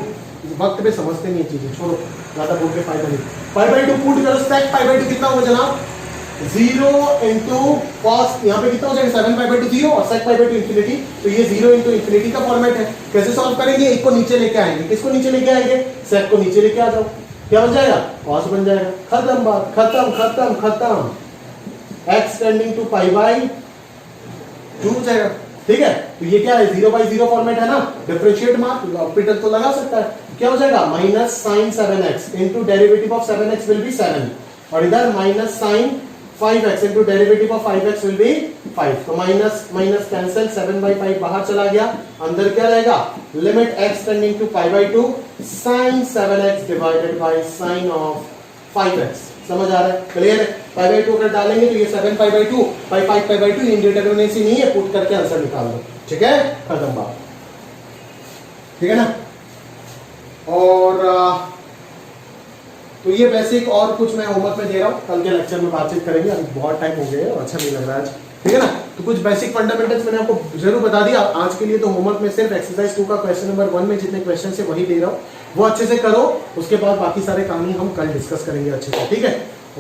वक्त पे समझते नहीं है चीजें, छोड़ो ज्यादा बोल के फायदा नहीं। पाई बाई 2 पुट करो, सेक पाई बाई 2 कितना होगा जनाब 0 इंटू कॉस, यहाँ पे कितना हो जाएगा 7 पाई बाई 2 0 और सेक पाई बाई 2 इंफिनिटी, तो ये 0 इंटू इंफिनिटी का फॉर्मेट है। कैसे सॉल्व करेंगे, एक को नीचे लेके आएंगे, किसको नीचे लेके आएंगे, सेक को नीचे लेके आ जाओ, क्या बन जाएगा कॉस बन जाएगा, खत्म बात, खत्म खत्म खत्म, x tending to pi by 2 हो जाएगा। ठीक है, तो ये क्या है 0 बाई 0 फॉर्मेट है ना, डिफरेंशिएट मार्क ऑपरेटर तो लगा सकता है, क्या हो जाएगा minus sine 7x into derivative of 7x will be 7 और इधर minus sine 5x into derivative of 5x will be 5, तो माइनस माइनस कैंसिल, 7 बाई 5 बाहर चला गया, अंदर क्या रहेगा limit x tending to pi by 2 sine 7x divided by sine of 5x। समझ आ रहा है, क्लियर है। पाई बाई 2 अगर डालेंगे तो ये 7 पाई by 2 pi 5 pi by 2 indeterminacy नहीं है, पुट करके आंसर निकाल दो, ठीक है, खत्म बात, ठीक है ना। और तो ये बेसिक, और कुछ मैं होमवर्क में दे रहा हूँ, कल के लेक्चर में बातचीत करेंगे, अभी बहुत टाइम हो गया और अच्छा नहीं लग रहा है आज, ठीक है ना। तो कुछ बेसिक फंडामेंटल्स मैंने आपको जरूर बता दिया आज के लिए। तो होमवर्क में सिर्फ एक्सरसाइज 2 का क्वेश्चन नंबर 1 में जितने क्वेश्चन है वही दे रहा हूँ, वो अच्छे से करो, उसके बाद बाकी सारे कहानी हम कल डिस्कस करेंगे अच्छे से, ठीक है।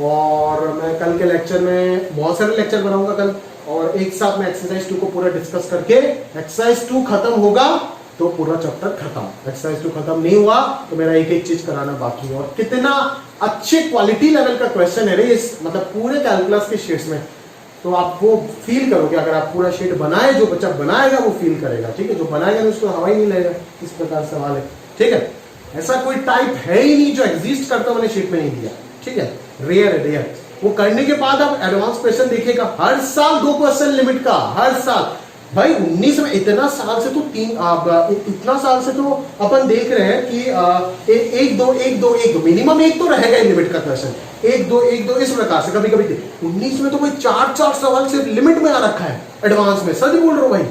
और मैं कल के लेक्चर में बहुत सारे लेक्चर बनाऊंगा कल, और एक साथ में एक्सरसाइज 2 को पूरा डिस्कस करके, एक्सरसाइज 2 खत्म होगा तो पूरा चैप्टर खत्म, एक्सरसाइज 2 खत्म नहीं हुआ तो मेरा एक एक चीज कराना बाकी है। और कितना अच्छे क्वालिटी लेवल का क्वेश्चन है रे इस, मतलब पूरे कैलकुलस के शीट्स में, तो आप वो फील करोगे, अगर आप पूरा शीट बनाए, जो बच्चा बनाएगा वो फील करेगा, ठीक है, जो बनाएगा नहीं उसको हवा ही नहीं लगेगा, इस प्रकार सवाल है, ठीक है। ऐसा कोई टाइप है ही नहीं जो एग्जिस्ट करता मैंने शीट में नहीं दिया, ठीक है, रेयर है रेयर। वो करने के बाद आप एडवांस क्वेश्चन देखिएगा, हर साल 2 क्वेश्चन लिमिट का, हर साल भाई 19 में, इतना साल से तो इतना साल से तो अपन देख रहे हैं कि 1 2 1 2 1 2 मिनिमम एक तो रहेगा लिमिट का क्वेश्चन, 1 2 1 2 इस प्रकार से, कभी कभी 19 में तो भाई 4 सवाल सिर्फ लिमिट में आ रखा है एडवांस में, सच बोल रहा हूं भाई,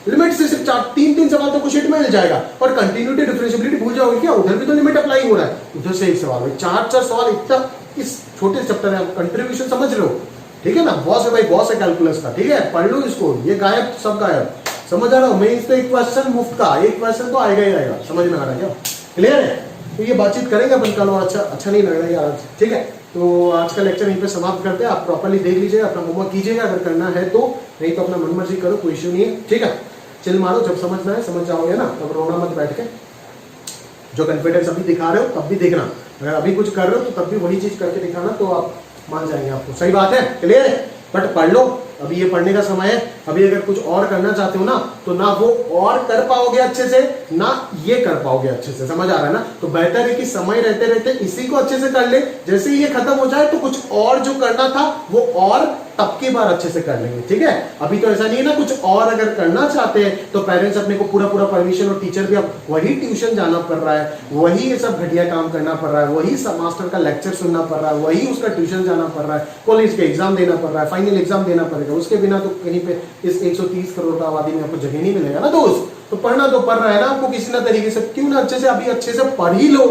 लिमिट से सिर्फ 3 सवाल तो शीट में मिल जाएगा। और कंटिन्यूटी डिफरेंशिएबिलिटी भूल जाओगे क्या, उधर भी तो लिमिट अप्लाई हो रहा है, उधर से एक सवाल, 4 सवाल, इतना इस छोटे चैप्टर में कंट्रीब्यूशन समझ रहे हो, ठीक है ना। बॉस है भाई, बॉस है कैलकुलस का, ठीक है, पढ़ लो इसको, ये गायब सब गायब, समझ आ रहा हूँ। मेंस तो एक क्वेश्चन मुफ्त का, एक क्वेश्चन तो आएगा ही आएगा, समझ में आ रहा है क्या, क्लियर है। तो ये बातचीत करेंगे अपन कल, और अच्छा नहीं लग रहा है यार, ठीक है। तो आज का लेक्चर यहीं पे समाप्त करते हैं, आप प्रॉपर्ली देख लीजिएगा, अपना होमवर्क कीजिएगा अगर करना है तो, नहीं तो अपना मन मर्जी करो, कोई इश्यू नहीं है, ठीक है। चिल मारो, जब समझना है समझ जाओगे ना, तब रोना मत बैठ के, जो कॉन्फिडेंस अभी दिखा रहे हो तब भी देखना, अगर अभी कुछ कर रहे हो तो तब भी वही चीज करके दिखाना, तो आप मान जाएंगे आपको, सही बात है, क्लियर है। बट पढ़ लो, अभी ये पढ़ने का समय है, अभी अगर कुछ और करना चाहते हो ना, तो ना वो और कर पाओगे अच्छे से, ना ये कर पाओगे अच्छे से, समझ आ रहा है ना। तो बेहतर है कि समय रहते रहते इसी को अच्छे से कर ले, जैसे ही ये खत्म हो जाए तो कुछ और जो करना था वो और तब की बार अच्छे से कर लेंगे, ठीक है। अभी तो ऐसा नहीं है ना, कुछ और अगर करना चाहते हैं तो पेरेंट्स अपने को पूरा परमिशन, और टीचर भी अब वही ट्यूशन जाना पड़ रहा है, वही ये सब घटिया काम करना पड़ रहा है, वही सब मास्टर का लेक्चर सुनना पड़ रहा है, वही उसका ट्यूशन जाना पड़ रहा है, कॉलेज के एग्जाम देना पड़ रहा है, फाइनल एग्जाम देना पड़ेगा, उसके बिना तो कहीं पे इस 130 करोड़ का आबादी में आपको जगह नहीं मिलेगा ना दोस्त। तो पढ़ना तो पढ़ रहा है ना आपको किसी ना तरीके से, क्यों ना अच्छे से अभी अच्छे से पढ़ ही लो,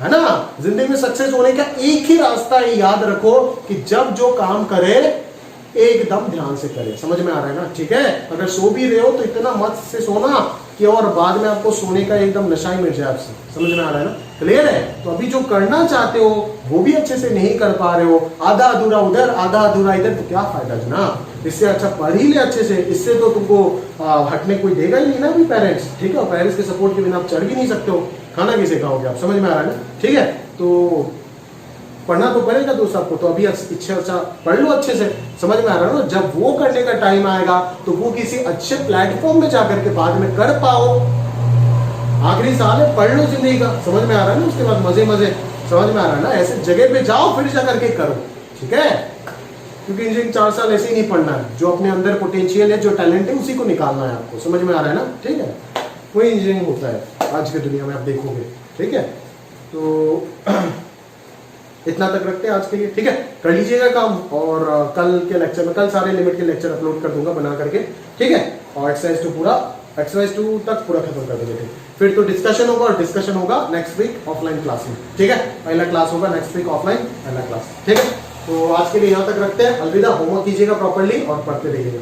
है ना। जिंदगी में सक्सेस होने का एक ही रास्ता है, याद रखो कि जब जो काम करे एकदम ध्यान से करे, समझ में आ रहा है ना, ठीक है। अगर सो भी रहे हो तो इतना मत से सोना कि और बाद में आपको सोने का एकदम नशा ही मिल जाए आपसे, समझ में आ रहा है ना, क्लियर है। तो अभी जो करना चाहते हो वो भी अच्छे से नहीं कर पा रहे हो, आधा अधूरा उधर आधा अधूरा इधर, तो क्या फायदा जनाब, इससे अच्छा पढ़ ही ले अच्छे से, इससे तो तुमको हटने कोई देगा ही नहीं ना अभी पेरेंट्स, ठीक है। पेरेंट्स के सपोर्ट के बिना आप चढ़ भी नहीं सकते हो, खाना कैसे खाओगे आप, समझ में आ रहा है ना, ठीक है। तो पढ़ना तो पड़ेगा दोस्त आपको, तो अभी इच्छा अच्छा पढ़ लो अच्छे से, समझ में आ रहा है ना। जब वो करने का टाइम आएगा तो वो किसी अच्छे प्लेटफॉर्म में जाकर के बाद में कर पाओ, आखिरी साल है, पढ़ लो जिंदगी का, समझ में आ रहा है ना। उसके बाद मजे मजे, समझ में आ रहा है ना, ऐसे जगह पे जाओ फिर जाकर के करो, ठीक है। क्योंकि इंजीनियरिंग 4 साल ऐसे ही नहीं पढ़ना है, जो अपने अंदर पोटेंशियल है, जो टैलेंट है, उसी को निकालना है आपको, समझ में आ रहा है ना, ठीक है। वही इंजीनियरिंग होता है आज की दुनिया में, आप देखोगे, ठीक है। तो इतना तक रखते हैं आज के लिए, ठीक है। कर लीजिएगा काम, और कल के लेक्चर में, कल सारे लिमिट के लेक्चर अपलोड कर दूंगा बना करके, ठीक है। और एक्सरसाइज 2 तक पूरा खत्म कर देंगे, फिर तो डिस्कशन होगा, और डिस्कशन होगा नेक्स्ट वीक ऑफलाइन क्लास में, ठीक है। पहला क्लास होगा नेक्स्ट वीक ऑफलाइन, पहला क्लास, ठीक है। तो आज के लिए यहाँ तक रखते हैं, अलविदा। होमवर्क कीजिएगा प्रॉपर्ली और पढ़ते रहिएगा।